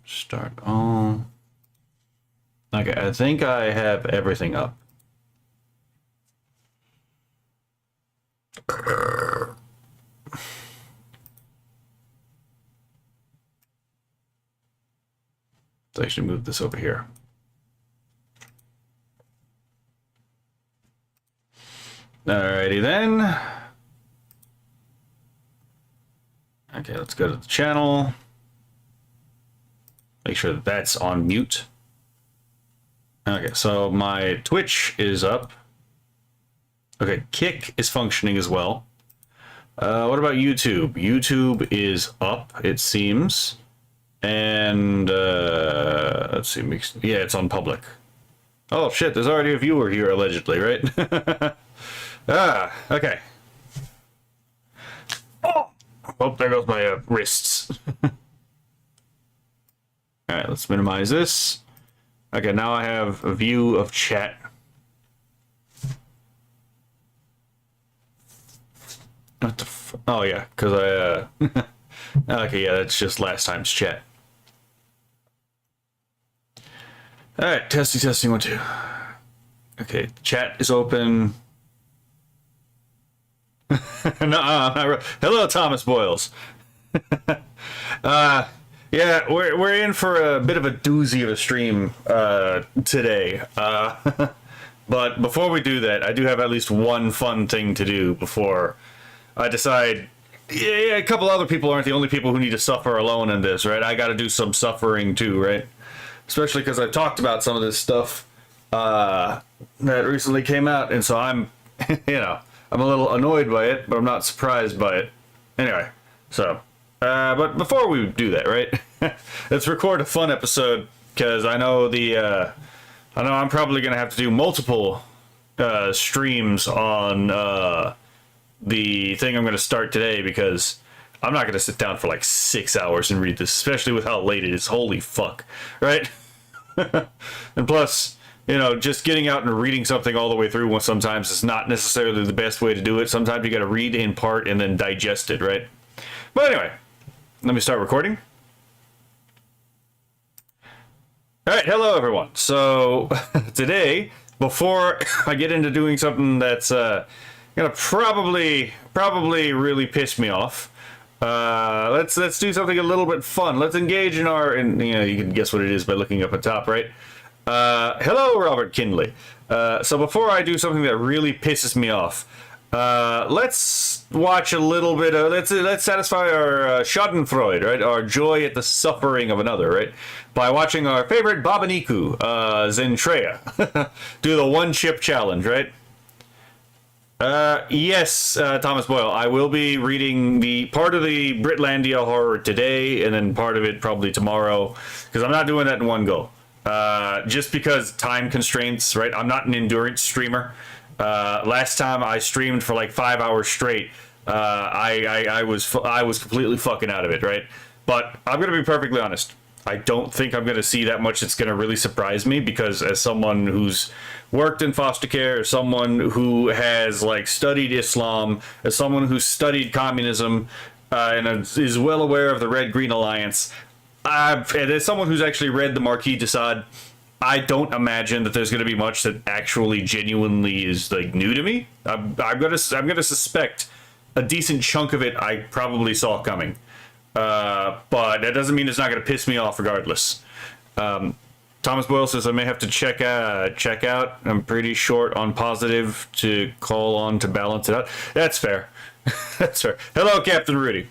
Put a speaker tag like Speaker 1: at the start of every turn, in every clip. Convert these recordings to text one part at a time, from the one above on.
Speaker 1: Start all. Okay, I think I have everything up. So I should move this over here. Alrighty then. Okay, let's go to the channel. Make sure that that's on mute. Okay, so my Twitch is up. Okay, Kick is functioning as well. What about YouTube? YouTube is up, it seems. And, let's see, yeah, it's on public. Oh shit, there's already a viewer here, allegedly, right? Okay. Oh, there goes my wrists. Alright, let's minimize this. Okay, now I have a view of chat. What the f— oh yeah, because I, okay, yeah, that's just last time's chat. Alright, testing, 1, 2. Okay, chat is open. No, hello, Thomas Boyles. Yeah, we're in for a bit of a doozy of a stream today. But before we do that, I do have at least one fun thing to do before I decide. Yeah, a couple other people aren't the only people who need to suffer alone in this, right? I got to do some suffering too, right? Especially because I've talked about some of this stuff that recently came out, and so I'm, I'm a little annoyed by it, but I'm not surprised by it. Anyway, so, but before we do that, right? Let's record a fun episode, because I know I'm probably gonna have to do multiple streams on the thing I'm gonna start today, because I'm not gonna sit down for like 6 hours and read this, especially with how late it is. Holy fuck, right? And plus, just getting out and reading something all the way through sometimes is not necessarily the best way to do it. Sometimes you got to read in part and then digest it, right? But anyway, let me start recording. All right, hello everyone. So today, before I get into doing something that's gonna probably really piss me off, let's do something a little bit fun. Let's engage in you can guess what it is by looking up at top, right? Hello, Robert Kindley. So before I do something that really pisses me off, let's watch a little bit of, let's satisfy our schadenfreude, right? Our joy at the suffering of another, right? By watching our favorite Babaniku, Zentreya, do the one chip challenge, right? Yes, Thomas Boyle, I will be reading the part of the Britlandia horror today, and then part of it probably tomorrow, because I'm not doing that in one go. Just because time constraints, right? I'm not an endurance streamer. Last time I streamed for like 5 hours straight, I was completely fucking out of it, right? But I'm gonna be perfectly honest. I don't think I'm gonna see that much that's gonna really surprise me, because as someone who's worked in foster care, as someone who has like studied Islam, as someone who's studied communism, and is well aware of the Red-Green Alliance, and as someone who's actually read the Marquis de Sade, I don't imagine that there's going to be much that actually genuinely is like new to me. I'm gonna suspect a decent chunk of it I probably saw coming, but that doesn't mean it's not going to piss me off regardless. Thomas Boyle says I may have to check out. I'm pretty short on positive to call on to balance it out. That's fair. That's fair. Hello, Captain Rudy.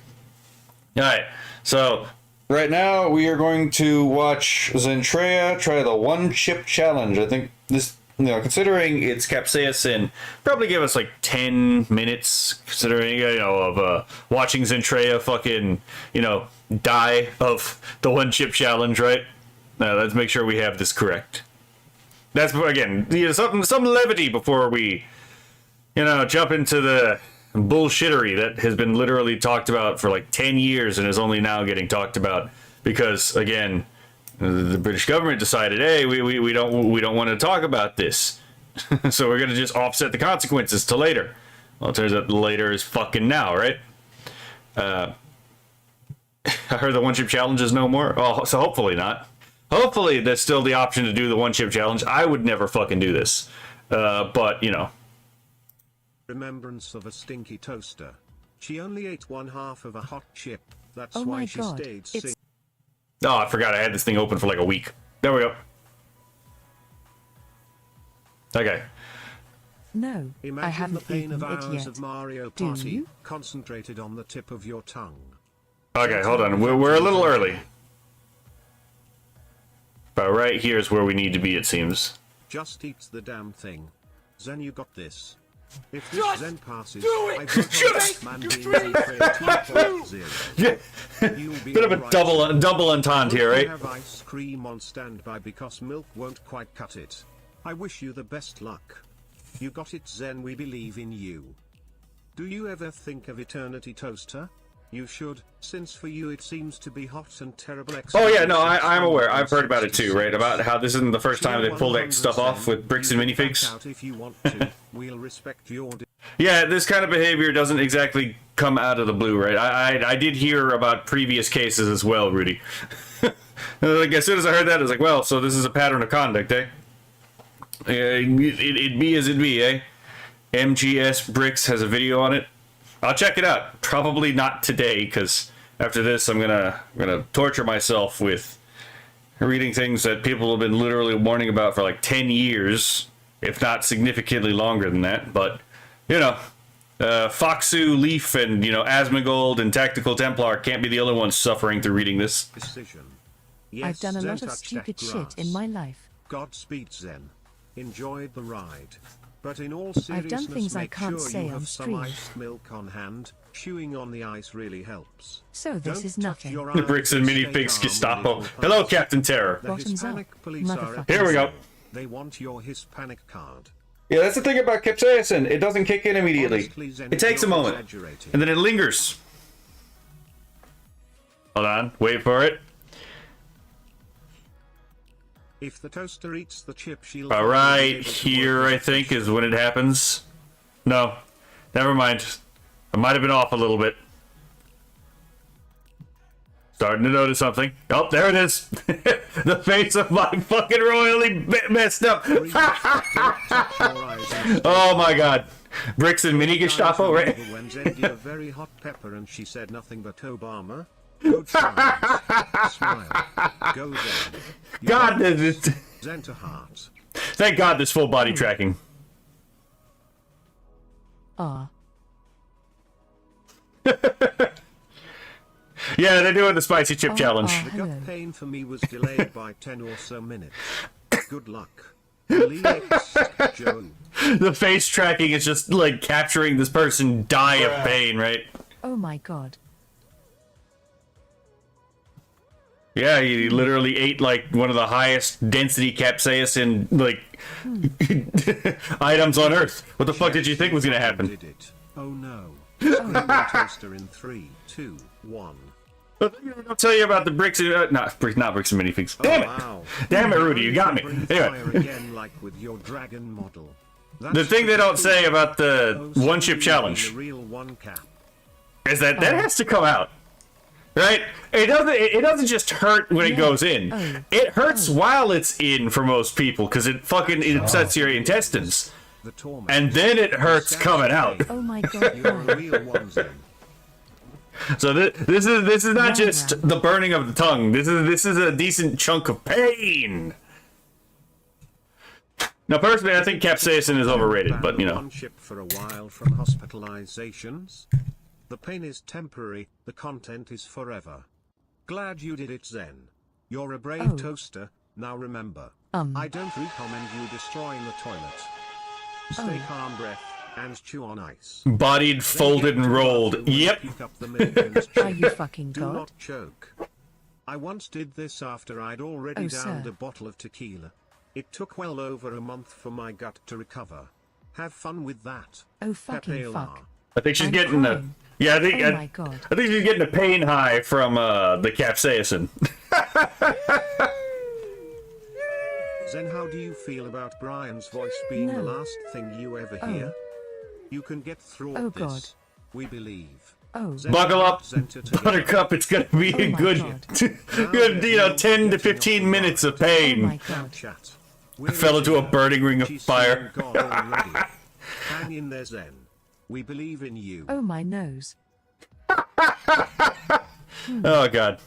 Speaker 1: All right, so right now we are going to watch Zentreya try the one chip challenge. I think this, considering it's capsaicin, probably give us like 10 minutes, considering, of watching Zentreya fucking, die of the one chip challenge, right? Let's make sure we have this correct. That's, again, some levity before we, jump into the bullshittery that has been literally talked about for like 10 years and is only now getting talked about because, again, the British government decided, hey, we don't want to talk about this. So we're going to just offset the consequences to later. Well, it turns out later is fucking now, right? I heard the one chip challenge is no more. Oh, so hopefully not. Hopefully there's still the option to do the one chip challenge. I would never fucking do this. But, you know.
Speaker 2: Remembrance of a stinky toaster. She only ate 1/2 of a hot chip. That's why she stayed sick.
Speaker 1: Oh, I forgot I had this thing open for like a week. There we go. Okay.
Speaker 3: No,
Speaker 2: Imagine
Speaker 3: I haven't
Speaker 2: the pain
Speaker 3: eaten
Speaker 2: of
Speaker 3: it
Speaker 2: hours
Speaker 3: yet.
Speaker 2: of Mario
Speaker 3: Do
Speaker 2: Party
Speaker 3: you?
Speaker 2: concentrated on the tip of your tongue.
Speaker 1: Okay, hold on. We're a little early. But right here is where we need to be, it seems.
Speaker 2: Just eat the damn thing. Zen, you got this. If this Zen passes, I vote on Manmade 2.0.
Speaker 1: Yeah. Bit of a double entente here, right?
Speaker 2: Have ice cream on standby because milk won't quite cut it. I wish you the best luck. You got it, Zen. We believe in you. Do you ever think of Eternity Toaster? You should, since for you it seems to be hot and terrible.
Speaker 1: Oh yeah, no, I'm aware. I've heard about it too, right? About how this isn't the first time they pulled that stuff off with bricks and minifigs.
Speaker 2: If you want to, we'll respect your
Speaker 1: yeah, this kind of behavior doesn't exactly come out of the blue, right? I did hear about previous cases as well, Rudy. Like as soon as I heard that, I was like, well, so this is a pattern of conduct, eh? It be as it be, eh? MGS Bricks has a video on it. I'll check it out. Probably not today, because after this I'm gonna torture myself with reading things that people have been literally warning about for like 10 years, if not significantly longer than that. But you know, Foxu, Leaf, and you know, Asmongold and Tactical Templar can't be the only ones suffering through reading this.
Speaker 2: decision. Yes,
Speaker 3: I've done a
Speaker 2: Zen
Speaker 3: lot of
Speaker 2: touched
Speaker 3: stupid
Speaker 2: that
Speaker 3: shit
Speaker 2: grass.
Speaker 3: in my life.
Speaker 2: Godspeed, Zen. Enjoyed the ride. But in all
Speaker 3: I've done
Speaker 2: seriousness,
Speaker 3: things I
Speaker 2: make
Speaker 3: can't
Speaker 2: sure
Speaker 3: say
Speaker 2: you
Speaker 3: on
Speaker 2: have some
Speaker 3: stream.
Speaker 2: iced milk on hand. Chewing on the ice really helps.
Speaker 3: So this
Speaker 2: Don't
Speaker 3: is
Speaker 2: touch
Speaker 3: nothing.
Speaker 2: your
Speaker 1: The
Speaker 2: eyes
Speaker 1: bricks and
Speaker 2: and stay
Speaker 1: minifigs
Speaker 2: calm,
Speaker 1: Gestapo.
Speaker 2: little
Speaker 1: Hello,
Speaker 2: punks.
Speaker 1: Captain Terror.
Speaker 2: The
Speaker 3: Bottoms up,
Speaker 2: Hispanic police are
Speaker 3: motherfuckers.
Speaker 1: Here we go.
Speaker 2: They want your Hispanic card.
Speaker 1: Yeah, that's the thing about capsaicin. It doesn't kick in immediately.
Speaker 2: Honestly, Zen,
Speaker 1: It takes a
Speaker 2: you're
Speaker 1: moment,
Speaker 2: exaggerating.
Speaker 1: and then it lingers. Hold on, wait for it.
Speaker 2: If the toaster eats the chip, she'll
Speaker 1: All
Speaker 2: probably be
Speaker 1: right,
Speaker 2: able to
Speaker 1: here
Speaker 2: work
Speaker 1: I
Speaker 2: out
Speaker 1: think
Speaker 2: the
Speaker 1: is when it happens. No, never mind. I might have been off a little bit. Starting to notice something. Oh, there it is. The face of my fucking royally messed up. Oh my god. Bricks and mini Gestapo, right?
Speaker 2: When Zen did a very hot pepper and she said nothing but Obama. Good times. Smile. Go Zen. You
Speaker 1: God,
Speaker 2: got
Speaker 1: this is...
Speaker 2: Zen to heart.
Speaker 1: Thank God this full body tracking.
Speaker 3: Ah,
Speaker 1: Yeah, they're doing the spicy chip
Speaker 3: Oh,
Speaker 1: challenge.
Speaker 3: oh.
Speaker 2: The
Speaker 3: Hello.
Speaker 2: gut pain for me was delayed by 10 or so minutes. Good luck. Lex Joe.
Speaker 1: The face tracking is just like capturing this person die of pain, right?
Speaker 3: oh my god.
Speaker 1: Yeah, he literally ate like one of the highest density capsaicin like items on Earth. What the fuck did you think was gonna happen?
Speaker 2: Did it. Oh no. Bring the toaster in 3, 2, 1.
Speaker 1: I'll tell you about the bricks and not bricks and minifigs. Damn it!
Speaker 2: Wow.
Speaker 1: Damn it, Rudy, you got me.
Speaker 2: Bring fire
Speaker 1: Anyway,
Speaker 2: again like with your dragon model.
Speaker 1: the thing they don't say about the one chip challenge
Speaker 2: The real one cap.
Speaker 1: is that has to come out, right? It doesn't just hurt when it
Speaker 3: Yeah.
Speaker 1: goes in.
Speaker 3: Oh.
Speaker 1: It hurts while it's in for most people because it fucking upsets your intestines,
Speaker 2: The torment.
Speaker 1: and then it hurts coming out.
Speaker 3: Oh my god.
Speaker 2: You're
Speaker 3: why?
Speaker 2: a real one, Zen.
Speaker 1: So this is not
Speaker 3: Round,
Speaker 1: just
Speaker 3: round.
Speaker 1: the burning of the tongue. This is a decent chunk of pain. Now, personally, I think capsaicin is overrated, but you know.
Speaker 2: One chip for a while from hospitalizations. The pain is temporary, the content is forever. Glad you did it, Zen. You're a brave
Speaker 3: Oh.
Speaker 2: toaster. Now remember,
Speaker 3: Um.
Speaker 2: I don't recommend you destroying the toilet. Stay calm, breath, and chew on ice.
Speaker 1: Bodied, folded, and rolled. Yep.
Speaker 2: Puke up the milk and
Speaker 3: Are you fucking
Speaker 2: Do
Speaker 3: god?
Speaker 2: not choke. I once did this after I'd already
Speaker 3: Oh,
Speaker 2: downed
Speaker 3: sir.
Speaker 2: a bottle of tequila. It took well over a month for my gut to recover. Have fun with that.
Speaker 3: Oh fucking
Speaker 2: Pepe
Speaker 3: fuck.
Speaker 2: La.
Speaker 1: I think she's
Speaker 3: I'm
Speaker 1: getting a.
Speaker 3: crying.
Speaker 1: Yeah, I think
Speaker 3: Oh my god.
Speaker 1: I think she's getting a pain high from the capsaicin.
Speaker 2: Zen, how do you feel about Brian's voice being the
Speaker 3: No.
Speaker 2: last thing you ever
Speaker 3: Oh.
Speaker 2: hear? You can get through
Speaker 3: Oh,
Speaker 2: this.
Speaker 3: God.
Speaker 2: We believe.
Speaker 3: Oh.
Speaker 1: Buckle up,
Speaker 2: Zenter together.
Speaker 1: Buttercup. It's gonna be
Speaker 3: Oh
Speaker 1: a
Speaker 3: my
Speaker 1: good,
Speaker 3: God.
Speaker 1: good, 10 to 15 minutes of
Speaker 3: Oh
Speaker 1: pain.
Speaker 3: my
Speaker 2: Now
Speaker 3: God.
Speaker 2: chat.
Speaker 1: I fell into a burning ring of
Speaker 2: She's
Speaker 1: fire.
Speaker 2: seeing God already. Hang in there, Zen. We believe in you.
Speaker 3: Oh my nose.
Speaker 1: Oh god.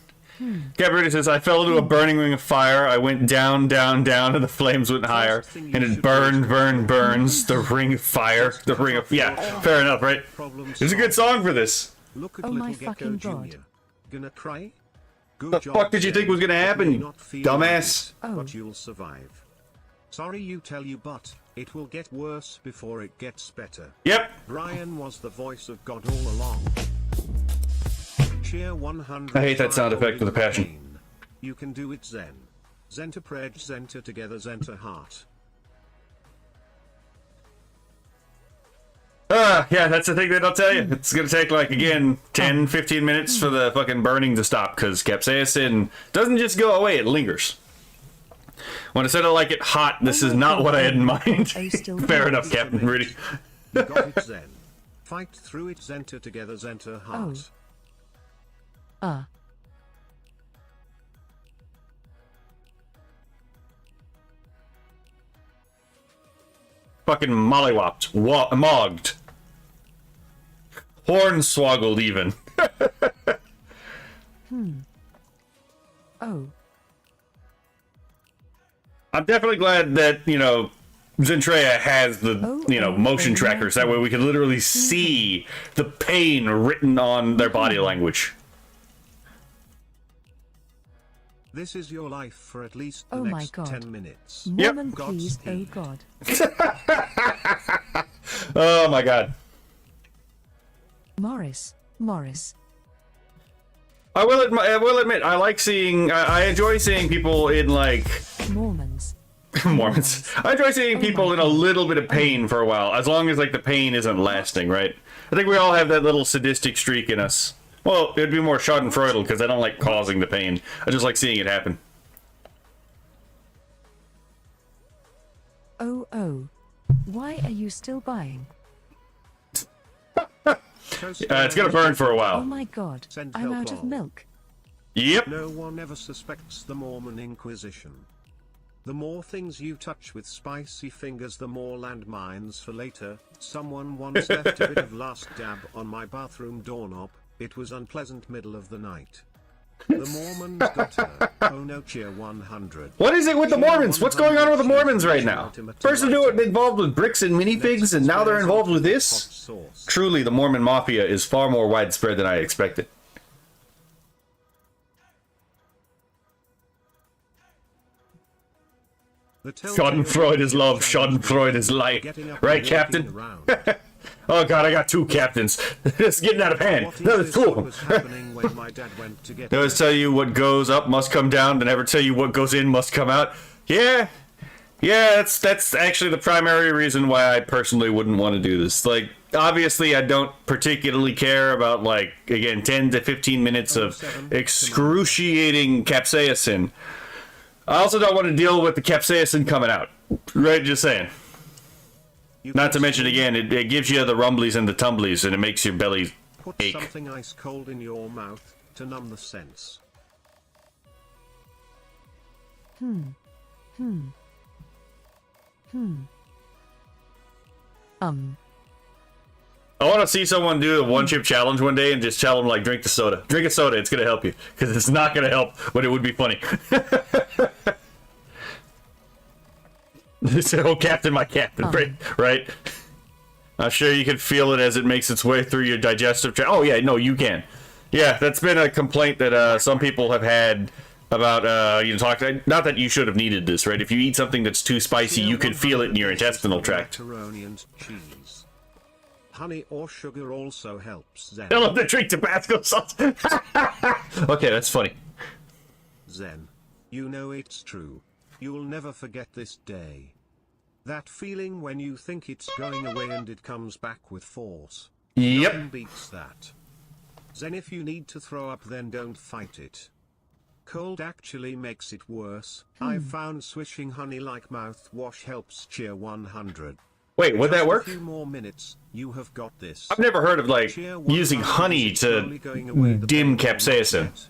Speaker 1: Gabriel says, I fell into a burning ring of fire. I went down, down, down, and the flames went higher. And it burned, burns. The ring of fire. The ring of... Yeah, fair enough, right? It's a good song for this.
Speaker 2: Look at
Speaker 3: Oh
Speaker 2: little
Speaker 3: my
Speaker 2: Gecko
Speaker 3: fucking
Speaker 2: Jr.
Speaker 3: God.
Speaker 2: Gonna cry? Good
Speaker 1: The
Speaker 2: job,
Speaker 1: fuck did you
Speaker 2: Zen.
Speaker 1: think was gonna happen,
Speaker 2: It may
Speaker 1: you
Speaker 2: not feel
Speaker 1: dumbass?
Speaker 2: like it,
Speaker 3: Oh.
Speaker 2: but you'll survive. Sorry you tell you, but it will get worse before it gets better.
Speaker 1: Yep.
Speaker 2: Brian was the voice of God all along. Cheer 100.
Speaker 1: I hate that sound effect with a passion.
Speaker 2: pain. You can do it, Zen. Zenter Prej, Zenter together, Zenter heart.
Speaker 1: Yeah, that's the thing that I'll tell you. It's gonna take, like, again, 10, 15 minutes for the fucking burning to stop, because capsaicin doesn't just go away, it lingers. When I said I like it hot, this is not what I had in mind.
Speaker 3: Oh, still
Speaker 1: Fair
Speaker 3: hot.
Speaker 1: enough, Captain Rudy.
Speaker 2: You got it, Zen. Fight through it, Zenter together, Zenter heart.
Speaker 1: Fucking mollywopped. Mogged. Hornswoggled, even.
Speaker 3: Oh.
Speaker 1: I'm definitely glad that, Zentrea has the, motion trackers. That way we can literally see the pain written on their body language.
Speaker 2: This is your life for at least the
Speaker 3: Oh my
Speaker 2: next
Speaker 3: God.
Speaker 2: 10 minutes.
Speaker 3: Mormon, please. Oh
Speaker 2: Godspeed.
Speaker 3: God.
Speaker 1: Oh my god.
Speaker 3: Morris.
Speaker 1: I will admit, I like seeing, I enjoy seeing people in, like,
Speaker 3: Mormons.
Speaker 1: Mormons. I enjoy seeing people in a little bit of pain for a while, as long as, like, the pain isn't lasting, right? I think we all have that little sadistic streak in us. Well, it'd be more schadenfreude, because I don't like causing the pain. I just like seeing it happen.
Speaker 3: Oh. Why are you still buying?
Speaker 1: It's gonna burn for a
Speaker 3: Oh
Speaker 1: while.
Speaker 3: my God.
Speaker 2: Send
Speaker 3: I'm
Speaker 2: help
Speaker 3: out of
Speaker 2: all.
Speaker 3: milk.
Speaker 1: Yep.
Speaker 2: No one ever suspects the Mormon Inquisition. The more things you touch with spicy fingers, the more landmines for later. Someone once left a bit of last dab on my bathroom doorknob. It was unpleasant middle of the night. The Mormons got her. Oh no, cheer 100.
Speaker 1: What is it with the Mormons? What's going on with the Mormons right now? First they were involved with bricks and minifigs, and now they're involved with this? Truly, the Mormon Mafia is far more widespread than I expected. Schadenfreude is love, Schadenfreude is light. Right, Captain? Oh god, I got two captains. It's getting out of hand. That is cool. They always tell you what goes up must come down, they never tell you what goes in must come out. Yeah, that's actually the primary reason why I personally wouldn't want to do this. Like, obviously I don't particularly care about, like, again, 10 to 15 minutes of excruciating capsaicin. I also don't want to deal with the capsaicin coming out. Right, just saying. Not to mention, again, it gives you the rumblies and the tumblies, and it makes your belly
Speaker 2: Put
Speaker 1: ache.
Speaker 2: something ice cold in your mouth to numb the sense.
Speaker 1: I want to see someone do a one-chip challenge one day and just tell them, like, drink the soda. Drink a soda, it's going to help you. Because it's not going to help, but it would be funny. They say, oh, Captain, my Captain, right? I'm sure you can feel it as it makes its way through your digestive tract. Oh, yeah, no, you can. Yeah, that's been a complaint that some people have had about, not that you should have needed this, right? If you eat something that's too spicy, you can feel it in your intestinal tract.
Speaker 2: Macaroni and cheese. Honey or sugar also helps, Zen.
Speaker 1: Tell them to drink Tabasco sauce. Okay, that's funny.
Speaker 2: Zen. You know it's true. You'll never forget this day. That feeling when you think it's going away and it comes back with force.
Speaker 1: Yep.
Speaker 2: Nothing beats that. Zen, if you need to throw up, then don't fight it. Cold actually makes it worse. I've found swishing honey like mouthwash helps, cheer 100.
Speaker 1: Wait, would that
Speaker 2: Just
Speaker 1: work?
Speaker 2: A few more minutes. You have got this.
Speaker 1: I've never heard of like
Speaker 2: Cheer 100
Speaker 1: using honey
Speaker 2: is slowly
Speaker 1: to
Speaker 2: going away the
Speaker 1: dim
Speaker 2: pain
Speaker 1: capsaicin.
Speaker 2: of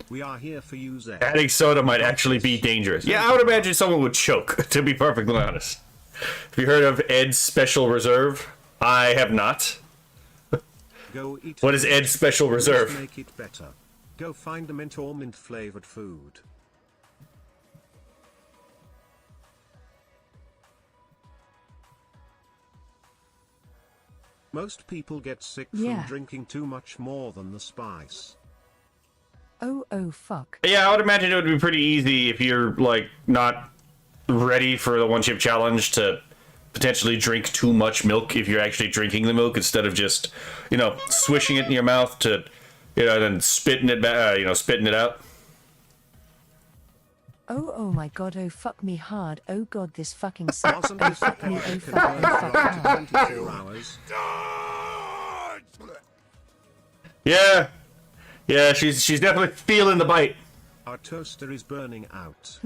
Speaker 2: We are here for you, Zen.
Speaker 1: Adding soda might actually be dangerous. Yeah, I would imagine someone would choke, to be perfectly honest. Have you heard of Ed's Special Reserve? I have not.
Speaker 2: Go eat
Speaker 1: What is Ed's Special
Speaker 2: Let's
Speaker 1: Reserve?
Speaker 2: Make it better. Go find a mint or mint flavored food. Most people get sick from
Speaker 3: Yeah.
Speaker 2: drinking too much more than the spice.
Speaker 3: Oh fuck.
Speaker 1: Yeah, I would imagine it would be pretty easy if you're, like, not ready for the one-chip challenge to potentially drink too much milk if you're actually drinking the milk instead of just, you know, swishing it in your mouth to, you know, then spitting it back, spitting it out.
Speaker 3: Oh my god, oh fuck me hard. Oh god, this fucking sucks.
Speaker 2: Wasn't
Speaker 3: Oh
Speaker 2: this the
Speaker 3: fuck me,
Speaker 2: part
Speaker 3: oh
Speaker 2: you can
Speaker 3: fuck,
Speaker 2: burn
Speaker 3: oh
Speaker 2: for
Speaker 3: fuck
Speaker 2: up to
Speaker 3: hard.
Speaker 2: 24 hours?
Speaker 1: Yeah. Yeah, she's definitely feeling the bite.
Speaker 2: Our toaster is burning out.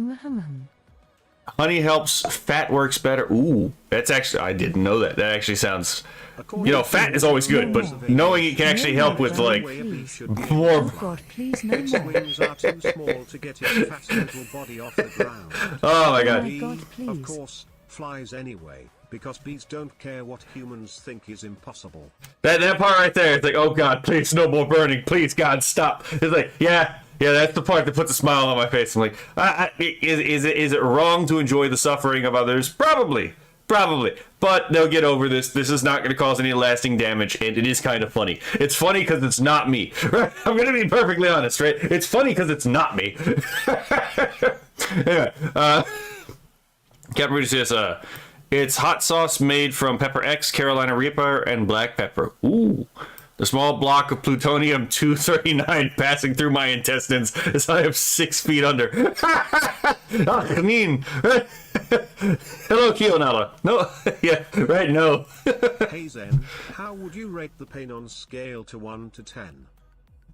Speaker 1: Honey helps, fat works better. Ooh, that's actually, I didn't know that. That actually sounds, you know, fat is always good, but knowing it can actually help with, like, more.
Speaker 3: Oh god, please no
Speaker 2: Its
Speaker 3: more.
Speaker 2: wings are too small to get its fat little body off the ground.
Speaker 1: Oh my
Speaker 3: Oh
Speaker 1: god.
Speaker 3: my god,
Speaker 2: Of
Speaker 3: please.
Speaker 2: course, flies anyway, because bees don't care what humans think is impossible.
Speaker 1: That part right there, it's like, oh god, please, no more burning. Please, God, stop. It's like, yeah, that's the part that puts a smile on my face. I'm like, is it wrong to enjoy the suffering of others? Probably. But they'll get over this. This is not going to cause any lasting damage, and it is kind of funny. It's funny because it's not me. Right? I'm going to be perfectly honest, right? It's funny because it's not me. Anyway, Captain Rudy says, it's hot sauce made from pepper X, Carolina Reaper, and black pepper. Ooh. The small block of plutonium-239 passing through my intestines as I am 6 feet under. Ah, I mean, hello, Kionala. No, yeah, right, no.
Speaker 2: Hey Zen, how would you rate the pain on scale to 1 to 10?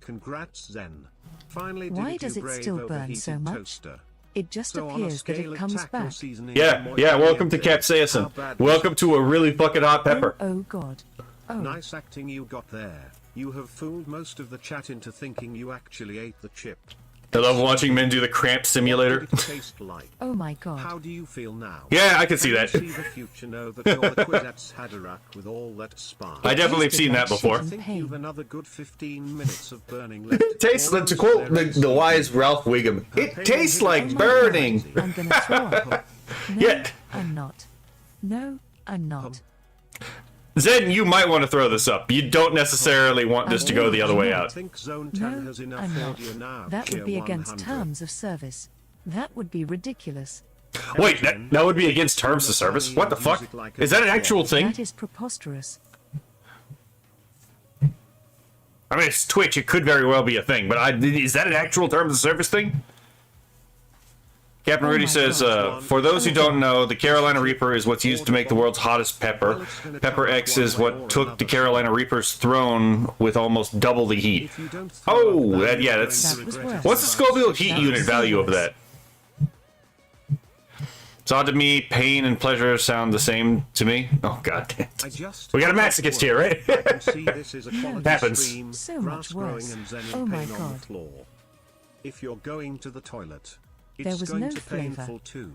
Speaker 2: Congrats Zen. Finally did
Speaker 3: Why
Speaker 2: it,
Speaker 3: does
Speaker 2: you
Speaker 3: it
Speaker 2: brave
Speaker 3: still burn
Speaker 2: overheated
Speaker 3: so much?
Speaker 2: toaster.
Speaker 3: It just
Speaker 2: So on a
Speaker 3: appears that
Speaker 2: scale
Speaker 3: it
Speaker 2: of
Speaker 3: comes
Speaker 2: tackle
Speaker 3: back.
Speaker 2: seasoning
Speaker 1: Yeah,
Speaker 2: and
Speaker 1: welcome to
Speaker 2: how
Speaker 1: capsaicin.
Speaker 2: bad
Speaker 1: Welcome
Speaker 2: was
Speaker 1: to a really fucking hot pepper.
Speaker 3: Oh god. Oh.
Speaker 2: it? Nice acting you got there. You have fooled most of the chat into thinking you actually ate the chip.
Speaker 1: I love watching men do the cramp
Speaker 2: What
Speaker 1: simulator.
Speaker 2: did it taste like?
Speaker 3: Oh my god.
Speaker 2: How do you feel now?
Speaker 1: Yeah, I can see
Speaker 2: Can
Speaker 1: that.
Speaker 2: you see the future know that you're the Kwisatz Haderach with all that spark?
Speaker 1: I definitely have seen that before.
Speaker 2: I think you've another good 15 minutes of burning left.
Speaker 1: Tastes like, to quote the wise Ralph Wiggum, it tastes like burning.
Speaker 3: I'm gonna throw up. No,
Speaker 1: Yeah.
Speaker 3: I'm not. No, I'm not.
Speaker 1: Zen, you might want to throw this up. You don't necessarily want this to go the other way
Speaker 2: I
Speaker 1: out.
Speaker 2: think Zone 10
Speaker 3: No,
Speaker 2: has enough
Speaker 3: I'm not.
Speaker 2: audio now.
Speaker 3: That would
Speaker 2: Cheer
Speaker 3: be against
Speaker 2: 100.
Speaker 3: terms of service. That would be ridiculous.
Speaker 1: Wait, that would be against terms of service? What the fuck? Is that an actual thing?
Speaker 3: That is preposterous.
Speaker 1: I mean, it's Twitch. It could very well be a thing, but is that an actual terms of service thing? Captain
Speaker 3: Oh
Speaker 1: Rudy
Speaker 3: my
Speaker 1: says,
Speaker 3: God.
Speaker 1: for those who don't know, the Carolina Reaper is what's used to make the world's hottest pepper. Pepper X is what took the Carolina Reaper's throne with almost double the heat.
Speaker 2: If you don't throw
Speaker 1: Oh,
Speaker 2: up,
Speaker 1: that, yeah,
Speaker 2: you're
Speaker 1: that's...
Speaker 2: going to
Speaker 3: was
Speaker 2: regret
Speaker 3: worse.
Speaker 2: it.
Speaker 1: What's the Scoville heat
Speaker 3: That
Speaker 1: unit
Speaker 3: was
Speaker 1: value of
Speaker 3: serious.
Speaker 1: that? It's odd to me, pain and pleasure sound the same to me. Oh, god damn
Speaker 2: I
Speaker 1: it.
Speaker 2: just
Speaker 1: We got a masochist here, right?
Speaker 2: I can see this is a quality
Speaker 1: Happens.
Speaker 2: stream,
Speaker 3: So
Speaker 2: grass
Speaker 3: much
Speaker 2: growing
Speaker 3: worse.
Speaker 2: and Zen in
Speaker 3: Oh my
Speaker 2: pain on
Speaker 3: God.
Speaker 2: the floor. If you're going to the toilet,
Speaker 3: There
Speaker 2: it's
Speaker 3: was
Speaker 2: going
Speaker 3: no
Speaker 2: to
Speaker 3: flavour.
Speaker 2: painful too.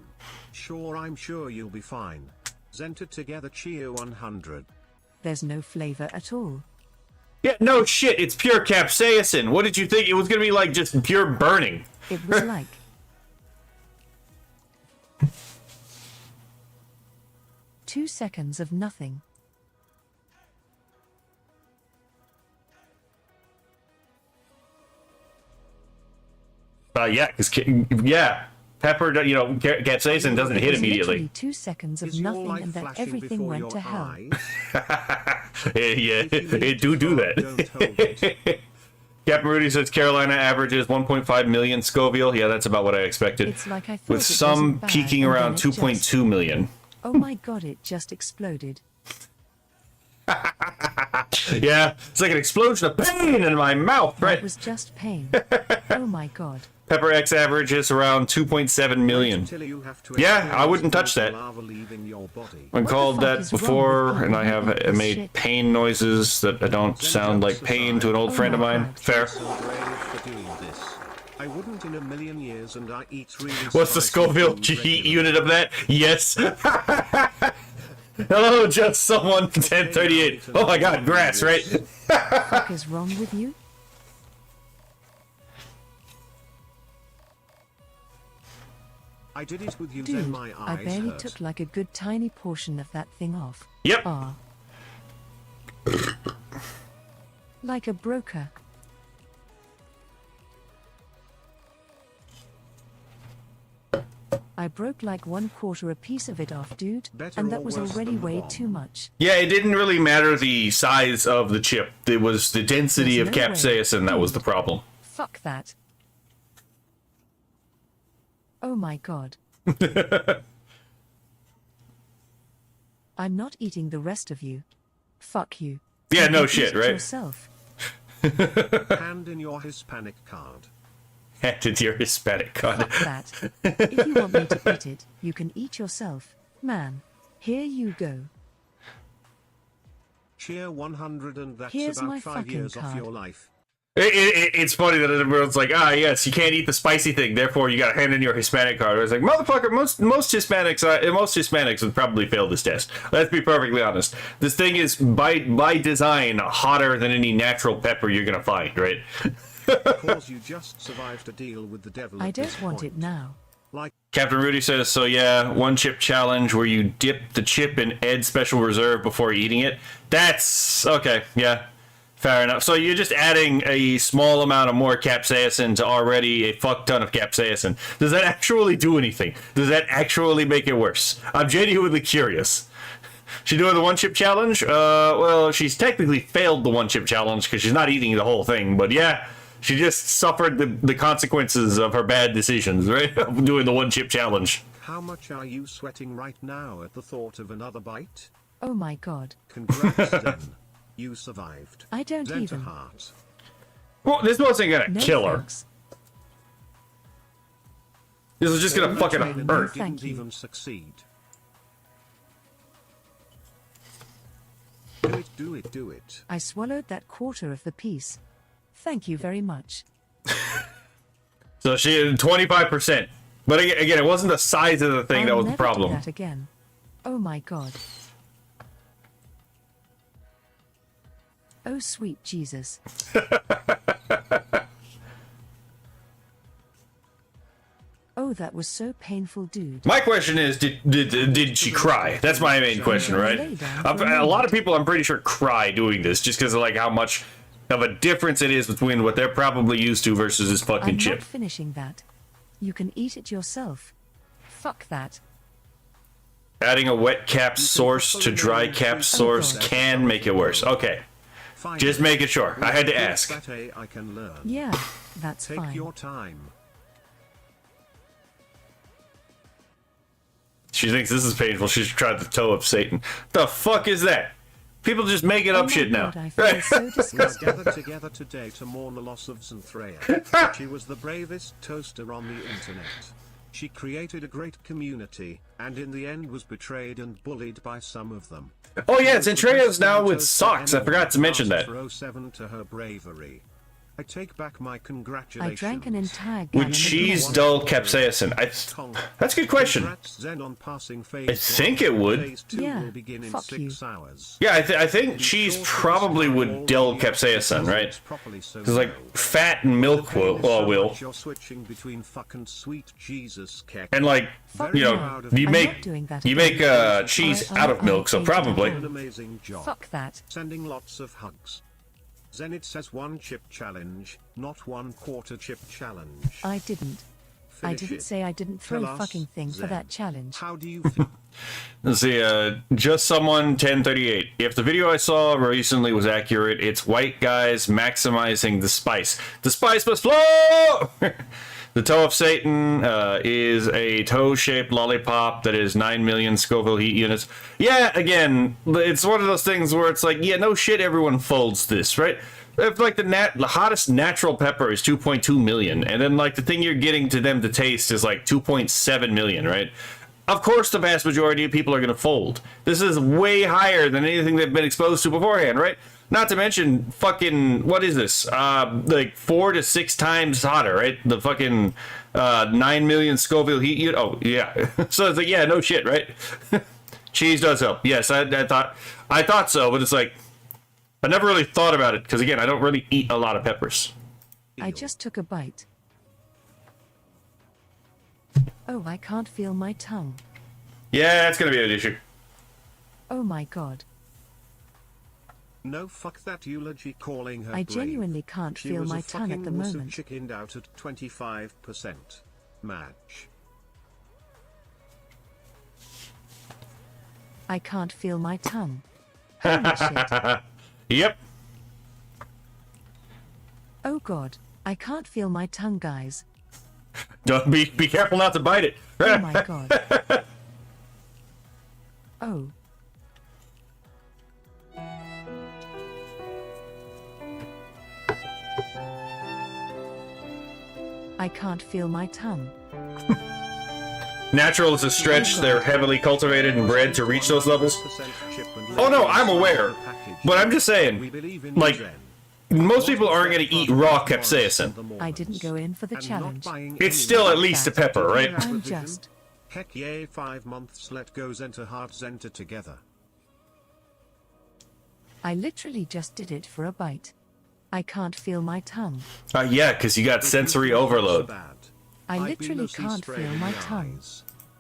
Speaker 2: Sure, I'm sure you'll be fine. Zenta together cheer 100.
Speaker 3: There's no flavor at all.
Speaker 1: Yeah, no shit, it's pure capsaicin. What did you think? It was gonna be like just pure burning.
Speaker 3: It was like 2 seconds of nothing.
Speaker 1: Yeah, because pepper, capsaicin doesn't
Speaker 3: It
Speaker 1: hit
Speaker 3: was
Speaker 1: immediately.
Speaker 3: literally 2 seconds of
Speaker 2: Is your
Speaker 3: nothing,
Speaker 2: light
Speaker 3: and then
Speaker 2: flashing
Speaker 3: everything
Speaker 2: before
Speaker 3: went
Speaker 2: your
Speaker 3: to hell.
Speaker 2: eyes?
Speaker 1: Yeah,
Speaker 2: If you
Speaker 1: it
Speaker 2: need
Speaker 1: do
Speaker 2: to throw up,
Speaker 1: that.
Speaker 2: don't hold it.
Speaker 1: Captain Rudy says Carolina averages 1.5 million Scoville. Yeah, that's about what I expected.
Speaker 3: It's like I thought
Speaker 1: With
Speaker 3: it
Speaker 1: some
Speaker 3: wasn't bad,
Speaker 1: peaking
Speaker 3: and
Speaker 1: around
Speaker 3: then it just-
Speaker 1: 2.2 million.
Speaker 3: Oh my god, it just exploded.
Speaker 1: Yeah, it's like an explosion of pain in my mouth,
Speaker 3: That
Speaker 1: right?
Speaker 3: was just pain. Oh my god.
Speaker 1: Pepper X average is around 2.7 million. Yeah, I wouldn't touch that. I called that before, and I have made pain noises that don't sound like pain to an old friend of mine. Fair.
Speaker 2: I wouldn't in a million years, and I eat really.
Speaker 1: What's the Scoville heat unit of that? Yes. Hello, just someone 1038. Oh my god, grass, right?
Speaker 3: What the fuck is wrong with you?
Speaker 2: I did it with you,
Speaker 3: Dude,
Speaker 2: then my
Speaker 3: I
Speaker 2: eyes
Speaker 3: barely
Speaker 2: hurt.
Speaker 3: took like a good tiny portion of that thing off.
Speaker 1: Yep.
Speaker 3: Ah. Like a broker. I broke like 1/4 a piece of it off, dude,
Speaker 2: Better
Speaker 3: and that
Speaker 2: or
Speaker 3: was
Speaker 2: worse
Speaker 3: already
Speaker 2: than
Speaker 3: way
Speaker 2: bomb?
Speaker 3: too much.
Speaker 1: Yeah, it didn't really matter the size of the chip. It was the density
Speaker 3: There's
Speaker 1: of
Speaker 3: no way.
Speaker 1: capsaicin that was the problem.
Speaker 3: Fuck that. Oh my god. I'm not eating the rest of you. Fuck you.
Speaker 1: Yeah,
Speaker 3: You
Speaker 1: no
Speaker 3: can
Speaker 1: shit,
Speaker 3: eat it
Speaker 1: right?
Speaker 3: Yourself.
Speaker 2: Hand in your Hispanic card.
Speaker 1: Handed your Hispanic card.
Speaker 3: Fuck that. If you want me to eat it, you can eat yourself, man. Here you go.
Speaker 2: Cheer 100, and that's
Speaker 3: Here's
Speaker 2: about
Speaker 3: my
Speaker 2: 5
Speaker 3: fucking
Speaker 2: years off
Speaker 3: card.
Speaker 2: your life.
Speaker 1: It's funny that everyone's like, yes, you can't eat the spicy thing, therefore you gotta hand in your Hispanic card. I was like, motherfucker, most Hispanics would probably fail this test. Let's be perfectly honest. This thing is by design hotter than any natural pepper you're gonna find, right?
Speaker 2: Cause you just survived to deal with the devil.
Speaker 3: I
Speaker 2: at this
Speaker 3: don't want it
Speaker 2: point.
Speaker 3: now.
Speaker 2: Like
Speaker 1: Captain Rudy says, so yeah, one chip challenge where you dip the chip in Ed's Special Reserve before eating it. That's okay, yeah. Fair enough. So you're just adding a small amount of more capsaicin to already a fuck ton of capsaicin. Does that actually do anything? Does that actually make it worse? I'm genuinely curious. She doing the one chip challenge? Well, she's technically failed the one chip challenge because she's not eating the whole thing. But yeah, she just suffered the consequences of her bad decisions, right? Doing the one chip challenge.
Speaker 2: how much are you sweating right now at the thought of another bite?
Speaker 3: Oh my god.
Speaker 2: Congrats, then. You survived.
Speaker 3: I don't
Speaker 2: Then to
Speaker 3: even.
Speaker 2: heart.
Speaker 1: Well, this wasn't gonna
Speaker 3: No
Speaker 1: kill her.
Speaker 3: thanks.
Speaker 1: This was just gonna fucking
Speaker 2: Train and
Speaker 1: hurt.
Speaker 2: you
Speaker 3: Thank
Speaker 2: didn't
Speaker 3: you.
Speaker 2: even succeed. Do it, do it, do it.
Speaker 3: I swallowed that 1/4 of the piece. Thank you very much.
Speaker 1: So she 25%. But again, it wasn't the size of the thing that
Speaker 3: I'll
Speaker 1: was the
Speaker 3: never
Speaker 1: problem.
Speaker 3: do that again. Oh my god. Oh sweet Jesus. Oh, that was so painful, dude.
Speaker 1: My question is, did she cry? That's my main question, right? A lot of people, I'm pretty sure, cry doing this just because of like how much of a difference it is between what they're probably used to versus this fucking
Speaker 3: I'm
Speaker 1: chip.
Speaker 3: not finishing that. You can eat it yourself. Fuck that.
Speaker 1: Adding a wet cap source to dry cap source can make it worse. Okay, just making sure. I had to ask.
Speaker 2: That I can learn.
Speaker 3: Yeah, that's
Speaker 2: Take
Speaker 3: fine.
Speaker 2: your time.
Speaker 1: She thinks this is painful. She's tried the toe of Satan. The fuck is that? People just making
Speaker 3: Oh
Speaker 1: up
Speaker 3: my
Speaker 1: shit now.
Speaker 3: God, I feel so
Speaker 2: We are
Speaker 3: disgusted.
Speaker 2: gathered together today to mourn the loss of Xanthrea. She was the bravest toaster on the internet. She created a great community, and in the end was betrayed and bullied by some of them.
Speaker 1: Oh yeah, Zentrea's now with socks. I forgot to mention that.
Speaker 2: Throw 7 to her bravery. I take back my
Speaker 3: I
Speaker 2: congratulations.
Speaker 3: drank an entire gallon
Speaker 1: With
Speaker 3: of
Speaker 1: cheese,
Speaker 3: milk.
Speaker 1: dull capsaicin. That's a good question.
Speaker 2: Congrats, Zen, on passing phase
Speaker 1: I think
Speaker 2: 1.
Speaker 1: it would.
Speaker 2: Phase 2
Speaker 3: Yeah,
Speaker 2: will begin in
Speaker 3: fuck
Speaker 2: 6 hours.
Speaker 1: Yeah, I think cheese probably would dull capsaicin, right? Because like fat and milk will.
Speaker 2: You're switching between fucking sweet Jesus cake.
Speaker 1: And like, you know, you
Speaker 3: I'm
Speaker 1: make
Speaker 3: not doing that
Speaker 1: you
Speaker 3: again.
Speaker 1: make cheese out of milk, so probably.
Speaker 2: An amazing job.
Speaker 3: Fuck that.
Speaker 2: Sending lots of hugs. Zenit says one chip challenge, not 1/4 chip challenge.
Speaker 3: I didn't. I
Speaker 2: Finish
Speaker 3: didn't
Speaker 2: it.
Speaker 3: say I didn't throw
Speaker 2: Tell us,
Speaker 3: fucking thing for
Speaker 2: Zen.
Speaker 3: that challenge.
Speaker 2: How do you feel?
Speaker 1: Let's see, just someone 1038. If the video I saw recently was accurate, it's white guys maximizing the spice. The spice must flow! The toe of Satan is a toe-shaped lollipop that is 9 million Scoville heat units. Yeah, again, it's one of those things where it's like, yeah, no shit, everyone folds this, right? if like the hottest natural pepper is 2.2 million, and then like the thing you're getting to them to taste is like 2.7 million, right? Of course, the vast majority of people are going to fold. This is way higher than anything they've been exposed to beforehand, right? Not to mention, fucking, what is this? Like 4 to 6 times hotter, right? The fucking 9 million Scoville heat. Oh, yeah. So it's like, yeah, no shit, right? Cheese does help. Yes, I thought so, but it's like, I never really thought about it because, again, I don't really eat a lot of peppers.
Speaker 3: I just took a bite. Oh, I can't feel my tongue.
Speaker 1: Yeah, that's going to be an issue.
Speaker 3: Oh my god.
Speaker 2: No, fuck that eulogy calling her
Speaker 3: I
Speaker 2: brave.
Speaker 3: genuinely can't
Speaker 2: She
Speaker 3: feel
Speaker 2: was
Speaker 3: my
Speaker 2: a
Speaker 3: tongue at
Speaker 2: fucking
Speaker 3: the
Speaker 2: wuss who
Speaker 3: moment.
Speaker 2: chickened out at 25%. Match.
Speaker 3: I can't feel my tongue. Holy shit.
Speaker 1: Yep.
Speaker 3: Oh god. I can't feel my tongue, guys.
Speaker 1: Don't be careful not to bite it.
Speaker 3: Oh my god. Oh. I can't feel my tongue.
Speaker 1: Natural is a stretch. They're heavily cultivated and bred to reach those levels. Oh no, I'm aware. But I'm just saying, like, most people aren't going to eat raw capsaicin.
Speaker 3: I didn't go in for the challenge.
Speaker 1: It's still at least a pepper, right?
Speaker 3: I'm just.
Speaker 2: Heck yay, 5 months let go Zenta heart Zenta together.
Speaker 3: I literally just did it for a bite. I can't feel my tongue.
Speaker 1: Yeah, because you got sensory overload.
Speaker 3: I literally can't feel my tongue.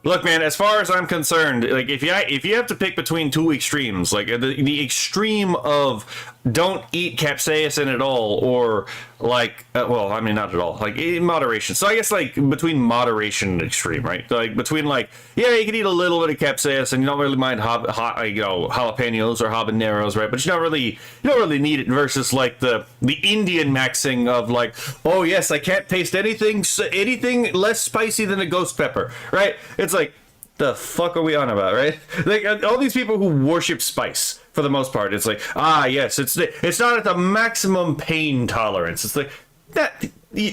Speaker 1: Look, man, as far as I'm concerned, like if you have to pick between two extremes, like the extreme of don't eat capsaicin at all, or like, well, I mean, not at all, like in moderation. So I guess like between moderation and extreme, right? Like between like, yeah, you can eat a little bit of capsaicin, you don't really mind jalapenos or habaneros, right? But you don't really need it. Versus like the Indian maxing of like, oh yes, I can't taste anything less spicy than a ghost pepper, right? It's like, the fuck are we on about, right? Like all these people who worship spice, for the most part, it's like, yes, it's not at the maximum pain tolerance. It's like that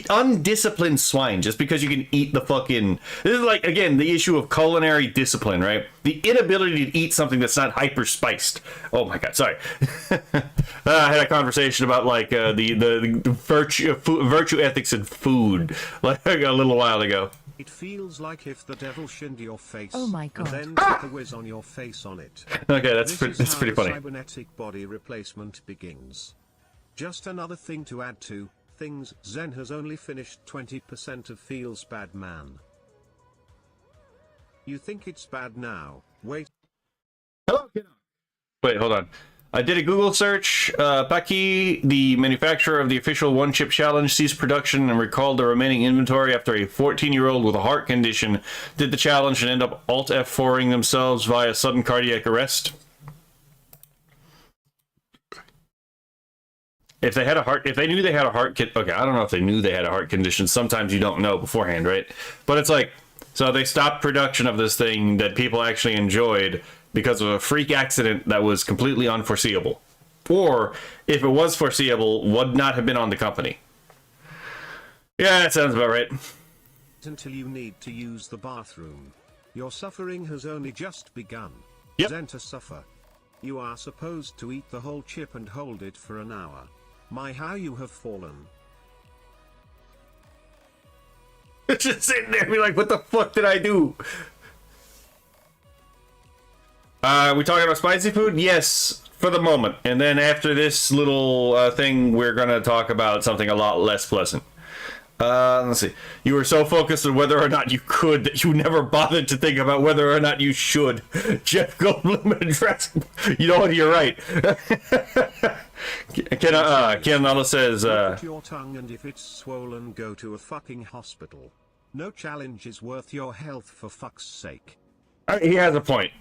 Speaker 1: undisciplined swine just because you can eat the fucking. This is like, again, the issue of culinary discipline, right? The inability to eat something that's not hyper spiced. Oh my god, sorry. I had a conversation about like the virtue ethics in food like a little while ago.
Speaker 2: It feels like if the devil shinned your face,
Speaker 3: Oh my god.
Speaker 2: and then took a whiz on your face on it.
Speaker 1: Okay, that's
Speaker 2: This is
Speaker 1: pretty
Speaker 2: how
Speaker 1: funny.
Speaker 2: cybernetic body replacement begins. Just another thing to add to things. Zen has only finished 20% of Feels Bad Man. You think it's bad now? Wait.
Speaker 1: Hello, wait, hold on. I did a Google search. Paki, the manufacturer of the official One Chip Challenge, ceased production and recalled the remaining inventory after a 14-year-old with a heart condition did the challenge and ended up Alt F4ing themselves via sudden cardiac arrest. If they knew they had a heart okay, I don't know if they knew they had a heart condition. Sometimes you don't know beforehand, right? But it's like, so they stopped production of this thing that people actually enjoyed because of a freak accident that was completely unforeseeable. Or, if it was foreseeable, would not have been on the company. Yeah, that sounds about right.
Speaker 2: Until you need to use the bathroom. Your suffering has only just begun.
Speaker 1: Yep.
Speaker 2: Zen to suffer. You are supposed to eat the whole chip and hold it for an hour. My, how you have fallen.
Speaker 1: Just sitting there and be like, what the fuck did I do? We talking about spicy food? Yes, for the moment. And then after this little thing, we're going to talk about something a lot less pleasant. Let's see. You were so focused on whether or not you could that you never bothered to think about whether or not you should. Jeff Goldblum addressed. You know what? You're right. Ken Nala says,
Speaker 2: Look at your tongue, and if it's swollen, go to a fucking hospital. No challenge is worth your health, for fuck's sake.
Speaker 1: he has a point.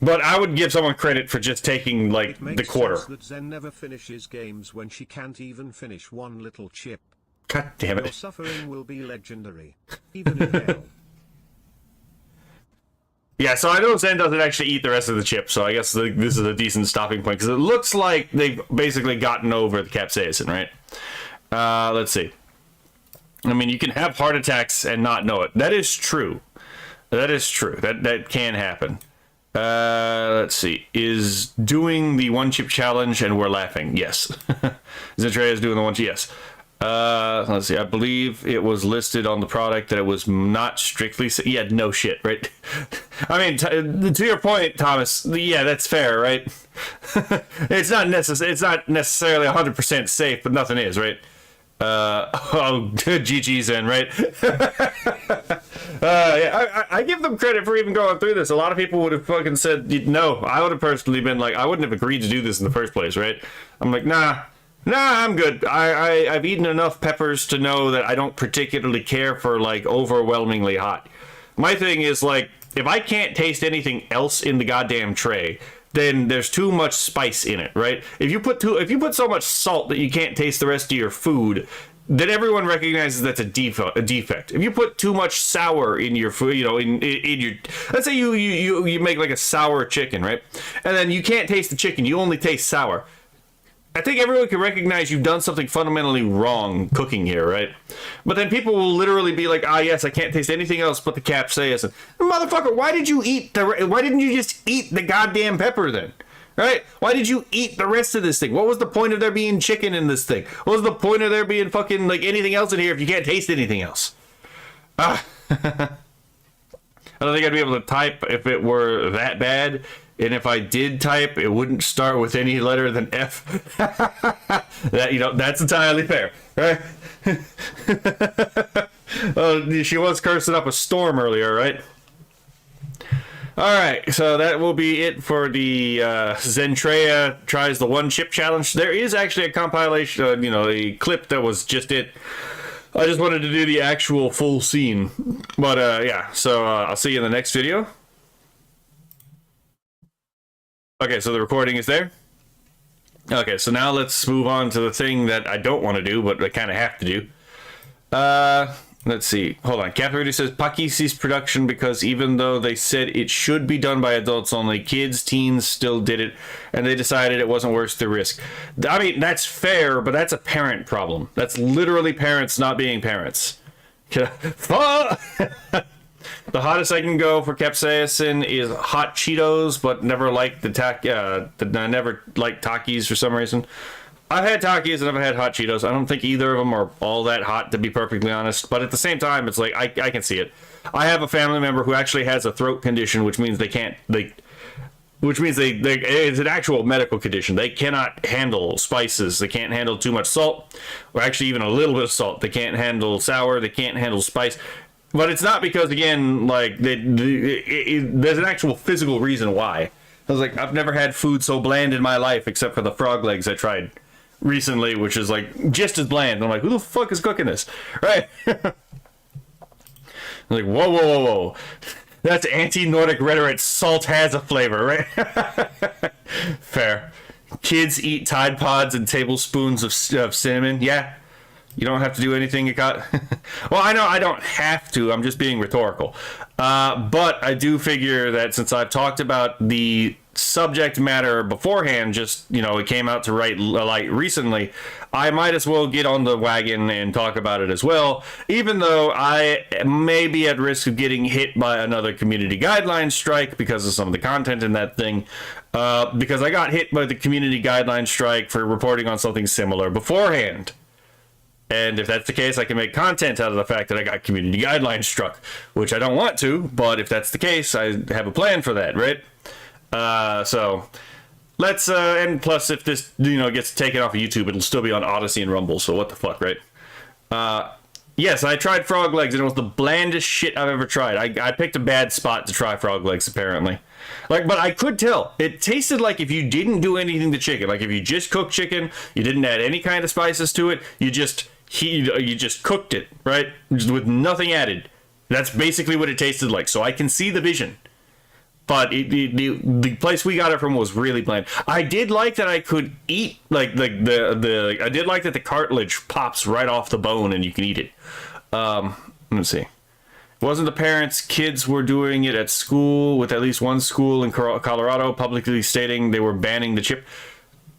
Speaker 1: But I would give someone credit for just taking, like,
Speaker 2: It makes
Speaker 1: the quarter.
Speaker 2: sense that Zen never finishes games when she can't even finish one little chip.
Speaker 1: God damn
Speaker 2: Your
Speaker 1: it.
Speaker 2: suffering will be legendary, even in hell.
Speaker 1: Yeah, so I know Zen doesn't actually eat the rest of the chip, so I guess this is a decent stopping point, because it looks like they've basically gotten over the capsaicin, right? Let's see. I mean, you can have heart attacks and not know it. That is true. That is true. That can happen. Let's see. Is doing the one chip challenge and we're laughing. Yes. Zentrea is doing the one chip. Yes. Let's see. I believe it was listed on the product that it was not strictly. Yeah, no shit, right? I mean, to your point, Thomas. Yeah, that's fair, right? It's not necessarily 100% safe, but nothing is, right? Oh, GG's in, right? Yeah, I give them credit for even going through this. A lot of people would have fucking said no. I would have personally been like, I wouldn't have agreed to do this in the first place, right? I'm like, nah, I'm good. I've eaten enough peppers to know that I don't particularly care for like overwhelmingly hot. My thing is like, if I can't taste anything else in the goddamn tray, then there's too much spice in it, right? If you put so much salt that you can't taste the rest of your food, then everyone recognizes that's a defect. If you put too much sour in your food, you know, in your, let's say you make like a sour chicken, right? And then you can't taste the chicken, you only taste sour. I think everyone can recognize you've done something fundamentally wrong cooking here, right? But then people will literally be like, ah, yes, I can't taste anything else but the capsaicin. Motherfucker, why didn't you just eat the goddamn pepper then? Right? Why did you eat the rest of this thing? What was the point of there being chicken in this thing? What was the point of there being fucking like anything else in here if you can't taste anything else? Ah. I don't think I'd be able to type if it were that bad. And if I did type, it wouldn't start with any letter than F. That, you know, that's entirely fair, right? Oh, she was cursing up a storm earlier, right? All right, so that will be it for the Zentrea tries the one chip challenge. There is actually a compilation, you know, a clip that was just it. I just wanted to do the actual full scene. But yeah, so I'll see you in the next video. Okay, so the recording is there. Okay, so now let's move on to the thing that I don't want to do, but I kind of have to do. Let's see. Hold on. Captain says Pakisi's production because even though they said it should be done by adults only, kids, teens still did it, and they decided it wasn't worth the risk. I mean, that's fair, but that's a parent problem. That's literally parents not being parents. The hottest I can go for capsaicin is hot Cheetos, but never liked never liked Takis for some reason. I've had Takis and I've had hot Cheetos. I don't think either of them are all that hot, to be perfectly honest. But at the same time, it's like I can see it. I have a family member who actually has a throat condition, which means it's an actual medical condition. They cannot handle spices. They can't handle too much salt, or actually even a little bit of salt. They can't handle sour. They can't handle spice. But it's not because, again, like, there's an actual physical reason why. I was like, I've never had food so bland in my life except for the frog legs I tried recently, which is, like, just as bland. I'm like, who the fuck is cooking this? Right? I'm like, whoa. That's anti-Nordic rhetoric. Salt has a flavor, right? Fair. Kids eat Tide Pods and tablespoons of cinnamon. Yeah. You don't have to do anything you got. Well, I know I don't have to. I'm just being rhetorical. But I do figure that since I've talked about the subject matter beforehand, just, you know, it came out to light recently, I might as well get on the wagon and talk about it as well, even though I may be at risk of getting hit by another community guidelines strike because of some of the content in that thing. Because I got hit by the community guidelines strike for reporting on something similar beforehand. And if that's the case, I can make content out of the fact that I got community guidelines struck, which I don't want to, but if that's the case, I have a plan for that, right? So let's, and plus if this, you know, gets taken off of YouTube, it'll still be on Odyssey and Rumble, so what the fuck, right? Yes, I tried frog legs, and it was the blandest shit I've ever tried. I picked a bad spot to try frog legs, apparently. Like, but I could tell. It tasted like if you didn't do anything to chicken. Like, if you just cooked chicken, you didn't add any kind of spices to it, you just cooked it, right? Just with nothing added. That's basically what it tasted like. So I can see the vision. But the place we got it from was really bland. I did like that I could eat, like, I did like that the cartilage pops right off the bone and you can eat it. Let's see. Wasn't the parents' kids were doing it at school, with at least one school in Colorado publicly stating they were banning the chip?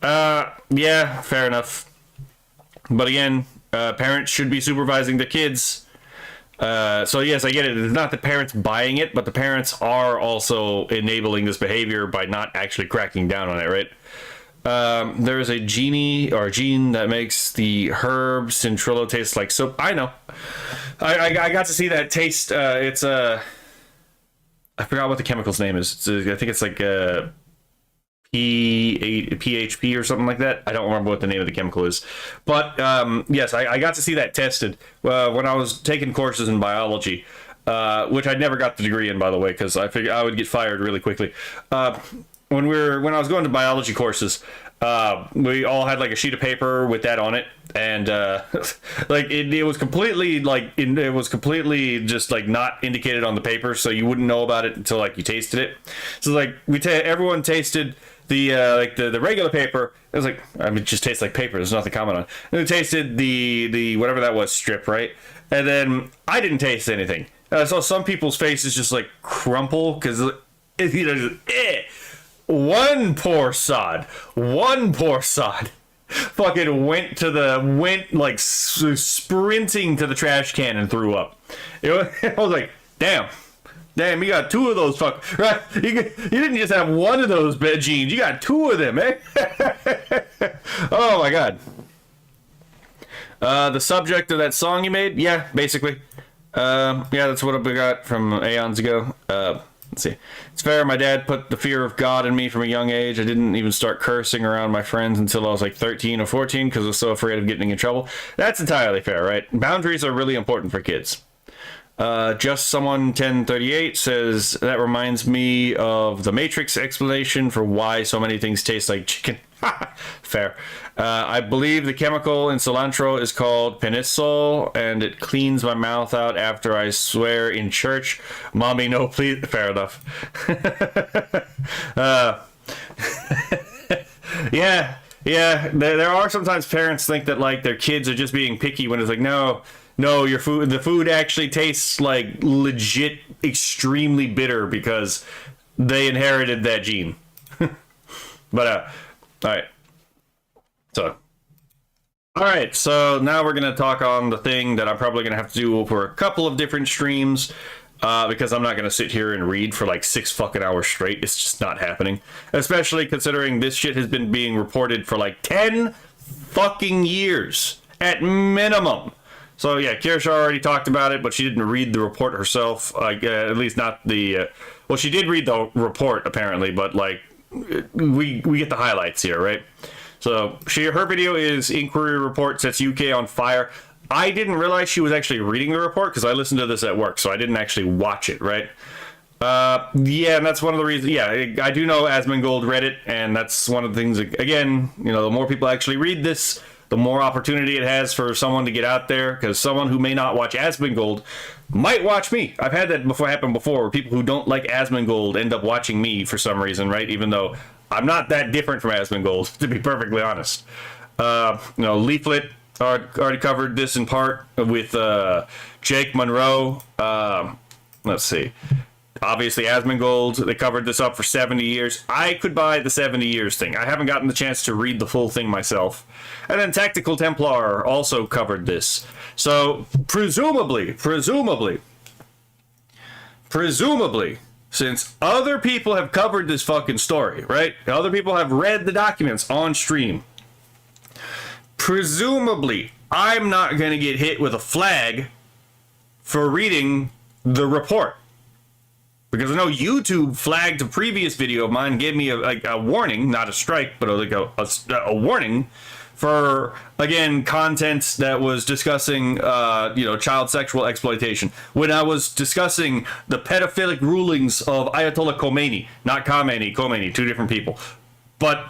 Speaker 1: Yeah, fair enough. But again, parents should be supervising the kids. So yes, I get it. It's not the parents buying it, but the parents are also enabling this behavior by not actually cracking down on it, right? There is a genie that makes the herb Centrillo taste like soap. I know. I got to see that taste. It's I forgot what the chemical's name is. I think it's like PHP or something like that. I don't remember what the name of the chemical is. But yes, I got to see that tested when I was taking courses in biology, which I never got the degree in, by the way, because I figured I would get fired really quickly. When I was going to biology courses, we all had like a sheet of paper with that on it, and like it was completely it was completely just like not indicated on the paper, so you wouldn't know about it until like you tasted it. So like everyone tasted the like the regular paper. It was like, I mean, it just tastes like paper. There's nothing to comment on. And it tasted the whatever that was, strip, right? And then I didn't taste anything. So some people's faces just like crumple because you know, just, One poor sod fucking went like sprinting to the trash can and threw up. I was like, damn, you got two of those right? You didn't just have one of those jeans, you got two of them, eh? Oh my god. The subject of that song you made, yeah, basically. Yeah, that's what I got from aeons ago. Let's see. It's fair. My dad put the fear of God in me from a young age. I didn't even start cursing around my friends until I was like 13 or 14 because I was so afraid of getting in trouble. That's entirely fair, right? Boundaries are really important for kids. Just someone 1038 says, that reminds me of the Matrix explanation for why so many things taste like chicken. Fair. I believe the chemical in cilantro is called penicillin, and it cleans my mouth out after I swear in church. Mommy, no, please. Fair enough. Yeah. There are sometimes parents think that like their kids are just being picky when it's like, no, the food actually tastes like legit extremely bitter because they inherited that gene. But all right, so now we're going to talk on the thing that I'm probably going to have to do for a couple of different streams, because I'm not going to sit here and read for like 6 fucking hours straight. It's just not happening, especially considering this shit has been being reported for like 10 fucking years at minimum. So yeah, Kirsha already talked about it, but she didn't read the report herself. At least not the. Well, she did read the report apparently, but like we get the highlights here, right? So her video is Inquiry Report Sets UK on Fire. I didn't realize she was actually reading the report because I listened to this at work, so I didn't actually watch it, right? Yeah, and that's one of the reasons. Yeah, I do know Asmongold read it, and that's one of the things. Again, you know, the more people actually read this, the more opportunity it has for someone to get out there, because someone who may not watch Asmongold might watch me. I've had that happen before, where people who don't like Asmongold end up watching me for some reason, right? Even though I'm not that different from Asmongold, to be perfectly honest. Leaflet already covered this in part with Jake Monroe. Let's see. Obviously, Asmongold, they covered this up for 70 years. I could buy the 70 years thing. I haven't gotten the chance to read the full thing myself. And then Tactical Templar also covered this. So, presumably, since other people have covered this fucking story, right? Other people have read the documents on stream. Presumably, I'm not going to get hit with a flag for reading the report. Because I know YouTube flagged a previous video of mine, gave me a warning, not a strike, but like a warning for, again, content that was discussing, child sexual exploitation. When I was discussing the pedophilic rulings of Ayatollah Khomeini, not Khomeini, two different people. But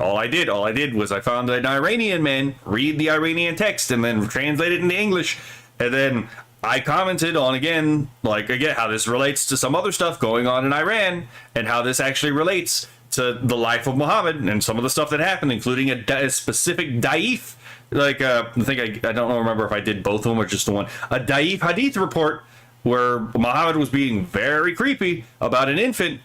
Speaker 1: all I did was I found an Iranian man read the Iranian text and then translate it into English, and then I commented on, again, how this relates to some other stuff going on in Iran and how this actually relates to the life of Muhammad and some of the stuff that happened, including a specific daif. I don't remember if I did both of them or just the one. A daif hadith report where Muhammad was being very creepy about an infant.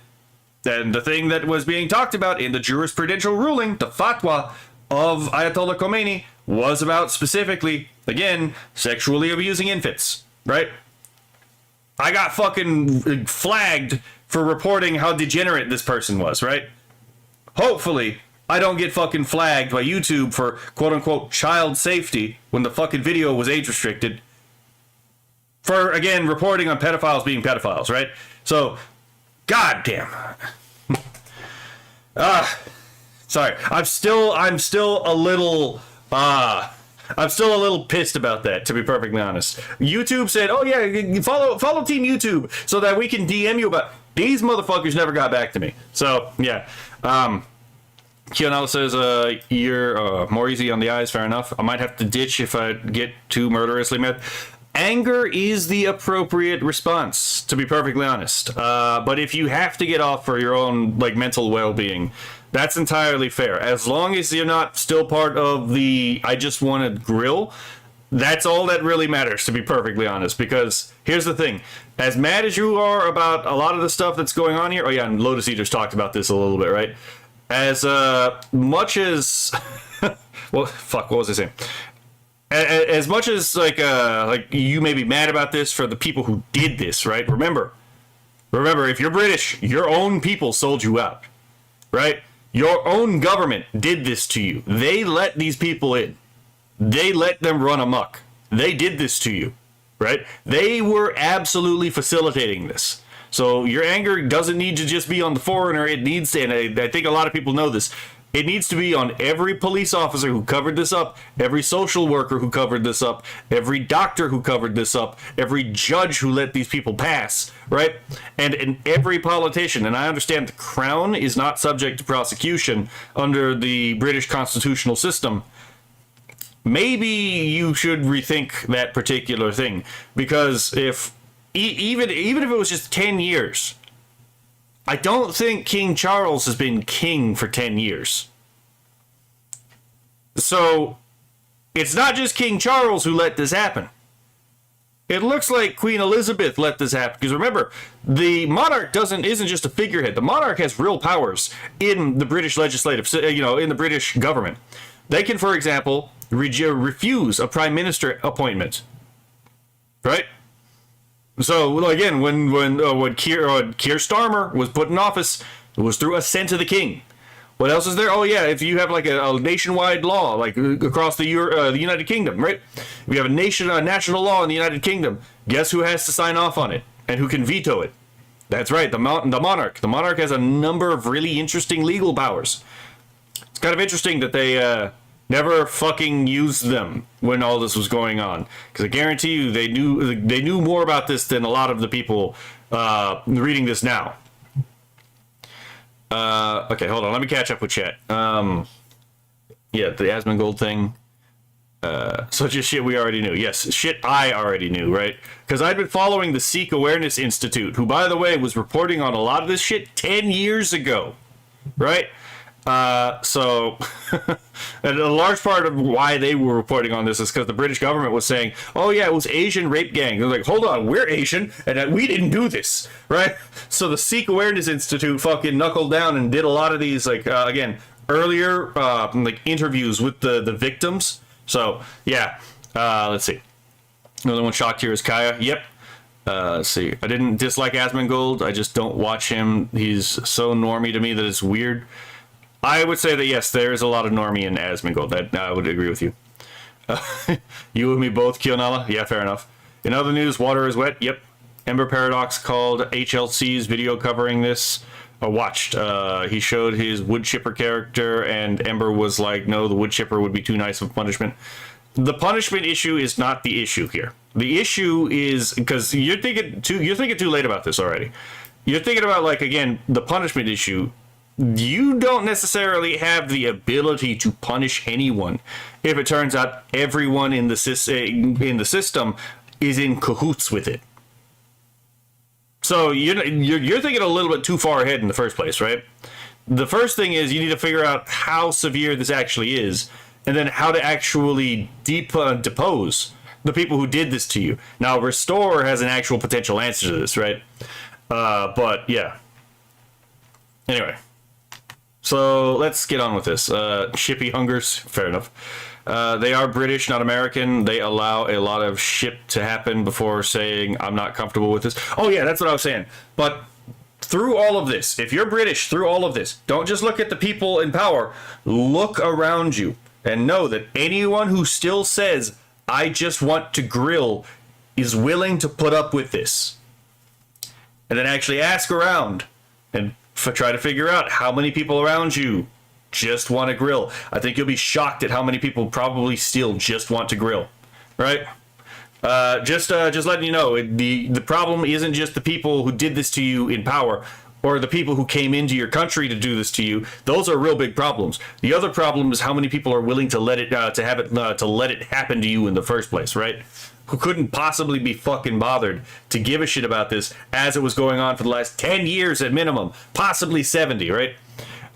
Speaker 1: And the thing that was being talked about in the jurisprudential ruling, the fatwa of Ayatollah Khomeini, was about specifically, again, sexually abusing infants, right? I got fucking flagged for reporting how degenerate this person was, right? Hopefully, I don't get fucking flagged by YouTube for quote-unquote child safety when the fucking video was age restricted for, again, reporting on pedophiles being pedophiles, right? So, goddamn. Sorry. I'm still a little pissed about that, to be perfectly honest. YouTube said, "Oh yeah, follow Team YouTube so that we can DM you about." These motherfuckers never got back to me. So yeah. Kionel says, "You're more easy on the eyes." Fair enough. I might have to ditch if I get too murderously mad. Anger is the appropriate response, to be perfectly honest. But if you have to get off for your own like mental well-being, that's entirely fair. As long as you're not still part of the "I just want to grill," that's all that really matters, to be perfectly honest. Because here's the thing: as mad as you are about a lot of the stuff that's going on here, oh yeah, and Lotus Eaters talked about this a little bit, right? As much as well, fuck, what was I saying? As much as like you may be mad about this for the people who did this, right? Remember, if you're British, your own people sold you out, right? Your own government did this to you. They let these people in. They let them run amok. They did this to you, right? They were absolutely facilitating this. So your anger doesn't need to just be on the foreigner. It needs to, and I think a lot of people know this, it needs to be on every police officer who covered this up, every social worker who covered this up, every doctor who covered this up, every judge who let these people pass, right? And every politician. And I understand the Crown is not subject to prosecution under the British constitutional system. Maybe you should rethink that particular thing. Because if, even if it was just 10 years... I don't think King Charles has been king for 10 years. So, it's not just King Charles who let this happen. It looks like Queen Elizabeth let this happen. Because remember, the monarch isn't just a figurehead. The monarch has real powers in the British legislative, in the British government. They can, for example, refuse a prime minister appointment. Right? So again, when Keir Starmer was put in office, it was through assent of the king. What else is there? Oh yeah, if you have like a nationwide law, like across the United Kingdom, right? If you have a national law in the United Kingdom, guess who has to sign off on it and who can veto it? That's right, the monarch. The monarch has a number of really interesting legal powers. It's kind of interesting that they never fucking used them when all this was going on, because I guarantee you they knew more about this than a lot of the people reading this now. Okay, hold on, let me catch up with chat. Yeah, the Asmongold thing. So just shit we already knew. Yes, shit I already knew, right? Because I'd been following the Sikh Awareness Institute, who, by the way, was reporting on a lot of this shit 10 years ago, right? So and a large part of why they were reporting on this is because the British government was saying, oh yeah, it was Asian rape gang. They're like, hold on, we're Asian and we didn't do this, right? So the Sikh Awareness Institute fucking knuckled down and did a lot of these, like, again, earlier like interviews with the victims. So yeah, let's see. Another one shocked here is Kaya. Yep. Let's see. I didn't dislike Asmongold. I just don't watch him. He's so normie to me that it's weird. I would say that yes, there is a lot of normie in Asmongold. That I would agree with you. You and me both, Kionala. Yeah, fair enough. In other news, water is wet. Yep. Ember Paradox called HLC's video covering this. I watched. He showed his wood chipper character, and Ember was like, "No, the wood chipper would be too nice of punishment." The punishment issue is not the issue here. The issue is because you're thinking too late about this already. You're thinking about, like, again, the punishment issue. You don't necessarily have the ability to punish anyone if it turns out everyone in the system is in cahoots with it. So you're thinking a little bit too far ahead in the first place, right? The first thing is you need to figure out how severe this actually is, and then how to actually depose the people who did this to you. Now, Restore has an actual potential answer to this, right? But yeah. Anyway. So let's get on with this. Shippy hungers, fair enough. They are British, not American. They allow a lot of ship to happen before saying, I'm not comfortable with this. Oh yeah, that's what I was saying. But through all of this, if you're British, through all of this, don't just look at the people in power. Look around you and know that anyone who still says, I just want to grill, is willing to put up with this. And then actually ask around and try to figure out how many people around you just want to grill. I think you'll be shocked at how many people probably still just want to grill, right? Just letting you know, the problem isn't just the people who did this to you in power, or the people who came into your country to do this to you. Those are real big problems. The other problem is how many people are willing to let it let it happen to you in the first place, right? Who couldn't possibly be fucking bothered to give a shit about this as it was going on for the last 10 years at minimum, possibly 70, right?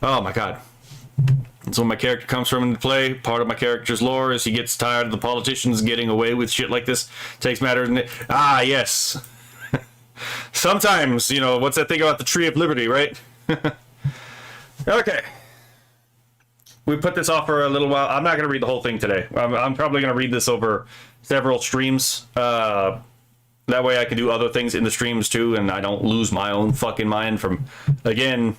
Speaker 1: Oh my god. That's when my character comes from into play. Part of my character's lore is he gets tired of the politicians getting away with shit like this. Takes matters in it. Ah, yes. Sometimes, you know, what's that thing about the Tree of Liberty, right? Okay. We put this off for a little while. I'm not going to read the whole thing today. I'm probably going to read this over several streams. That way I can do other things in the streams too, and I don't lose my own fucking mind from, again,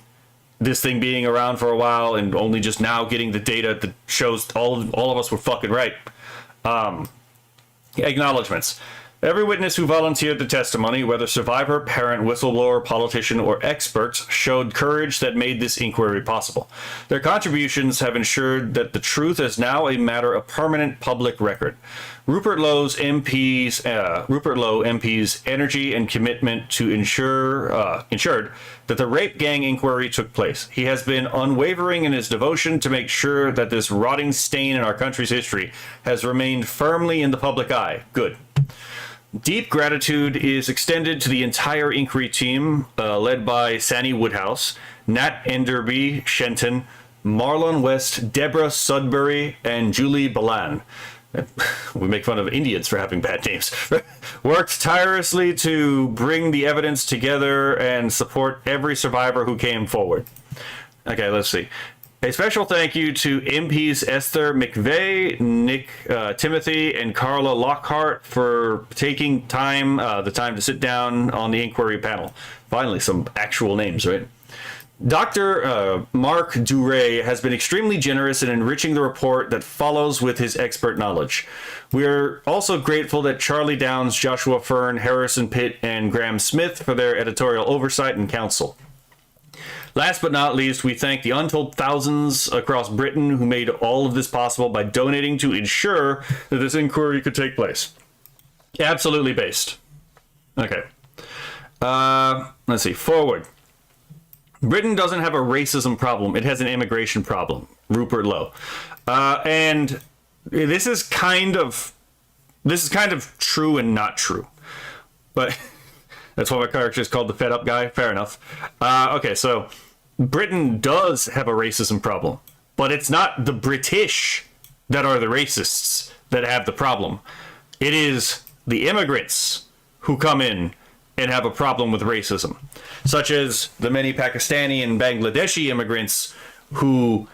Speaker 1: this thing being around for a while and only just now getting the data that shows all of us were fucking right. Acknowledgements. Every witness who volunteered the testimony, whether survivor, parent, whistleblower, politician, or expert, showed courage that made this inquiry possible. Their contributions have ensured that the truth is now a matter of permanent public record. Rupert Lowe MP's energy and commitment to ensured that the rape gang inquiry took place. He has been unwavering in his devotion to make sure that this rotting stain in our country's history has remained firmly in the public eye. Good. Deep gratitude is extended to the entire inquiry team, led by Sani Woodhouse, Nat Enderby Shenton, Marlon West, Deborah Sudbury, and Julie Balan. We make fun of Indians for having bad names. Worked tirelessly to bring the evidence together and support every survivor who came forward. Okay, let's see. A special thank you to MPs Esther McVeigh, Nick Timothy, and Carla Lockhart for taking the time to sit down on the inquiry panel. Finally, some actual names, right? Dr. Mark Duray has been extremely generous in enriching the report that follows with his expert knowledge. We are also grateful that Charlie Downs, Joshua Fern, Harrison Pitt, and Graham Smith for their editorial oversight and counsel. Last but not least, we thank the untold thousands across Britain who made all of this possible by donating to ensure that this inquiry could take place. Absolutely based. Okay. Let's see. Forward. Britain doesn't have a racism problem. It has an immigration problem. Rupert Lowe. And this is kind of true and not true. But that's why my character is called the fed up guy. Fair enough. Okay, so Britain does have a racism problem, but it's not the British that are the racists that have the problem. It is the immigrants who come in and have a problem with racism, such as the many Pakistani and Bangladeshi immigrants who,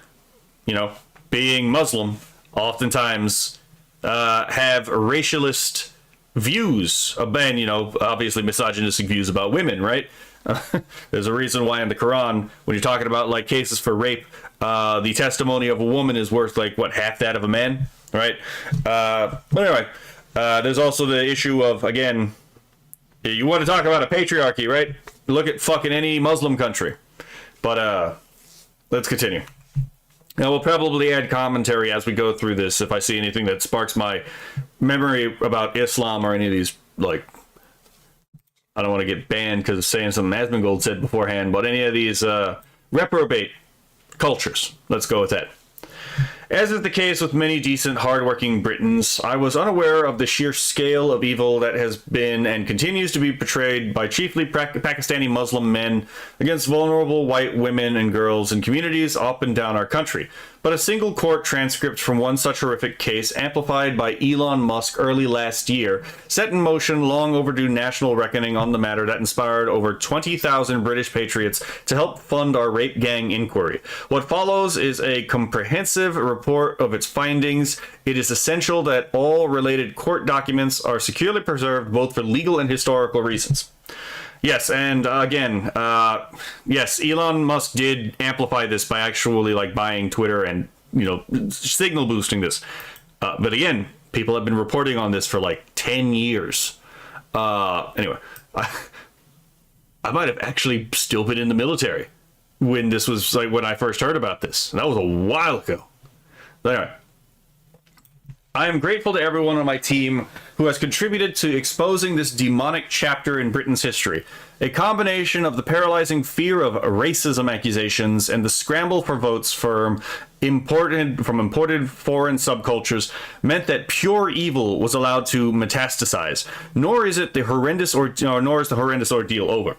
Speaker 1: being Muslim, oftentimes have racialist views, and, obviously misogynistic views about women, right? There's a reason why in the Quran, when you're talking about like cases for rape, the testimony of a woman is worth half that of a man, right? But anyway, there's also the issue of, again, you want to talk about a patriarchy, right? Look at fucking any Muslim country. But let's continue. Now, we'll probably add commentary as we go through this if I see anything that sparks my memory about Islam or any of these, I don't want to get banned because of saying something Asmongold said beforehand, but any of these reprobate cultures. Let's go with that. As is the case with many decent, hardworking Britons, I was unaware of the sheer scale of evil that has been and continues to be portrayed by chiefly Pakistani Muslim men against vulnerable white women and girls in communities up and down our country, but a single court transcript from one such horrific case, amplified by Elon Musk early last year, set in motion long overdue national reckoning on the matter that inspired over 20,000 British patriots to help fund our rape gang inquiry. What follows is a comprehensive report of its findings. It is essential that all related court documents are securely preserved both for legal and historical reasons. Yes, and again, yes, Elon Musk did amplify this by actually like buying Twitter and, signal boosting this. But again, people have been reporting on this for like 10 years. Anyway, I might have actually still been in the military when this was like when I first heard about this. That was a while ago. But anyway, I am grateful to everyone on my team who has contributed to exposing this demonic chapter in Britain's history. A combination of the paralyzing fear of racism accusations and the scramble for votes from imported foreign subcultures meant that pure evil was allowed to metastasize. Nor is the horrendous ordeal over.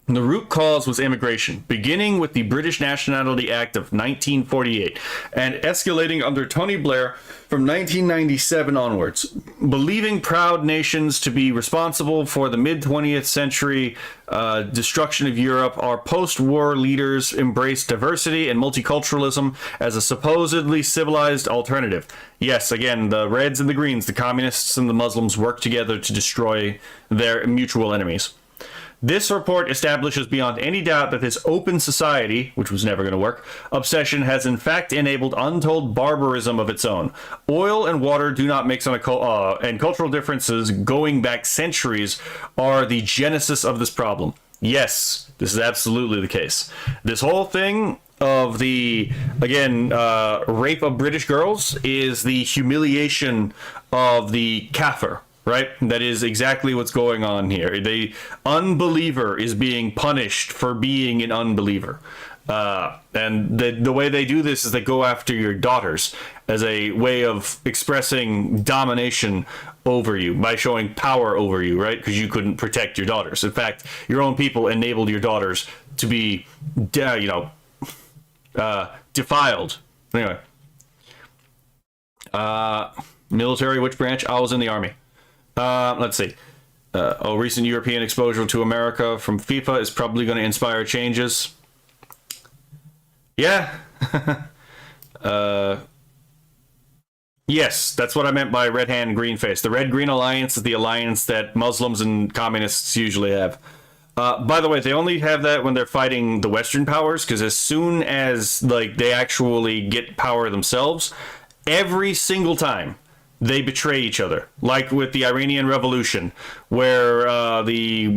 Speaker 1: The root cause was immigration, beginning with the British Nationality Act of 1948 and escalating under Tony Blair from 1997 onwards. Believing proud nations to be responsible for the mid-20th century destruction of Europe, our post-war leaders embraced diversity and multiculturalism as a supposedly civilized alternative. Yes, again, the Reds and the Greens, the Communists and the Muslims work together to destroy their mutual enemies. This report establishes beyond any doubt that this open society, which was never going to work, obsession has in fact enabled untold barbarism of its own. Oil and water do not mix and cultural differences going back centuries are the genesis of this problem. Yes, this is absolutely the case. This whole thing of the, again, rape of British girls is the humiliation of the kafir. Right? That is exactly what's going on here. The unbeliever is being punished for being an unbeliever. And the way they do this is they go after your daughters as a way of expressing domination over you by showing power over you, right? Because you couldn't protect your daughters. In fact, your own people enabled your daughters to be, defiled. Anyway. Military, which branch? I was in the army. Let's see. Recent European exposure to America from FIFA is probably going to inspire changes. Yeah. Yes, that's what I meant by red hand, green face. The Red-Green Alliance is the alliance that Muslims and communists usually have. By the way, they only have that when they're fighting the Western powers, because as soon as they actually get power themselves, every single time they betray each other, like with the Iranian Revolution, where the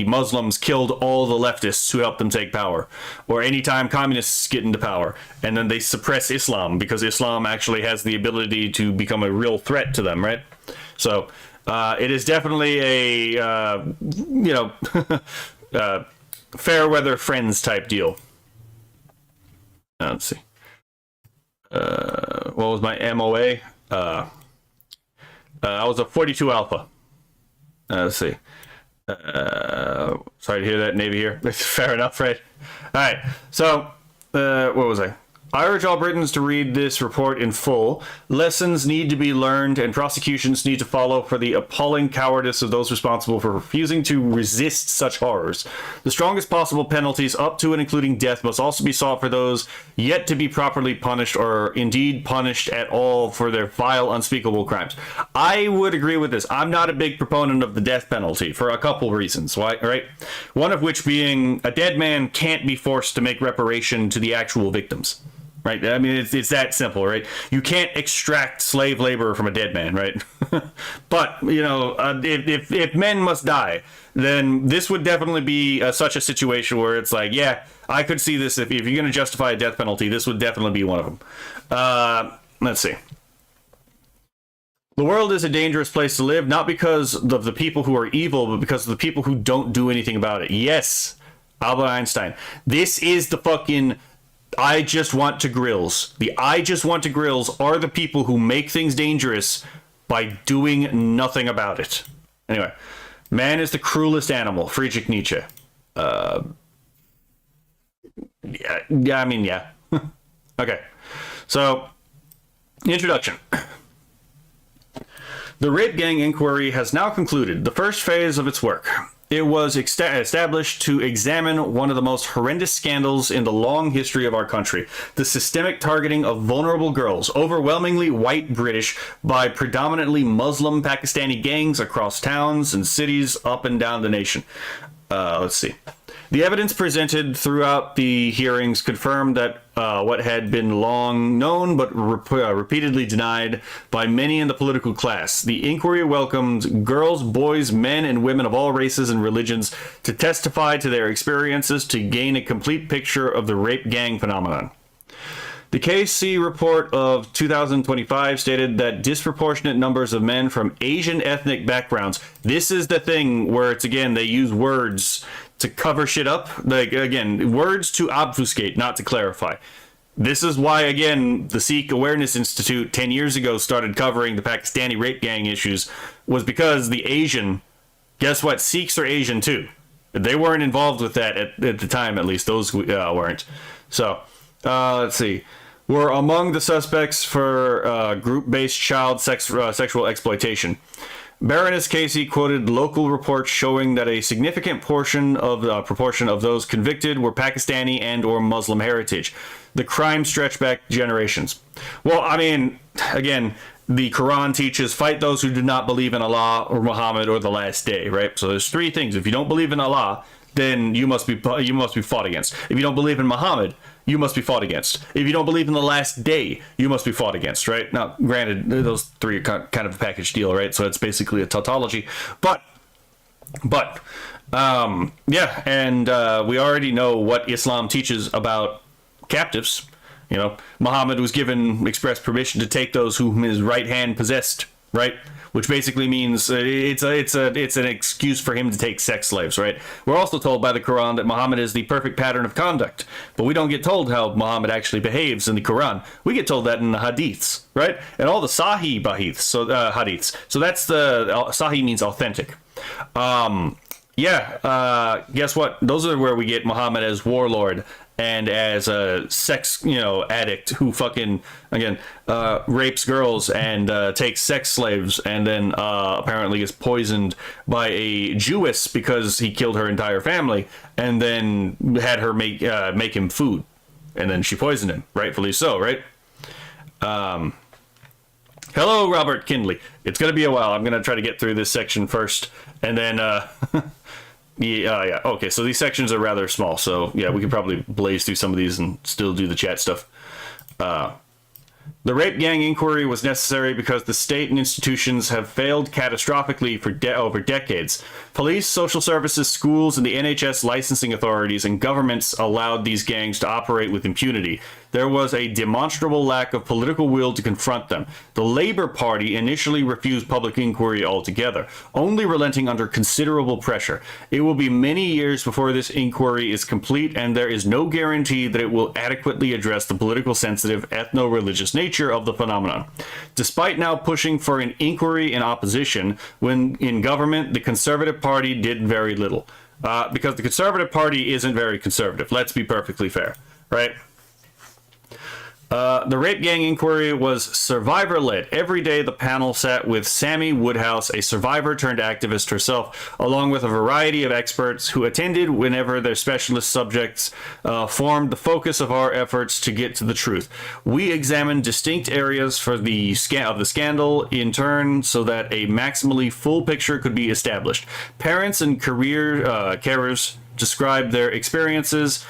Speaker 1: Muslims killed all the leftists who helped them take power, or anytime communists get into power, and then they suppress Islam because Islam actually has the ability to become a real threat to them, right? So it is definitely a fair weather friends type deal. Let's see. What was my MOA? I was a 42 Alpha. Let's see. Sorry to hear that, Navy here. Fair enough, right? All right. So, what was I? I urge all Britons to read this report in full. Lessons need to be learned and prosecutions need to follow for the appalling cowardice of those responsible for refusing to resist such horrors. The strongest possible penalties, up to and including death, must also be sought for those yet to be properly punished or indeed punished at all for their vile, unspeakable crimes. I would agree with this. I'm not a big proponent of the death penalty for a couple reasons, right? One of which being a dead man can't be forced to make reparation to the actual victims. Right, I mean, it's that simple, right? You can't extract slave labor from a dead man, right? But if men must die, then this would definitely be such a situation where it's like, yeah, I could see this. If you're going to justify a death penalty, this would definitely be one of them. Let's see. The world is a dangerous place to live, not because of the people who are evil, but because of the people who don't do anything about it. Yes, Albert Einstein. This is the fucking I just want to grills. The I just want to grills are the people who make things dangerous by doing nothing about it. Anyway, man is the cruelest animal. Friedrich Nietzsche. Yeah. Okay, so introduction. The Rape Gang Inquiry has now concluded the first phase of its work. It was established to examine one of the most horrendous scandals in the long history of our country, the systemic targeting of vulnerable girls, overwhelmingly white British, by predominantly Muslim Pakistani gangs across towns and cities up and down the nation. Let's see. The evidence presented throughout the hearings confirmed that what had been long known but repeatedly denied by many in the political class. The inquiry welcomed girls, boys, men, and women of all races and religions to testify to their experiences to gain a complete picture of the rape gang phenomenon. The KC report of 2025 stated that disproportionate numbers of men from Asian ethnic backgrounds. This is the thing where it's, again, they use words to cover shit up. Like, again, words to obfuscate, not to clarify. This is why, again, the Sikh Awareness Institute 10 years ago started covering the Pakistani rape gang issues, was because the Asian, guess what? Sikhs are Asian too. They weren't involved with that at the time, at least. Those weren't. So, let's see. Were among the suspects for group-based child sexual exploitation. Baroness Casey quoted local reports showing that a significant proportion of those convicted were Pakistani and or Muslim heritage. The crime stretched back generations. Well, I mean, again, the Quran teaches fight those who do not believe in Allah or Muhammad or the last day, right? So there's three things. If you don't believe in Allah, then you must be fought against. If you don't believe in Muhammad, you must be fought against. If you don't believe in the last day, you must be fought against, right? Now, granted, those three are kind of a package deal, right? So it's basically a tautology. But yeah, and we already know what Islam teaches about captives. You know, Muhammad was given express permission to take those whom his right hand possessed, right? Which basically means it's an excuse for him to take sex slaves, right? We're also told by the Quran that Muhammad is the perfect pattern of conduct, but we don't get told how Muhammad actually behaves in the Quran. We get told that in the hadiths, right? And all the Sahih hadiths. So that's the Sahih means authentic. Guess what? Those are where we get Muhammad as warlord and as a sex, addict who fucking, again, rapes girls and takes sex slaves, and then apparently gets poisoned by a Jewess because he killed her entire family, and then had her make him food, and then she poisoned him, rightfully so, right? Hello, Robert Kindley. It's gonna be a while. I'm gonna try to get through this section first, and then yeah. Okay, so these sections are rather small, so yeah, we could probably blaze through some of these and still do the chat stuff. The rape gang inquiry was necessary because the state and institutions have failed catastrophically for over decades. Police, social services, schools, and the NHS licensing authorities and governments allowed these gangs to operate with impunity. There was a demonstrable lack of political will to confront them. The Labour Party initially refused public inquiry altogether, only relenting under considerable pressure. It will be many years before this inquiry is complete, and there is no guarantee that it will adequately address the political sensitive, ethno-religious nature of the phenomenon. Despite now pushing for an inquiry in opposition, when in government, the Conservative Party did very little. Because the Conservative Party isn't very conservative, let's be perfectly fair, right? The rape gang inquiry was survivor-led. Every day the panel sat with Sammy Woodhouse, a survivor turned activist herself, along with a variety of experts who attended whenever their specialist subjects formed the focus of our efforts to get to the truth. We examined distinct areas for the scandal in turn so that a maximally full picture could be established. Parents and career carers described their experiences.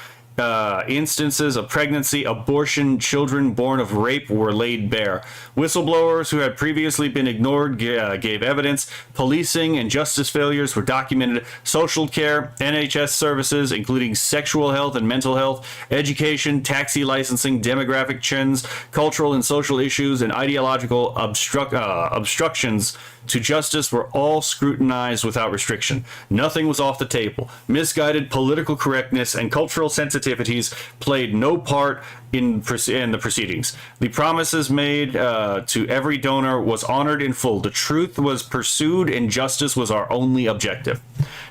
Speaker 1: Instances of pregnancy, abortion, children born of rape were laid bare. Whistleblowers who had previously been ignored gave evidence. Policing and justice failures were documented. Social care, NHS services, including sexual health and mental health, education, taxi licensing, demographic trends, cultural and social issues, and ideological obstructions to justice were all scrutinized without restriction. Nothing was off the table. Misguided political correctness and cultural sensitivities played no part in the proceedings. The promises made to every donor was honored in full. The truth was pursued and justice was our only objective.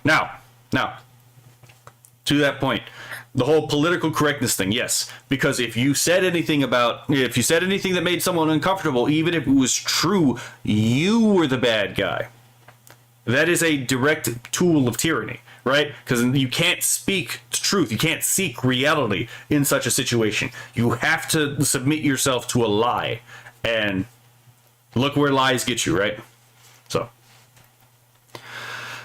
Speaker 1: Now, to that point, The whole political correctness thing, yes. Because if you said anything that made someone uncomfortable, even if it was true, you were the bad guy. That is a direct tool of tyranny, right? Because you can't speak truth. You can't seek reality in such a situation. You have to submit yourself to a lie. And look where lies get you, right? So,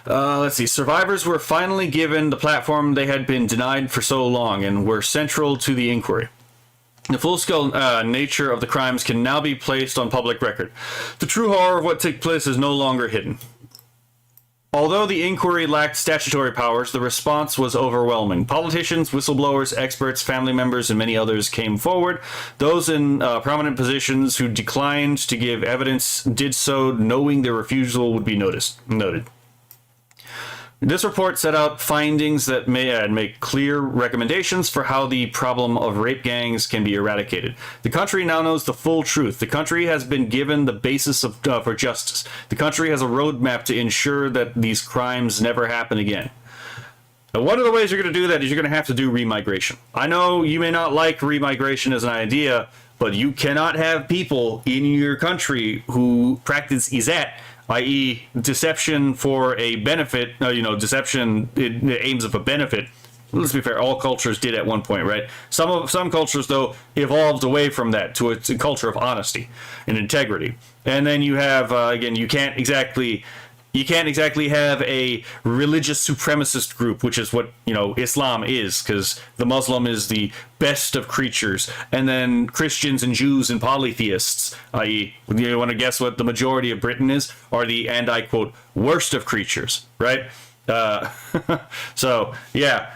Speaker 1: let's see. Survivors were finally given the platform they had been denied for so long and were central to the inquiry. The full-scale nature of the crimes can now be placed on public record. The true horror of what took place is no longer hidden. Although the inquiry lacked statutory powers, the response was overwhelming. Politicians, whistleblowers, experts, family members, and many others came forward. Those in prominent positions who declined to give evidence did so knowing their refusal would be noted. This report set out findings that may make clear recommendations for how the problem of rape gangs can be eradicated. The country now knows the full truth. The country has been given the basis for justice. The country has a roadmap to ensure that these crimes never happen again. Now, one of the ways you're going to do that is you're going to have to do remigration. I know you may not like remigration as an idea, but you cannot have people in your country who practice izat, i.e. deception for a benefit, deception in the aims of a benefit. Let's be fair, all cultures did at one point, right? Some cultures, though, evolved away from that to a culture of honesty and integrity. And then you have, again, you can't exactly have a religious supremacist group, which is what, Islam is, because the Muslim is the best of creatures. And then Christians and Jews and polytheists, i.e., you want to guess what the majority of Britain is, are the, and I quote, worst of creatures, right? So, yeah.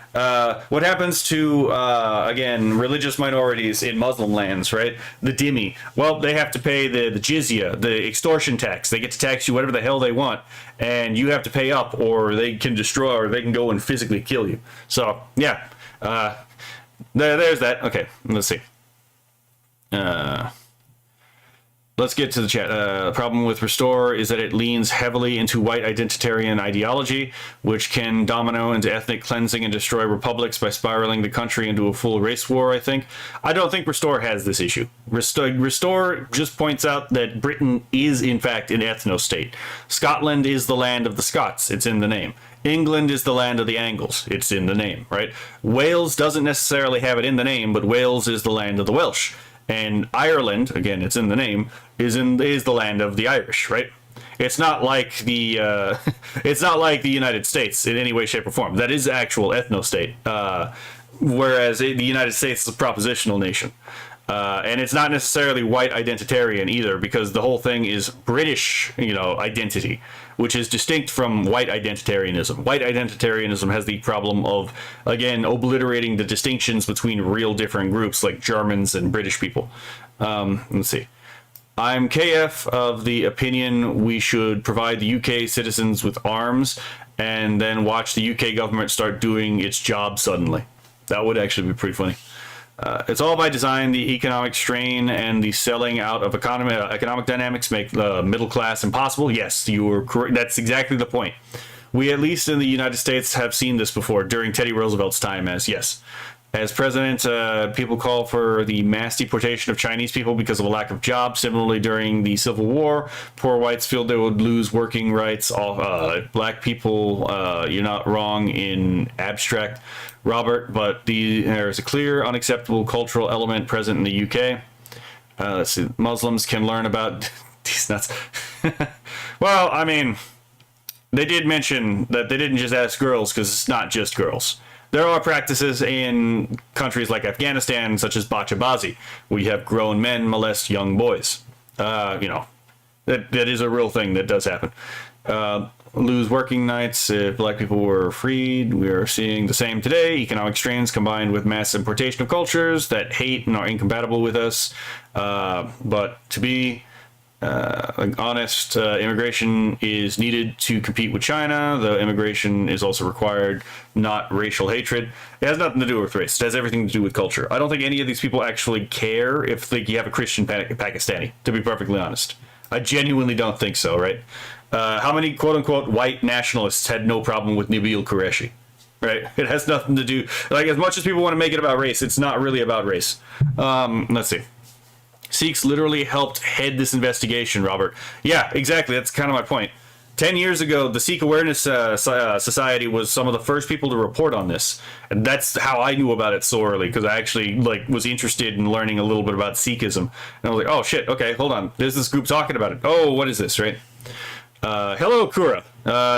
Speaker 1: What happens to, again, religious minorities in Muslim lands, right? The dhimmi. Well, they have to pay the jizya, the extortion tax. They get to tax you whatever the hell they want, and you have to pay up, or they can destroy, or they can go and physically kill you. So, yeah. There's that. Okay, let's see. Let's get to the chat. The problem with Restore is that it leans heavily into white identitarian ideology, which can domino into ethnic cleansing and destroy republics by spiraling the country into a full race war, I think. I don't think Restore has this issue. Restore just points out that Britain is, in fact, an ethno-state. Scotland is the land of the Scots. It's in the name. England is the land of the Angles. It's in the name, right? Wales doesn't necessarily have it in the name, but Wales is the land of the Welsh. And Ireland, again, it's in the name, is the land of the Irish, right? It's not like the United States in any way, shape, or form. That is actual ethno-state, whereas the United States is a propositional nation. And it's not necessarily white identitarian either, because the whole thing is British, identity, which is distinct from white identitarianism. White identitarianism has the problem of, again, obliterating the distinctions between real different groups like Germans and British people. Let's see. I'm KF of the opinion we should provide the UK citizens with arms and then watch the UK government start doing its job suddenly. That would actually be pretty funny. It's all by design. The economic strain and the selling out of economic dynamics make the middle class impossible. Yes, you were correct. That's exactly the point. We, at least in the United States, have seen this before during Teddy Roosevelt's time as president. People call for the mass deportation of Chinese people because of a lack of jobs. Similarly, during the Civil War, poor whites feel they would lose working rights. Black people, you're not wrong in abstract, Robert, but there is a clear, unacceptable cultural element present in the UK. Let's see. Muslims can learn about these nuts. Well, I mean, they did mention that they didn't just ask girls, because it's not just girls. There are practices in countries like Afghanistan, such as bachabazi, where you have grown men molest young boys. That is a real thing that does happen. Lose working nights if black people were freed. We are seeing the same today. Economic strains combined with mass importation of cultures that hate and are incompatible with us. But to be honest, immigration is needed to compete with China. The immigration is also required, not racial hatred. It has nothing to do with race. It has everything to do with culture. I don't think any of these people actually care if you have a Christian Pakistani, to be perfectly honest. I genuinely don't think so, right? How many quote-unquote white nationalists had no problem with Nabil Qureshi? right? It has nothing to do, like, as much as people want to make it about race, it's not really about race. Let's see. Sikhs literally helped head this investigation, Robert. Yeah, exactly. That's kind of my point. 10 years ago, the Sikh Awareness Society was some of the first people to report on this. And that's how I knew about it so early, because I actually was interested in learning a little bit about Sikhism. And I was like, oh shit, okay, hold on. There's this group talking about it. Oh, what is this, right? Hello, Kura.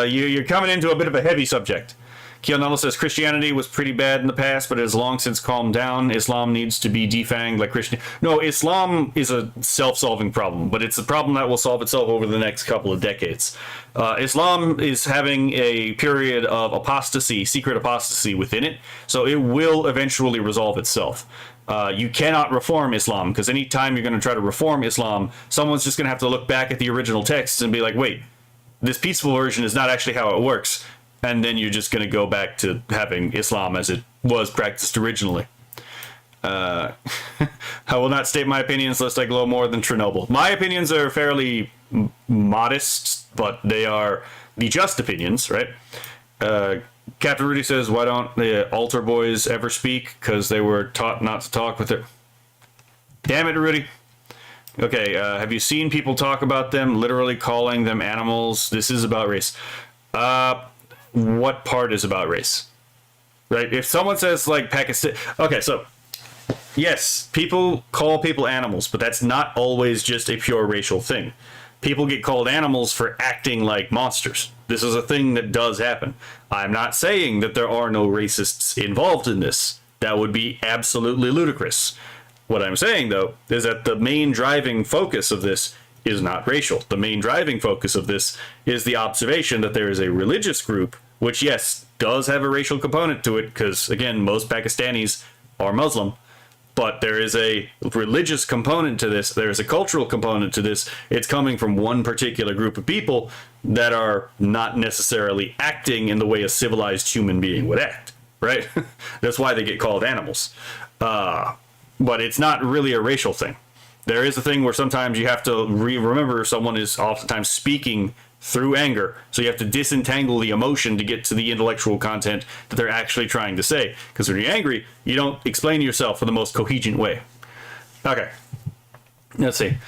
Speaker 1: You're coming into a bit of a heavy subject. Kionello says Christianity was pretty bad in the past, but it has long since calmed down. Islam needs to be defanged like Christian. No, Islam is a self-solving problem, but it's a problem that will solve itself over the next couple of decades. Islam is having a period of apostasy, secret apostasy within it, so it will eventually resolve itself. You cannot reform Islam, because anytime you're going to try to reform Islam, someone's just going to have to look back at the original texts and be like, wait, this peaceful version is not actually how it works. And then you're just going to go back to having Islam as it was practiced originally. I will not state my opinions lest I glow more than Chernobyl. My opinions are fairly modest, but they are the just opinions, right? Captain Rudy says, why don't the altar boys ever speak? Because they were taught not to talk with it. Damn it, Rudy. Okay, have you seen people talk about them, literally calling them animals? This is about race. What part is about race? Right? If someone says, like, Pakistan... Okay, so... Yes, people call people animals, but that's not always just a pure racial thing. People get called animals for acting like monsters. This is a thing that does happen. I'm not saying that there are no racists involved in this. That would be absolutely ludicrous. What I'm saying, though, is that the main driving focus of this is not racial. The main driving focus of this is the observation that there is a religious group, which, yes, does have a racial component to it, because, again, most Pakistanis are Muslim, but there is a religious component to this. There is a cultural component to this. It's coming from one particular group of people that are not necessarily acting in the way a civilized human being would act, right? That's why they get called animals. But it's not really a racial thing. There is a thing where sometimes you have to remember someone is oftentimes speaking through anger, so you have to disentangle the emotion to get to the intellectual content that they're actually trying to say. Because when you're angry, you don't explain yourself in the most coherent way. Okay, let's see.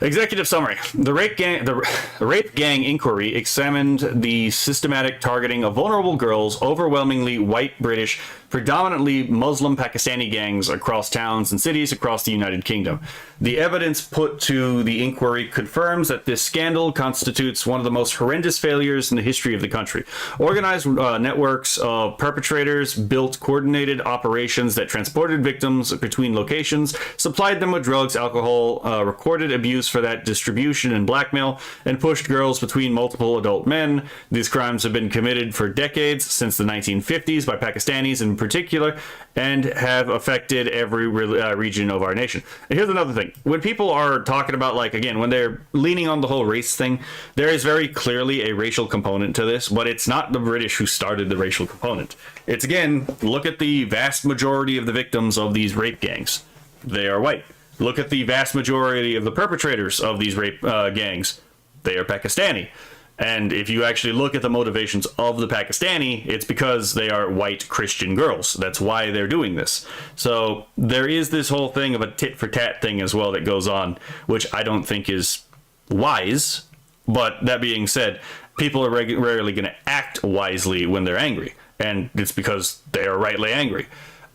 Speaker 1: Executive summary. The rape gang inquiry examined the systematic targeting of vulnerable girls, overwhelmingly white British, predominantly Muslim Pakistani gangs across towns and cities across the United Kingdom. The evidence put to the inquiry confirms that this scandal constitutes one of the most horrendous failures in the history of the country. Organized networks of perpetrators built coordinated operations that transported victims between locations, supplied them with drugs, alcohol, recorded abuse for that distribution and blackmail, and pushed girls between multiple adult men. These crimes have been committed for decades, since the 1950s, by Pakistanis in particular, and have affected every region of our nation. And here's another thing. When people are talking about, like, again, when they're leaning on the whole race thing, there is very clearly a racial component to this, but it's not the British who started the racial component. It's, again, look at the vast majority of the victims of these rape gangs. They are white. Look at the vast majority of the perpetrators of these rape gangs. They are Pakistani. And if you actually look at the motivations of the Pakistani, it's because they are white Christian girls. That's why they're doing this. So there is this whole thing of a tit for tat thing as well that goes on, which I don't think is wise. But that being said, people are rarely going to act wisely when they're angry. And it's because they are rightly angry.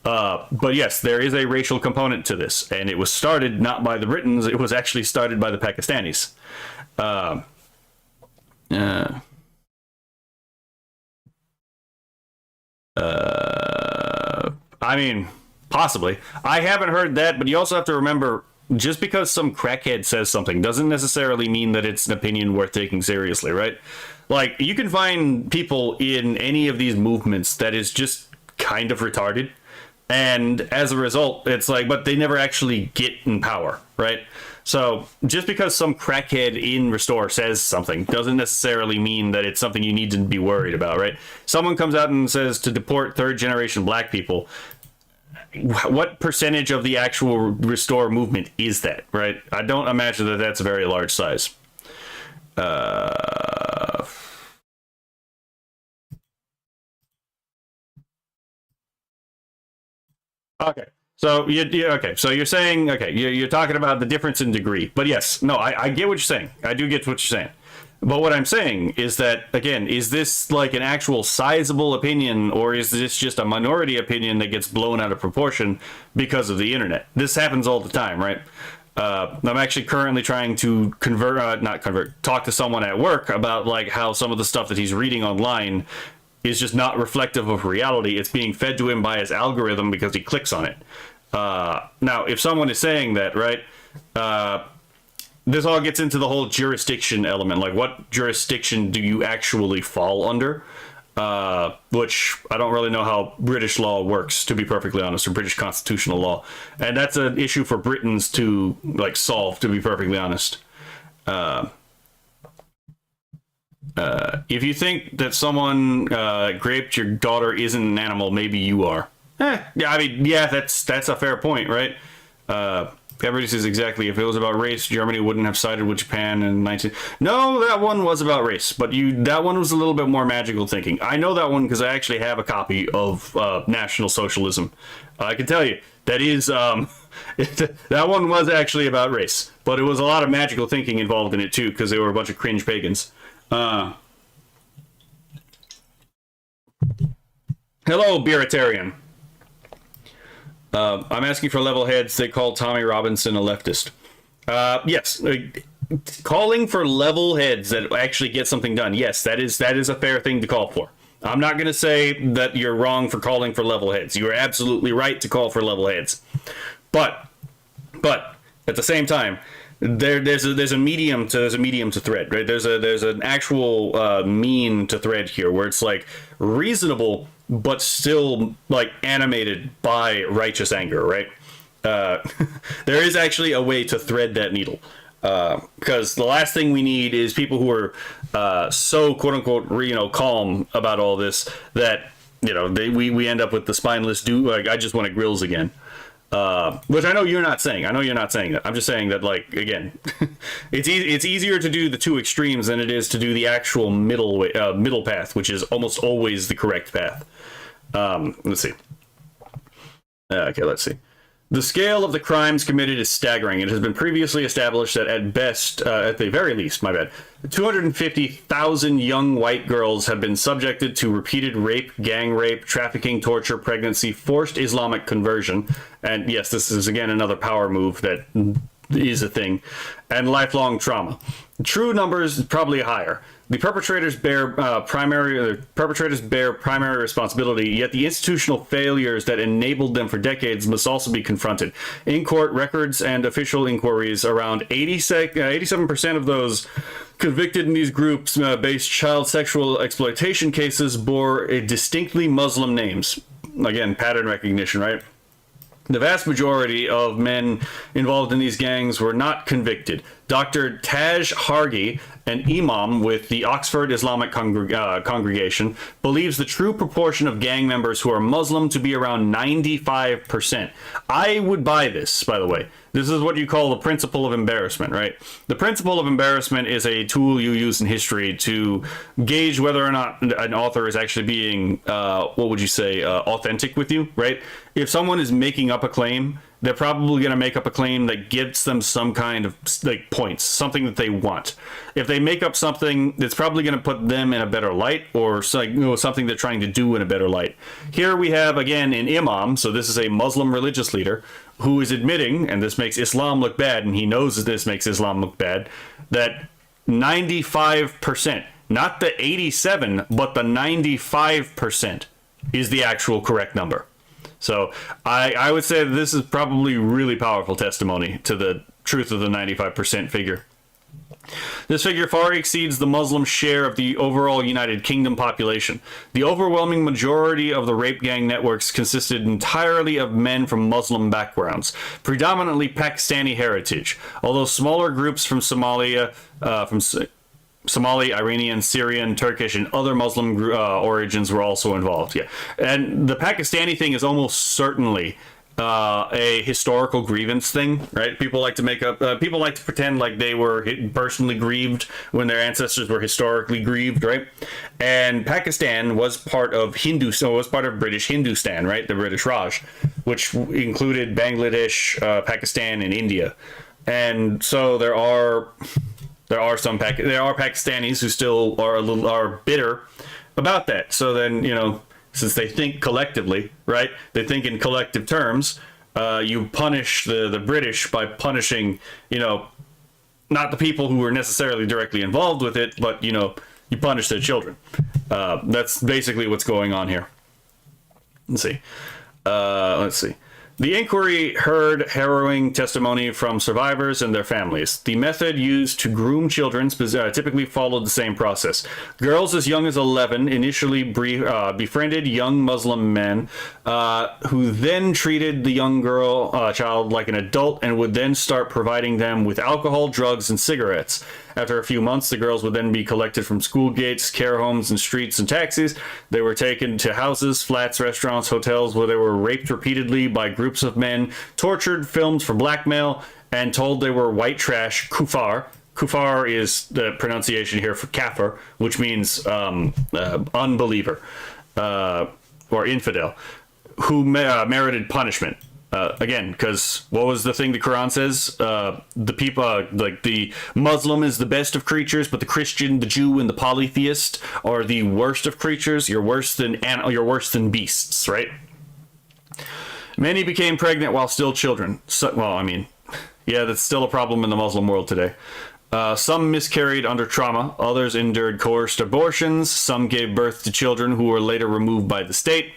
Speaker 1: But yes, there is a racial component to this. And it was started not by the Britons. It was actually started by the Pakistanis. I mean, possibly. I haven't heard that, but you also have to remember, just because some crackhead says something doesn't necessarily mean that it's an opinion worth taking seriously, right? Like, you can find people in any of these movements that is just kind of retarded, and as a result, it's like, but they never actually get in power, right? So just because some crackhead in Restore says something doesn't necessarily mean that it's something you need to be worried about, right? Someone comes out and says to deport third-generation black people. What percentage of the actual Restore movement is that, right? I don't imagine that that's a very large size. Okay. So okay. So you're saying okay. You're talking about the difference in degree, but yes, no, I get what you're saying. I do get what you're saying. But what I'm saying is that again, is this like an actual sizable opinion, or is this just a minority opinion that gets blown out of proportion because of the internet? This happens all the time, right? I'm actually currently trying to talk to someone at work about like how some of the stuff that he's reading online is just not reflective of reality. It's being fed to him by his algorithm because he clicks on it. Now, if someone is saying that, right, this all gets into the whole jurisdiction element. Like, what jurisdiction do you actually fall under? Which I don't really know how British law works, to be perfectly honest, or British constitutional law. And that's an issue for Britons to, like, solve, to be perfectly honest. If you think that someone raped your daughter isn't an animal, maybe you are. Yeah, I mean, yeah, that's a fair point, right? Everybody says exactly. If it was about race, Germany wouldn't have sided with Japan in 19... No, that one was about race, but that one was a little bit more magical thinking. I know that one because I actually have a copy of National Socialism. I can tell you, that is... that one was actually about race, but it was a lot of magical thinking involved in it, too, because they were a bunch of cringe pagans. Hello, Beeritarian. I'm asking for level heads. They call Tommy Robinson a leftist. Yes, calling for level heads that actually get something done. Yes, that is a fair thing to call for. I'm not going to say that you're wrong for calling for level heads. You are absolutely right to call for level heads. But at the same time, there's a medium to thread, right? There's an actual mean to thread here where it's like reasonable but still like animated by righteous anger, right? There is actually a way to thread that needle, because the last thing we need is people who are so quote unquote calm about all this that we end up with the spineless like I just wanted grills again. Which I know you're not saying. I know you're not saying that. I'm just saying that, like, again, it's easier to do the two extremes than it is to do the actual middle path, which is almost always the correct path. Let's see. Okay, let's see. The scale of the crimes committed is staggering. It has been previously established that at the very least, 250,000 young white girls have been subjected to repeated rape, gang rape, trafficking, torture, pregnancy, forced Islamic conversion. And yes, this is again another power move that is a thing, and lifelong trauma. True numbers probably higher. The perpetrators bear primary responsibility, yet the institutional failures that enabled them for decades must also be confronted. In court records and official inquiries, around 87% of those convicted in these groups based child sexual exploitation cases bore distinctly Muslim names. Again, pattern recognition, right? The vast majority of men involved in these gangs were not convicted. Dr. Taj Hargi, an imam with the Oxford Islamic congregation, believes the true proportion of gang members who are Muslim to be around 95%. I would buy this, by the way. This is what you call the principle of embarrassment, right? The principle of embarrassment is a tool you use in history to gauge whether or not an author is actually being, authentic with you, right? If someone is making up a claim, they're probably going to make up a claim that gives them some kind of like points, something that they want. If they make up something that's probably going to put them in a better light, or something they're trying to do in a better light. Here we have again an imam, so this is a Muslim religious leader who is admitting, and this makes Islam look bad, and he knows that this makes Islam look bad, that 95%, not the 87, but the 95% is the actual correct number. So I would say that this is probably really powerful testimony to the truth of the 95% figure. This figure far exceeds the Muslim share of the overall United Kingdom population. The overwhelming majority of the rape gang networks consisted entirely of men from Muslim backgrounds, predominantly Pakistani heritage, although smaller groups from Somalia, Somali, Iranian, Syrian, Turkish, and other Muslim origins were also involved. Yeah, and the Pakistani thing is almost certainly a historical grievance thing, right? People like to people like to pretend like they were personally grieved when their ancestors were historically grieved, right? And Pakistan was part of British Hindustan, right? The British Raj which included Bangladesh, Pakistan, and India. And so there are some Pakistanis who still are bitter about that. So then, you know, since they think collectively, right? They think in collective terms. You punish the British by punishing, you know, not the people who were necessarily directly involved with it, but, you know, you punish their children. That's basically what's going on here. Let's see. The inquiry heard harrowing testimony from survivors and their families. The method used to groom children typically followed the same process. Girls as young as 11 initially befriended young Muslim men who then treated the young child like an adult and would then start providing them with alcohol, drugs, and cigarettes. After a few months, the girls would then be collected from school gates, care homes, and streets and taxis. They were taken to houses, flats, restaurants, hotels where they were raped repeatedly by groups of men, tortured, filmed for blackmail, and told they were white trash, kufar. Kufar is the pronunciation here for kafir, which means unbeliever or infidel, who merited punishment. Again, because what was the thing the Quran says? The people, like the Muslim is the best of creatures, but the Christian, the Jew, and the polytheist are the worst of creatures. You're worse than beasts, right? Many became pregnant while still children. So, well, I mean, yeah, that's still a problem in the Muslim world today. Some miscarried under trauma. Others endured coerced abortions. Some gave birth to children who were later removed by the state.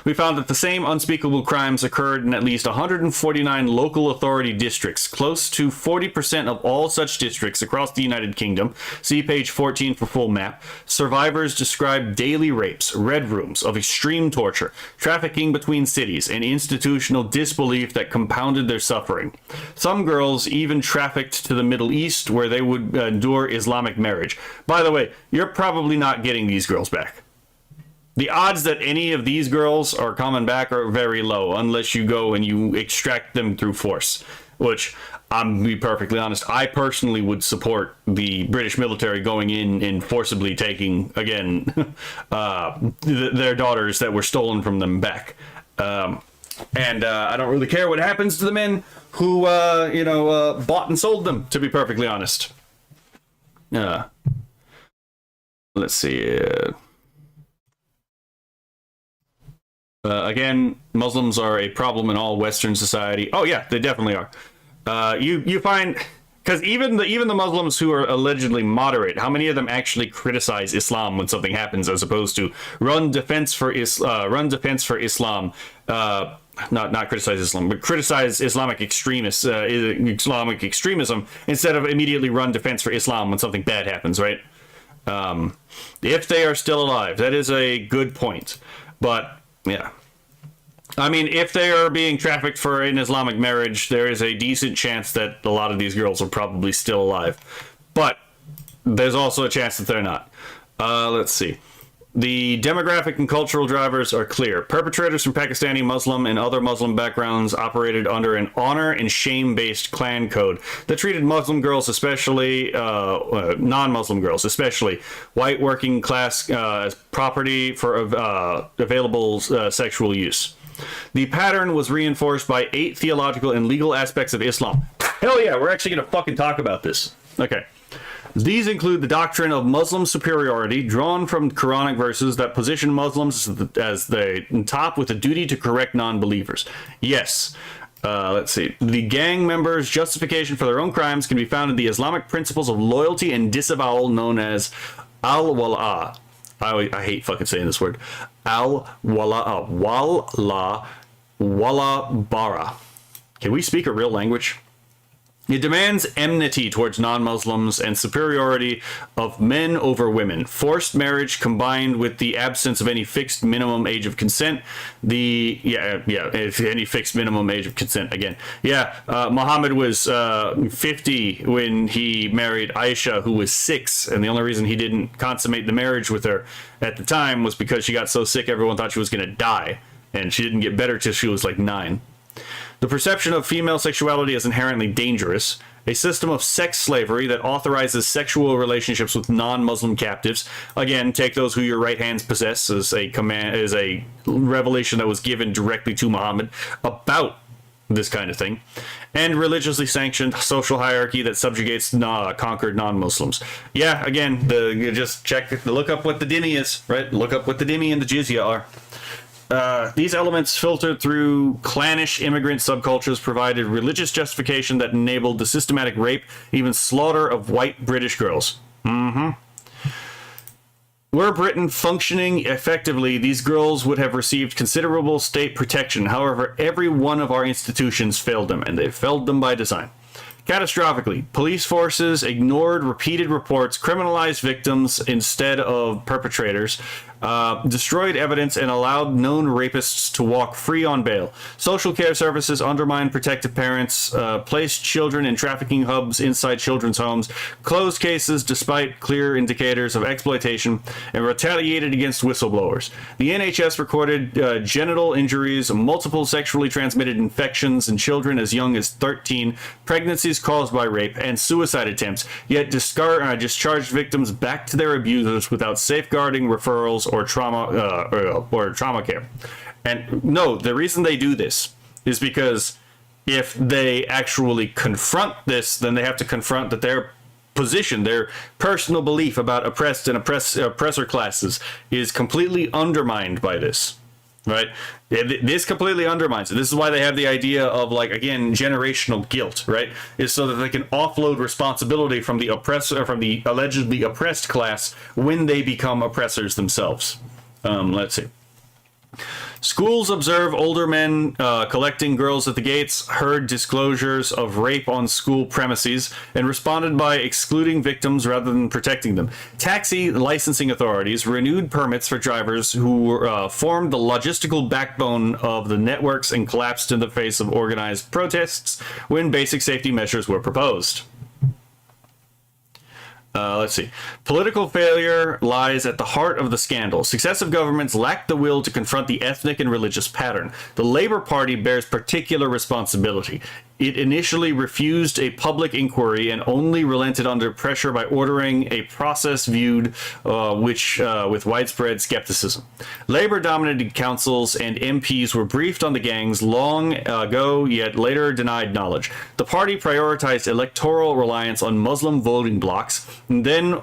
Speaker 1: We found that the same unspeakable crimes occurred in at least 149 local authority districts, close to 40% of all such districts across the United Kingdom. See page 14 for full map. Survivors described daily rapes, red rooms of extreme torture, trafficking between cities, and institutional disbelief that compounded their suffering. Some girls even trafficked to the Middle East, where they would endure Islamic marriage. By the way, you're probably not getting these girls back. The odds that any of these girls are coming back are very low, unless you go and you extract them through force, which, I'm to be perfectly honest, I personally would support the British military going in and forcibly taking, again, their daughters that were stolen from them back. I don't really care what happens to the men who, bought and sold them, to be perfectly honest. Let's see. Again, Muslims are a problem in all Western society. Oh yeah, they definitely are. You find, because even the Muslims who are allegedly moderate, how many of them actually criticize Islam when something happens, as opposed to run defense for Islam? Not criticize Islam, but criticize Islamic Islamic extremism instead of immediately run defense for Islam when something bad happens, right? If they are still alive, that is a good point, but. Yeah. I mean, if they are being trafficked for an Islamic marriage, there is a decent chance that a lot of these girls are probably still alive. But there's also a chance that they're not. Let's see. The demographic and cultural drivers are clear. Perpetrators from Pakistani, Muslim, and other Muslim backgrounds operated under an honor and shame-based clan code that treated Muslim girls, especially non-Muslim girls, especially white working class, as property for available sexual use. The pattern was reinforced by 8 theological and legal aspects of Islam. Hell yeah, we're actually going to fucking talk about this. Okay. These include the doctrine of Muslim superiority, drawn from Quranic verses that position Muslims as the top with a duty to correct non-believers. Yes. Let's see. The gang members' justification for their own crimes can be found in the Islamic principles of loyalty and disavowal known as al-wala. I hate fucking saying this word. Al-wala. Wala bara. Can we speak a real language? It demands enmity towards non-Muslims and superiority of men over women. Forced marriage combined with the absence of any fixed minimum age of consent. Any fixed minimum age of consent again. Muhammad was 50 when he married Aisha, who was 6, and the only reason he didn't consummate the marriage with her at the time was because she got so sick everyone thought she was going to die, and she didn't get better till she was like 9. The perception of female sexuality as inherently dangerous, a system of sex slavery that authorizes sexual relationships with non-Muslim captives. Again, take those who your right hands possess as a command, as a revelation that was given directly to Muhammad about this kind of thing, and religiously sanctioned social hierarchy that subjugates conquered non-Muslims. Yeah, again, you just look up what the dhimmi is, right? Look up what the dhimmi and the jizya are. These elements filtered through clannish immigrant subcultures provided religious justification that enabled the systematic rape, even slaughter of white British girls. Were Britain functioning effectively, these girls would have received considerable state protection. However, every one of our institutions failed them, and they failed them by design. Catastrophically, police forces ignored repeated reports, criminalized victims instead of perpetrators, destroyed evidence, and allowed known rapists to walk free on bail. Social care services undermined protective parents, placed children in trafficking hubs inside children's homes, closed cases despite clear indicators of exploitation, and retaliated against whistleblowers. The NHS recorded genital injuries, multiple sexually transmitted infections in children as young as 13, pregnancies caused by rape, and suicide attempts, yet discharged victims back to their abusers without safeguarding, referrals, or trauma care. And no, the reason they do this is because if they actually confront this, then they have to confront that their position, their personal belief about oppressed and oppressor classes is completely undermined by this. Right? This completely undermines it. This is why they have the idea of, like, again, generational guilt, right? Is so that they can offload responsibility from the oppressor, from the allegedly oppressed class when they become oppressors themselves. Let's see. Schools observe older men collecting girls at the gates, heard disclosures of rape on school premises, and responded by excluding victims rather than protecting them. Taxi licensing authorities renewed permits for drivers who formed the logistical backbone of the networks and collapsed in the face of organized protests when basic safety measures were proposed. Let's see. Political failure lies at the heart of the scandal. Successive governments lacked the will to confront the ethnic and religious pattern. The Labour Party bears particular responsibility. It initially refused a public inquiry and only relented under pressure by ordering a process viewed with widespread skepticism. Labour-dominated councils and MPs were briefed on the gangs long ago, yet later denied knowledge. The party prioritized electoral reliance on Muslim voting blocks, then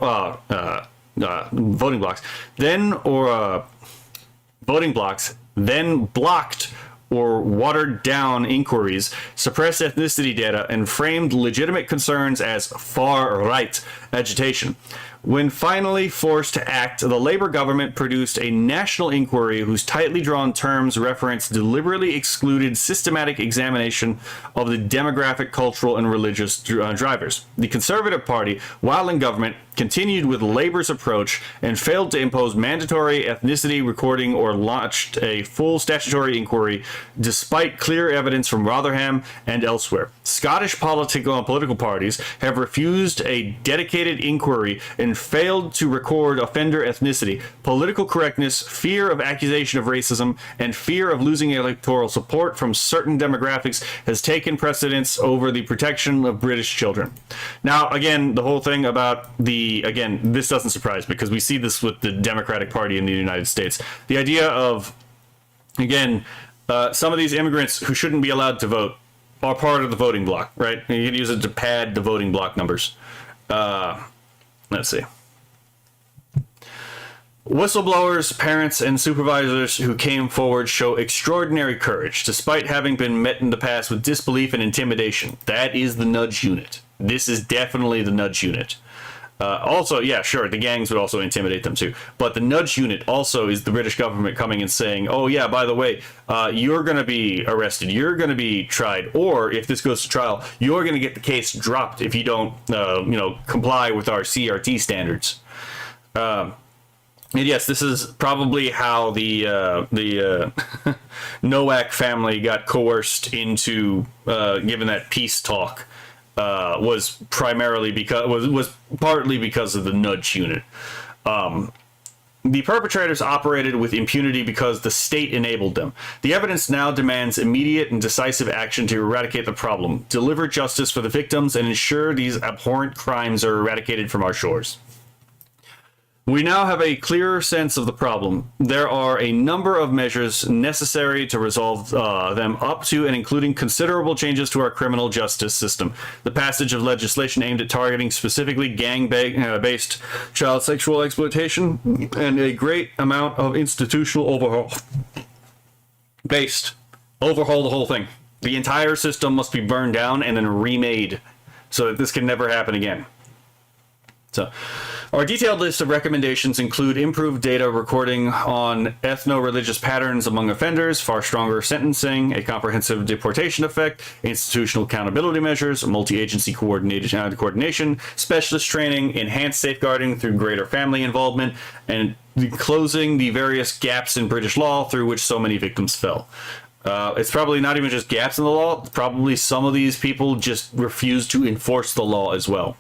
Speaker 1: blocked or watered down inquiries, suppressed ethnicity data, and framed legitimate concerns as far-right agitation. When finally forced to act, the Labour government produced a national inquiry whose tightly drawn terms reference deliberately excluded systematic examination of the demographic, cultural, and religious drivers. The Conservative Party, while in government, continued with Labour's approach and failed to impose mandatory ethnicity recording or launched a full statutory inquiry, despite clear evidence from Rotherham and elsewhere. Scottish political parties have refused a dedicated inquiry and failed to record offender ethnicity, political correctness, fear of accusation of racism, and fear of losing electoral support from certain demographics has taken precedence over the protection of British children. Now, again, the whole thing about this doesn't surprise me because we see this with the Democratic Party in the United States. The idea of, again, some of these immigrants who shouldn't be allowed to vote are part of the voting bloc, right? You can use it to pad the voting bloc numbers. Let's see. Whistleblowers, parents, and supervisors who came forward show extraordinary courage, despite having been met in the past with disbelief and intimidation. That is the nudge unit. This is definitely the nudge unit. Also, yeah, sure, the gangs would also intimidate them too. But the nudge unit also is the British government coming and saying, oh yeah, by the way, you're going to be arrested, you're going to be tried, or if this goes to trial, you're going to get the case dropped if you don't, comply with our CRT standards. And yes, this is probably how the Nowak family got coerced into giving that peace talk. Was partly because of the nudge unit. The perpetrators operated with impunity because the state enabled them. The evidence now demands immediate and decisive action to eradicate the problem, deliver justice for the victims, and ensure these abhorrent crimes are eradicated from our shores. We now have a clearer sense of the problem. There are a number of measures necessary to resolve them, up to and including considerable changes to our criminal justice system. The passage of legislation aimed at targeting specifically gang-based child sexual exploitation, and a great amount of institutional overhaul. Overhaul the whole thing. The entire system must be burned down and then remade so that this can never happen again. So, our detailed list of recommendations include improved data recording on ethno-religious patterns among offenders, far stronger sentencing, a comprehensive deportation effect, institutional accountability measures, multi-agency coordination, specialist training, enhanced safeguarding through greater family involvement, and closing the various gaps in British law through which so many victims fell. It's probably not even just gaps in the law, probably some of these people just refuse to enforce the law as well.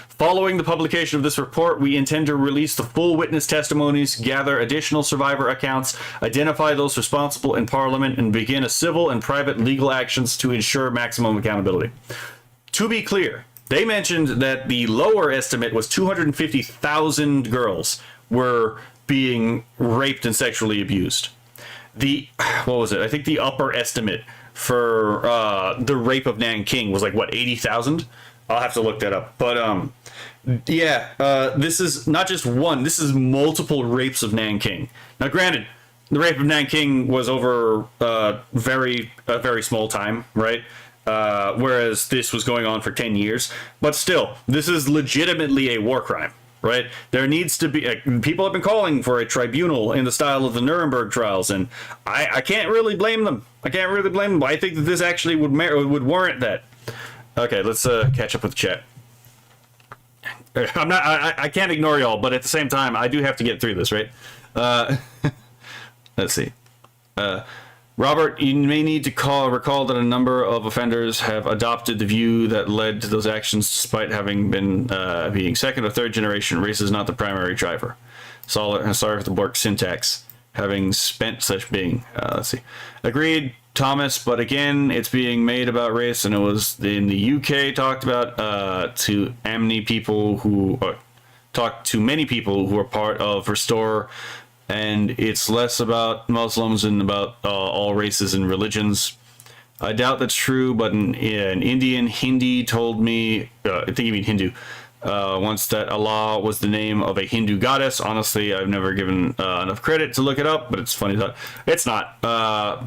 Speaker 1: Following the publication of this report, we intend to release the full witness testimonies, gather additional survivor accounts, identify those responsible in Parliament, and begin a civil and private legal actions to ensure maximum accountability. To be clear, they mentioned that the lower estimate was 250,000 girls were being raped and sexually abused. What was it? I think the upper estimate for the rape of Nanking was like, what, 80,000? I'll have to look that up. But this is not just one, this is multiple rapes of Nanking. Now granted, the rape of Nanking was over a very small time, right? Whereas this was going on for 10 years. But still, this is legitimately a war crime, right? There needs to be, people have been calling for a tribunal in the style of the Nuremberg trials, and I can't really blame them. I think that this actually would warrant that. Okay, let's catch up with the chat. I can't ignore y'all, but at the same time, I do have to get through this, right? Let's see. Robert, you may need to recall that a number of offenders have adopted the view that led to those actions despite having been being second or third generation. Race is not the primary driver. Sorry for the Bork syntax. Having spent such being. Let's see. Agreed, Thomas, but again, it's being made about race, and it was in the UK talked about to many people who are part of Restore, and it's less about Muslims and about all races and religions. I doubt that's true, but an Indian Hindi told me, I think you mean Hindu, once that Allah was the name of a Hindu goddess. Honestly, I've never given enough credit to look it up, but it's funny that it's not.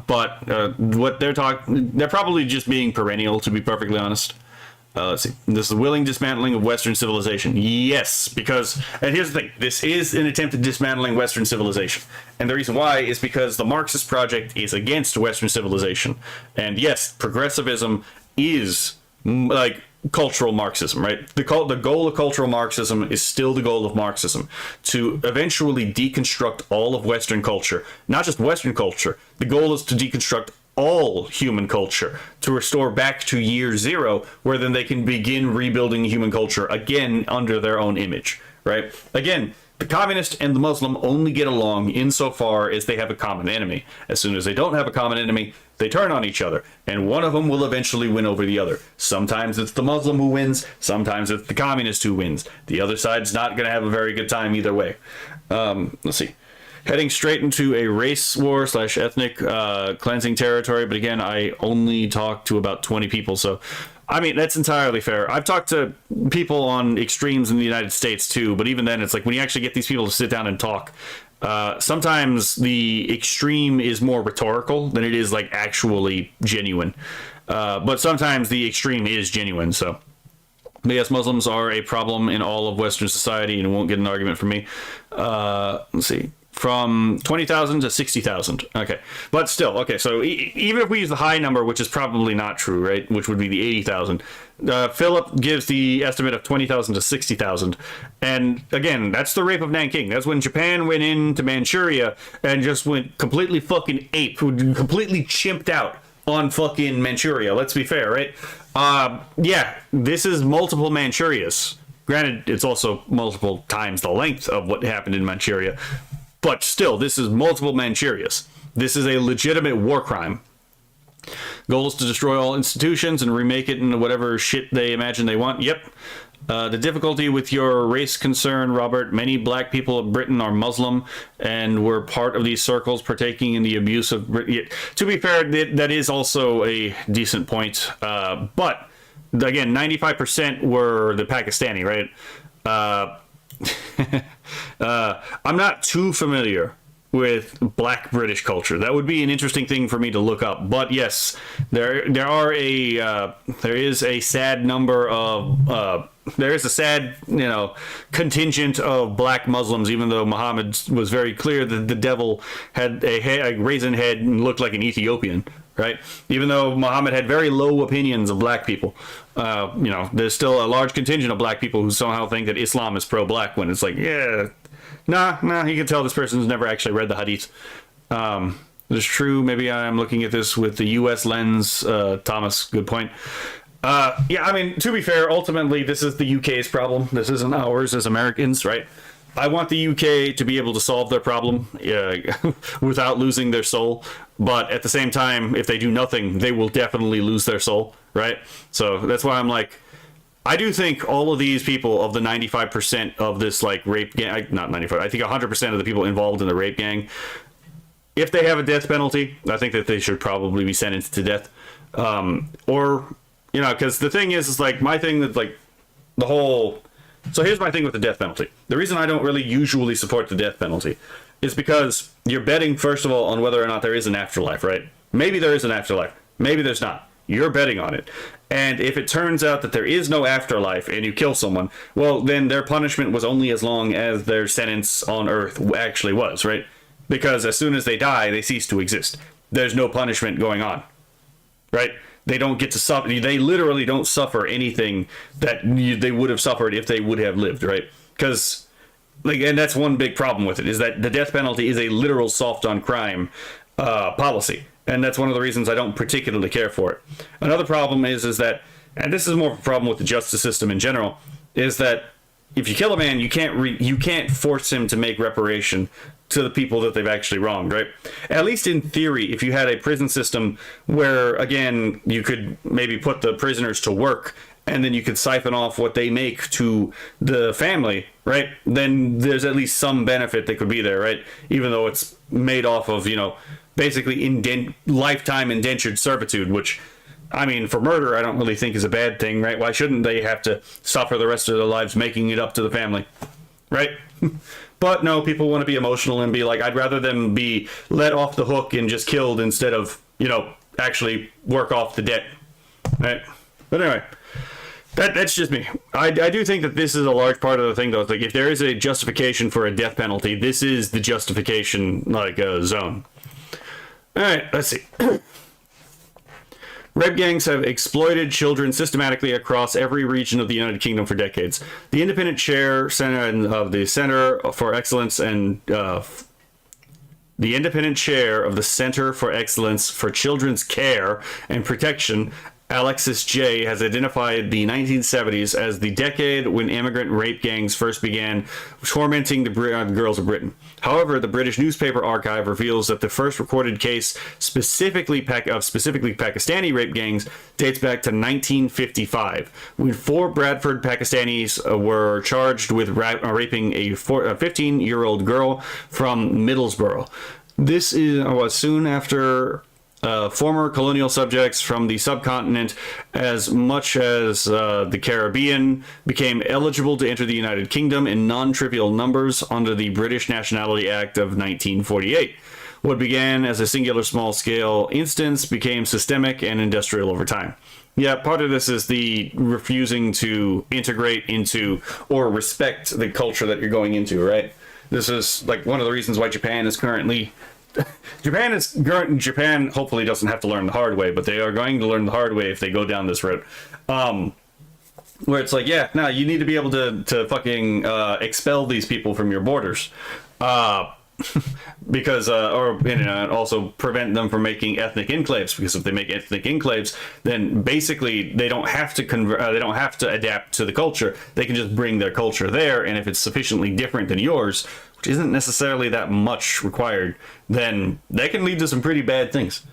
Speaker 1: What they're probably just being perennial, to be perfectly honest. Let's see. This is the willing dismantling of Western civilization. Yes, because, and here's the thing, this is an attempt at dismantling Western civilization. And the reason why is because the Marxist project is against Western civilization. And yes, progressivism is like cultural Marxism, right? The goal of cultural Marxism is still the goal of Marxism, to eventually deconstruct all of Western culture. Not just Western culture. The goal is to deconstruct all human culture, to restore back to year zero, where then they can begin rebuilding human culture again under their own image, right? Again, the communist and the Muslim only get along insofar as they have a common enemy. As soon as they don't have a common enemy, they turn on each other, and one of them will eventually win over the other. Sometimes it's the Muslim who wins, sometimes it's the communist who wins. The other side's not going to have a very good time either way. Let's see. Heading straight into a race war / ethnic cleansing territory, but again, I only talked to about 20 people, so I mean, that's entirely fair. I've talked to people on extremes in the United States too, but even then, it's like when you actually get these people to sit down and talk, sometimes the extreme is more rhetorical than it is like actually genuine. But sometimes the extreme is genuine, so. But yes, Muslims are a problem in all of Western society, and it won't get an argument from me. Let's see. From 20,000 to 60,000. Okay. But still, okay, so even if we use the high number, which is probably not true, right, which would be the 80,000, Philip gives the estimate of 20,000 to 60,000. And again, that's the rape of Nanking. That's when Japan went into Manchuria and just went completely fucking ape, completely chimped out on fucking Manchuria. Let's be fair, right? Yeah, this is multiple Manchurias. Granted, it's also multiple times the length of what happened in Manchuria, but still, this is multiple Manchurias. This is a legitimate war crime. Goal is to destroy all institutions and remake it into whatever shit they imagine they want. Yep. The difficulty with your race concern, Robert, many black people of Britain are Muslim and were part of these circles partaking in the abuse of Britain. To be fair, that is also a decent point. But again, 95% were the Pakistani, right? I'm not too familiar with black British culture. That would be an interesting thing for me to look up. But yes, there is a sad number of there is a sad, contingent of black Muslims, even though Muhammad was very clear that the devil had a raisin head and looked like an Ethiopian, right? Even though Muhammad had very low opinions of black people, there's still a large contingent of black people who somehow think that Islam is pro-black, when it's like, yeah, nah, you can tell this person's never actually read the hadith. It's true, maybe I'm looking at this with the U.S. lens, Thomas, good point. Yeah, I mean, to be fair, ultimately, this is the UK's problem. This isn't ours as Americans, right? I want the UK to be able to solve their problem without losing their soul. But at the same time, if they do nothing, they will definitely lose their soul, right? So that's why I'm like, I do think all of these people, of the 95% of this rape gang, not 95, I think 100% of the people involved in the rape gang, if they have a death penalty, I think that they should probably be sentenced to death. Because the thing is my thing that the whole. So here's my thing with the death penalty. The reason I don't really usually support the death penalty is because you're betting, first of all, on whether or not there is an afterlife, right? Maybe there is an afterlife. Maybe there's not. You're betting on it. And if it turns out that there is no afterlife and you kill someone, well, then their punishment was only as long as their sentence on Earth actually was, right? Because as soon as they die, they cease to exist. There's no punishment going on, right? They don't get to suffer. They literally don't suffer anything that they would have suffered if they would have lived, right? Because, and that's one big problem with it, is that the death penalty is a literal soft on crime policy. And that's one of the reasons I don't particularly care for it. Another problem is that, and this is more of a problem with the justice system in general, is that if you kill a man, you can't force him to make reparation to the people that they've actually wronged, right? At least in theory, if you had a prison system where, again, you could maybe put the prisoners to work and then you could siphon off what they make to the family, right? Then there's at least some benefit that could be there, right? Even though it's made off of, basically lifetime indentured servitude, which, I mean, for murder, I don't really think is a bad thing, right? Why shouldn't they have to suffer the rest of their lives making it up to the family, right? But no, people want to be emotional and be like, I'd rather them be let off the hook and just killed instead of, actually work off the debt, right? But anyway, that's just me. I do think that this is a large part of the thing, though. It's if there is a justification for a death penalty, this is the justification, zone. All right, let's see. Rape gangs have exploited children systematically across every region of the United Kingdom for decades. The independent chair of the Center for Excellence and the independent chair of the Center for Excellence for Children's Care and Protection, Alexis J., has identified the 1970s as the decade when immigrant rape gangs first began tormenting the girls of Britain. However, the British newspaper archive reveals that the first recorded case specifically Pakistani rape gangs dates back to 1955, when 4 Bradford Pakistanis were charged with raping a 15-year-old girl from Middlesbrough. This was soon after former colonial subjects from the subcontinent, as much as the Caribbean, became eligible to enter the United Kingdom in non-trivial numbers under the British Nationality Act of 1948. What began as a singular small-scale instance became systemic and industrial over time. Yeah, part of this is the refusing to integrate into or respect the culture that you're going into, right? This is one of the reasons why Japan is currently... Japan hopefully doesn't have to learn the hard way, but they are going to learn the hard way if they go down this route. Where it's you need to be able to fucking expel these people from your borders. because also prevent them from making ethnic enclaves, because if they make ethnic enclaves, then basically they don't have to they don't have to adapt to the culture. They can just bring their culture there, and if it's sufficiently different than yours, which isn't necessarily that much required, then that can lead to some pretty bad things.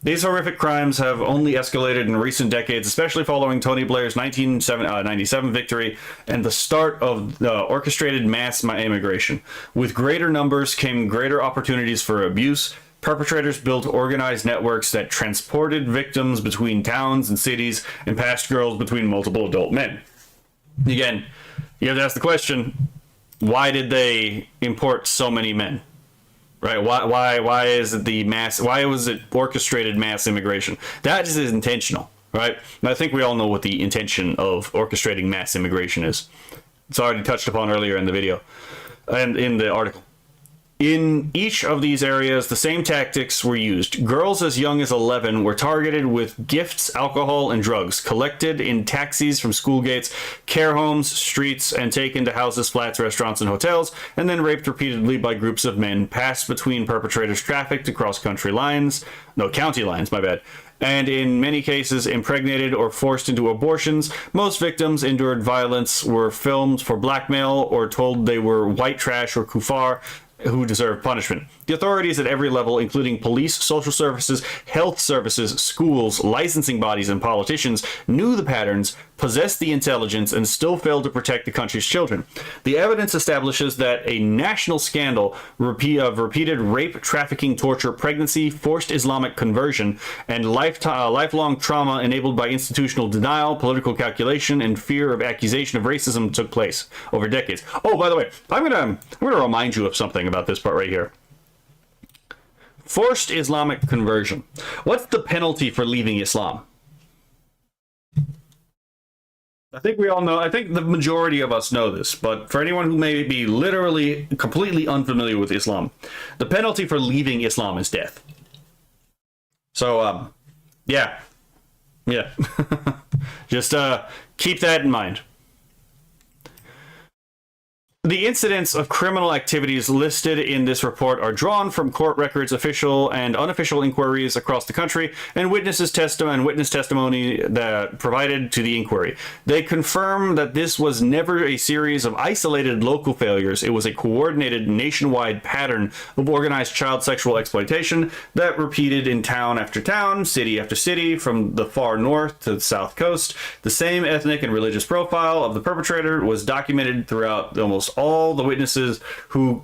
Speaker 1: These horrific crimes have only escalated in recent decades, especially following Tony Blair's 1997 victory and the start of orchestrated mass immigration. With greater numbers came greater opportunities for abuse. Perpetrators built organized networks that transported victims between towns and cities and passed girls between multiple adult men. Again, you have to ask the question, why did they import so many men? Right? Why is it why was it orchestrated mass immigration? That is intentional, right? And I think we all know what the intention of orchestrating mass immigration is. It's already touched upon earlier in the video and in the article. In each of these areas, the same tactics were used. Girls as young as 11 were targeted with gifts, alcohol, and drugs, collected in taxis from school gates, care homes, streets, and taken to houses, flats, restaurants, and hotels, and then raped repeatedly by groups of men, passed between perpetrators trafficked across county lines, my bad. And in many cases, impregnated or forced into abortions. Most victims endured violence, were filmed for blackmail, or told they were white trash or kuffar, who deserve punishment. The authorities at every level, including police, social services, health services, schools, licensing bodies, and politicians, knew the patterns, possessed the intelligence, and still failed to protect the country's children. The evidence establishes that a national scandal of repeated rape, trafficking, torture, pregnancy, forced Islamic conversion, and lifelong trauma enabled by institutional denial, political calculation, and fear of accusation of racism took place over decades. Oh, by the way, I'm gonna remind you of something about this part right here. Forced Islamic conversion. What's the penalty for leaving Islam? I think we all know, I think the majority of us know this, but for anyone who may be literally completely unfamiliar with Islam, the penalty for leaving Islam is death. So, yeah. Just keep that in mind. The incidents of criminal activities listed in this report are drawn from court records, official and unofficial inquiries across the country, and witness testimony that provided to the inquiry. They confirm that this was never a series of isolated local failures. It was a coordinated nationwide pattern of organized child sexual exploitation that repeated in town after town, city after city, from the far north to the south coast. The same ethnic and religious profile of the perpetrator was documented throughout almost all the witnesses who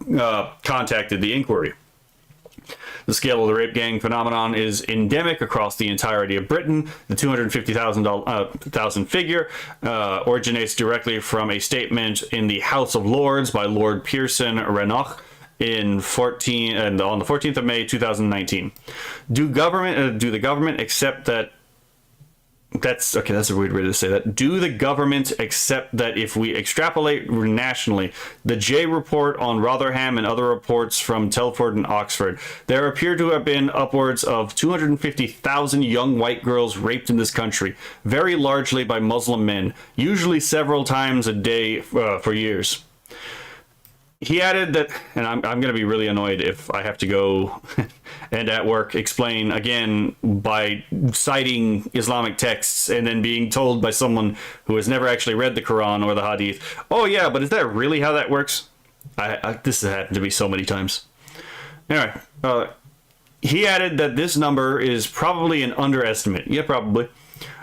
Speaker 1: contacted the inquiry. The scale of the rape gang phenomenon is endemic across the entirety of Britain. The 250,000 figure originates directly from a statement in the House of Lords by Lord Pearson Rannoch on the 14th of May 2019. Do the government accept that? That's a weird way to say that. Do the government accept that if we extrapolate nationally, the J report on Rotherham and other reports from Telford and Oxford, there appear to have been upwards of 250,000 young white girls raped in this country, very largely by Muslim men, usually several times a day for years. He added that, and I'm going to be really annoyed if I have to go and at work explain again by citing Islamic texts and then being told by someone who has never actually read the Quran or the Hadith, oh yeah, but is that really how that works? This has happened to me so many times. Anyway, he added that this number is probably an underestimate. Yeah, probably.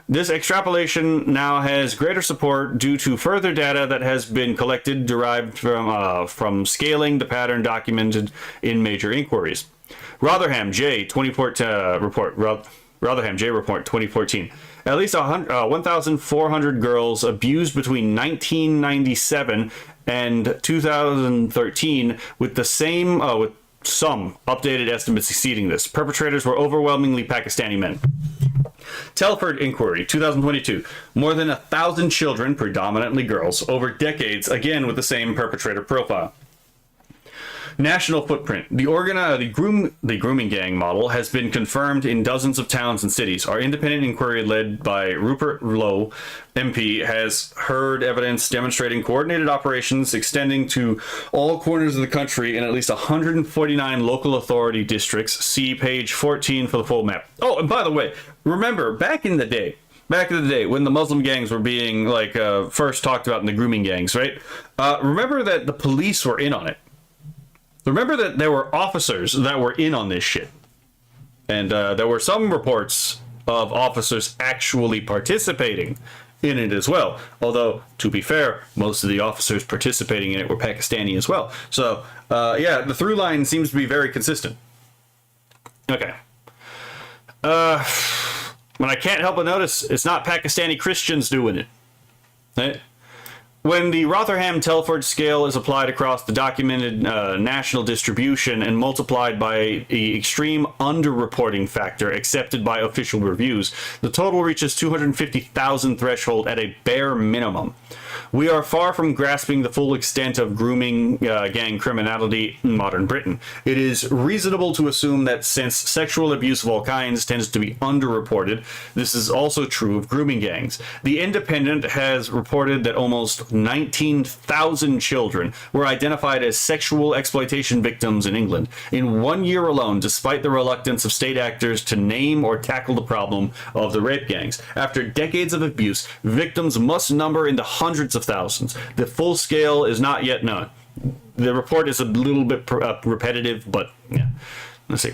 Speaker 1: This extrapolation now has greater support due to further data that has been collected derived from scaling the pattern documented in major inquiries. Rotherham J 2014 report. Rotherham J report 2014. At least 1,400 girls abused between 1997 and 2013, with some updated estimates exceeding this. Perpetrators were overwhelmingly Pakistani men. Telford Inquiry, 2022. More than 1,000 children, predominantly girls, over decades, again with the same perpetrator profile. National footprint. The grooming gang model has been confirmed in dozens of towns and cities. Our independent inquiry led by Rupert Lowe, MP, has heard evidence demonstrating coordinated operations extending to all corners of the country in at least 149 local authority districts. See page 14 for the full map. Oh, and by the way, remember, back in the day, when the Muslim gangs were being first talked about in the grooming gangs, right? Remember that the police were in on it. Remember that there were officers that were in on this shit. And there were some reports of officers actually participating in it as well. Although, to be fair, most of the officers participating in it were Pakistani as well. So, yeah, the through line seems to be very consistent. Okay. But I can't help but notice it's not Pakistani Christians doing it. Right? When the Rotherham-Telford scale is applied across the documented national distribution and multiplied by the extreme underreporting factor accepted by official reviews, the total reaches 250,000 threshold at a bare minimum. We are far from grasping the full extent of grooming gang criminality in modern Britain. It is reasonable to assume that since sexual abuse of all kinds tends to be underreported, this is also true of grooming gangs. The Independent has reported that almost 19,000 children were identified as sexual exploitation victims in England in 1 year alone, despite the reluctance of state actors to name or tackle the problem of the rape gangs. After decades of abuse, victims must number in the hundreds of thousands. The full scale is not yet known. The report is a little bit repetitive, but yeah. Let's see.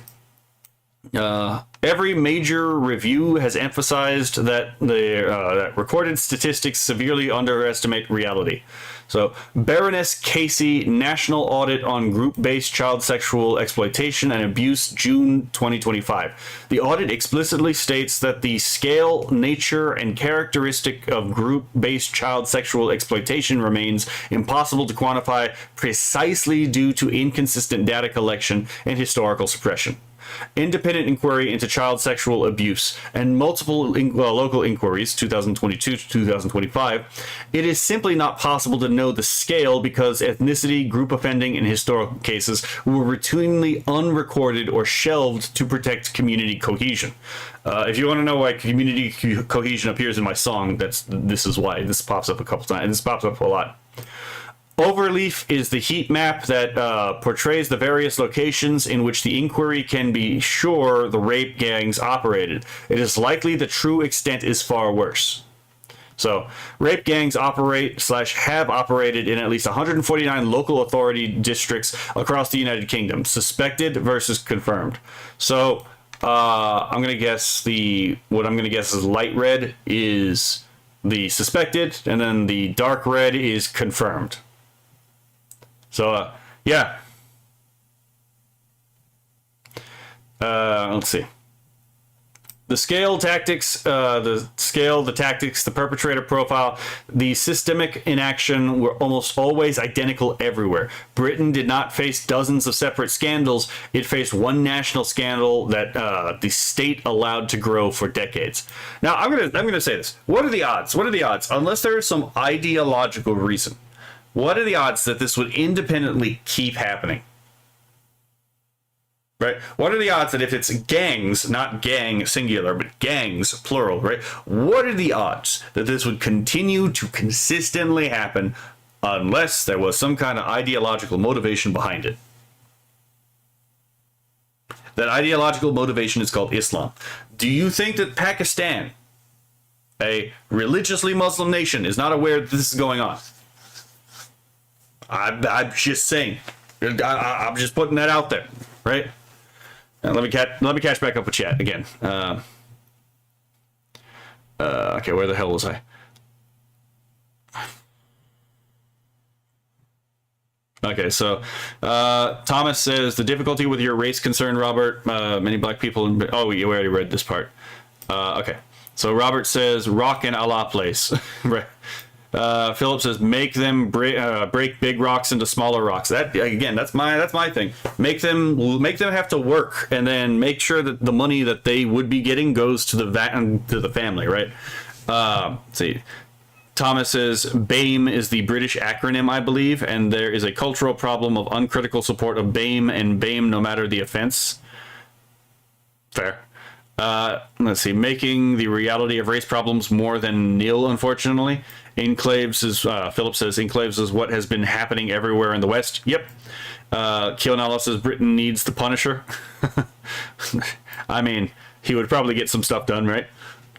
Speaker 1: Every major review has emphasized that that recorded statistics severely underestimate reality. So, Baroness Casey, National Audit on Group-Based Child Sexual Exploitation and Abuse, June 2025. The audit explicitly states that the scale, nature, and characteristic of group-based child sexual exploitation remains impossible to quantify precisely due to inconsistent data collection and historical suppression. Independent inquiry into child sexual abuse and multiple local inquiries 2022 to 2025, it is simply not possible to know the scale because ethnicity, group offending, and historical cases were routinely unrecorded or shelved to protect community cohesion. If you want to know why community cohesion appears in my song, this is why. This pops up a couple times, and this pops up a lot. Overleaf is the heat map that portrays the various locations in which the inquiry can be sure the rape gangs operated. It is likely the true extent is far worse. So, rape gangs operate/have operated in at least 149 local authority districts across the United Kingdom. Suspected versus confirmed. So, I'm gonna guess what I'm gonna guess is light red is the suspected, and then the dark red is confirmed. So, yeah. Let's see. The scale, tactics, the tactics, the perpetrator profile, the systemic inaction were almost always identical everywhere. Britain did not face dozens of separate scandals. It faced one national scandal that the state allowed to grow for decades. Now, I'm gonna say this. What are the odds? Unless there is some ideological reason, what are the odds that this would independently keep happening? Right? What are the odds that if it's gangs, not gang singular, but gangs plural, right? What are the odds that this would continue to consistently happen unless there was some kind of ideological motivation behind it? That ideological motivation is called Islam. Do you think that Pakistan, a religiously Muslim nation, is not aware that this is going on? I'm just saying. I'm just putting that out there, right? Let me catch back up with chat again. Okay, where the hell was I? Okay, so Thomas says the difficulty with your race concern, Robert. Many black people. Oh, we already read this part. Okay, so Robert says rock and Allah place. Right. Philip says make them break big rocks into smaller rocks. That again, that's my thing. Make them have to work, and then make sure that the money that they would be getting goes to the family, right? Let's see. Thomas says BAME is the British acronym, I believe, and there is a cultural problem of uncritical support of BAME and BAME no matter the offense. Fair. Let's see. Making the reality of race problems more than nil, unfortunately. Enclaves is, Philip says, Enclaves is what has been happening everywhere in the West. Yep. Kionala says Britain needs the Punisher. I mean, he would probably get some stuff done, right?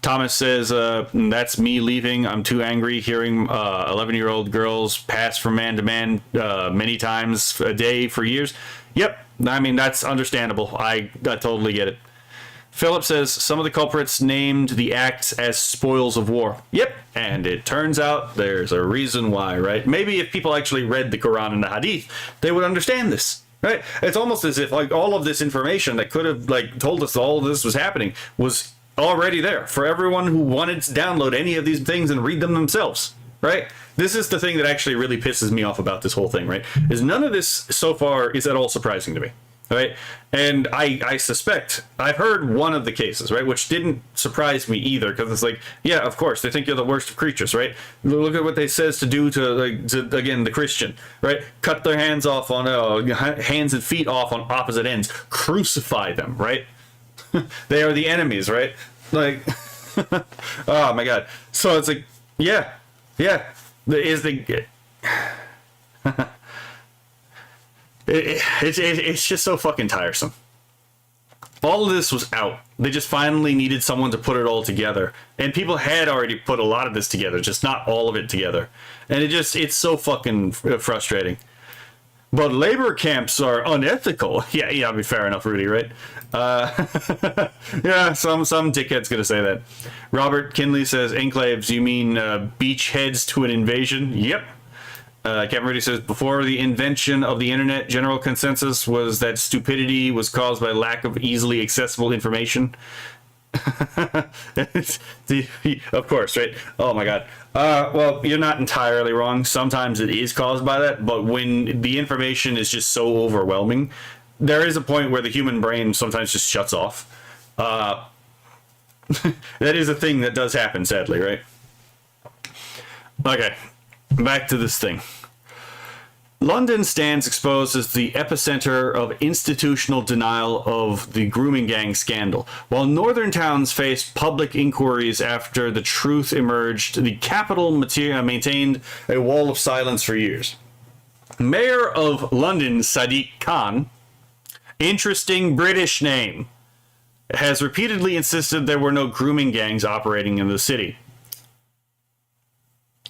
Speaker 1: Thomas says, that's me leaving. I'm too angry hearing 11-year-old girls pass from man to man many times a day for years. Yep. I mean, that's understandable. I totally get it. Philip says, some of the culprits named the acts as spoils of war. Yep. And it turns out there's a reason why, right? Maybe if people actually read the Quran and the Hadith, they would understand this. Right? It's almost as if like all of this information that could have like told us all of this was happening was already there for everyone who wanted to download any of these things and read them themselves, right? This is the thing that actually really pisses me off about this whole thing, right? Is none of this so far is at all surprising to me, right? And I suspect I've heard one of the cases, right, which didn't surprise me either, because it's like, yeah, of course they think you're the worst of creatures, right? Look at what they says to do to, like, again, the Christian, right? Cut their hands off on hands and feet off on opposite ends, crucify them, right? They are the enemies, right? Like, oh my god. So it's like, yeah. It's just so fucking tiresome. All of this was out. They just finally needed someone to put it all together. And people had already put a lot of this together, just not all of it together. And it's so fucking frustrating. But labor camps are unethical. Yeah, I mean, fair enough, Rudy, right? Yeah, some dickhead's gonna say that. Robert Kinley says, Enclaves, you mean beachheads to an invasion? Yep. Captain Rudy says, before the invention of the internet, general consensus was that stupidity was caused by lack of easily accessible information. Of course, right? Oh my god. Well, you're not entirely wrong. Sometimes it is caused by that, but when the information is just so overwhelming, there is a point where the human brain sometimes just shuts off. That is a thing that does happen, sadly, right? Okay, back to this thing. London stands exposed as the epicenter of institutional denial of the grooming gang scandal. While northern towns faced public inquiries after the truth emerged, the capital maintained a wall of silence for years. Mayor of London, Sadiq Khan, interesting British name, has repeatedly insisted there were no grooming gangs operating in the city.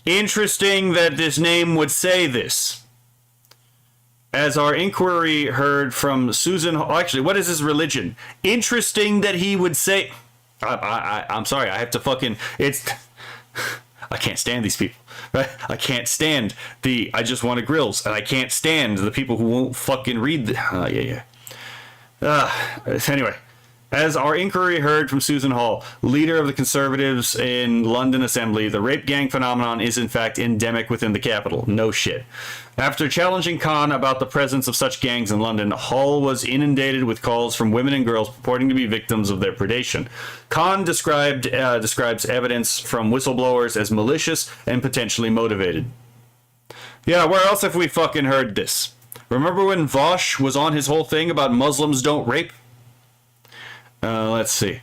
Speaker 1: Interesting that this name would say this. As our inquiry heard from Susan... Actually, what is his religion? Interesting that he would say... I'm sorry, I have to fucking... I can't stand these people. Right? I can't stand the... I just want grills. And I can't stand the people who won't fucking read the... Anyway. As our inquiry heard from Susan Hall, leader of the Conservatives in London Assembly, the rape gang phenomenon is in fact endemic within the capital. No shit. After challenging Khan about the presence of such gangs in London, Hall was inundated with calls from women and girls purporting to be victims of their predation. Khan describes evidence from whistleblowers as malicious and potentially motivated. Yeah, where else have we fucking heard this? Remember when Vosh was on his whole thing about Muslims don't rape? Let's see.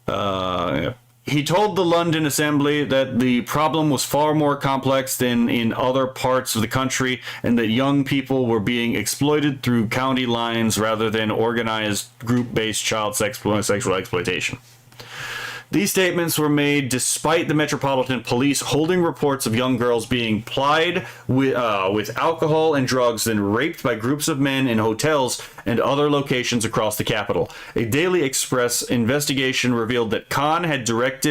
Speaker 1: He told the London Assembly that the problem was far more complex than in other parts of the country and that young people were being exploited through county lines rather than organized group-based child sexual exploitation. These statements were made despite the Metropolitan Police holding reports of young girls being plied with alcohol and drugs, then raped by groups of men in hotels and other locations across the capital. A Daily Express investigation revealed that Khan had direct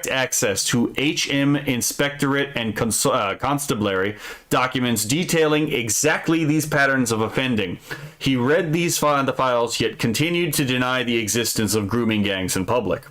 Speaker 1: access to HM Inspectorate and Constabulary documents detailing exactly these patterns of offending. He read the files, yet continued to deny the existence of grooming gangs in public.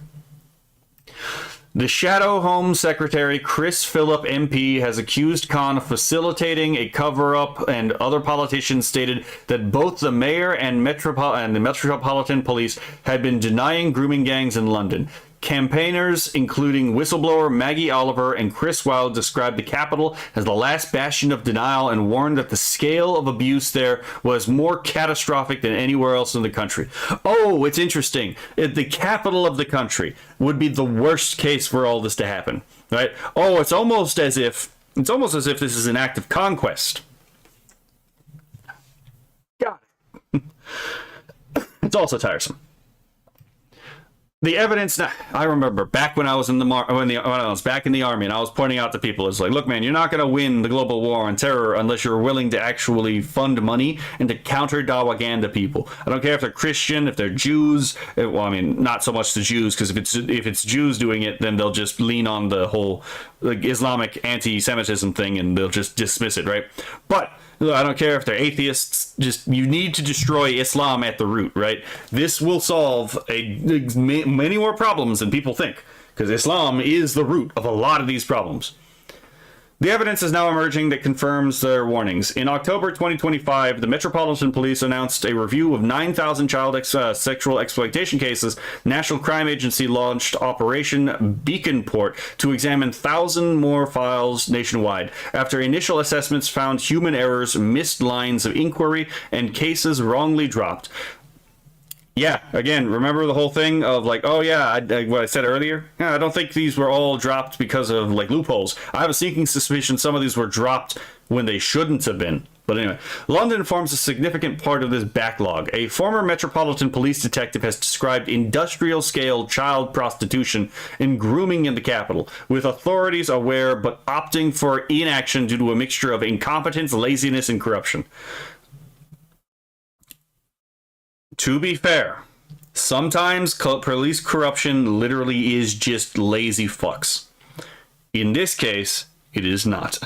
Speaker 1: The Shadow Home Secretary Chris Phillip MP has accused Khan of facilitating a cover-up, and other politicians stated that both the mayor and the Metropolitan Police had been denying grooming gangs in London. Campaigners, including whistleblower Maggie Oliver and Chris Wilde, described the Capitol as the last bastion of denial and warned that the scale of abuse there was more catastrophic than anywhere else in the country. Oh, it's interesting. The capital of the country would be the worst case for all this to happen, right? Oh, it's almost as if this is an act of conquest. God. It's also tiresome. The evidence. I remember back when I was in when I was back in the army, and I was pointing out to people, it's like, look, man, you're not going to win the global war on terror unless you're willing to actually fund money and to counter propaganda people. I don't care if they're Christian, if they're Jews. Well, I mean, not so much the Jews, because if it's Jews doing it, then they'll just lean on the whole Islamic anti-Semitism thing, and they'll just dismiss it, right? But I don't care if they're atheists. Just, you need to destroy Islam at the root, right? This will solve many more problems than people think, because Islam is the root of a lot of these problems. The evidence is now emerging that confirms their warnings. In October 2025, the Metropolitan Police announced a review of 9,000 child sexual exploitation cases. National Crime Agency launched Operation Beaconport to examine 1,000 more files nationwide. After initial assessments found human errors, missed lines of inquiry, and cases wrongly dropped. Yeah, again, remember the whole thing of like, oh yeah, what I said earlier? Yeah, I don't think these were all dropped because of like loopholes. I have a sneaking suspicion some of these were dropped when they shouldn't have been. But anyway, London forms a significant part of this backlog. A former Metropolitan Police detective has described industrial-scale child prostitution and grooming in the capital, with authorities aware but opting for inaction due to a mixture of incompetence, laziness, and corruption. To be fair, sometimes police corruption literally is just lazy fucks. In this case, it is not.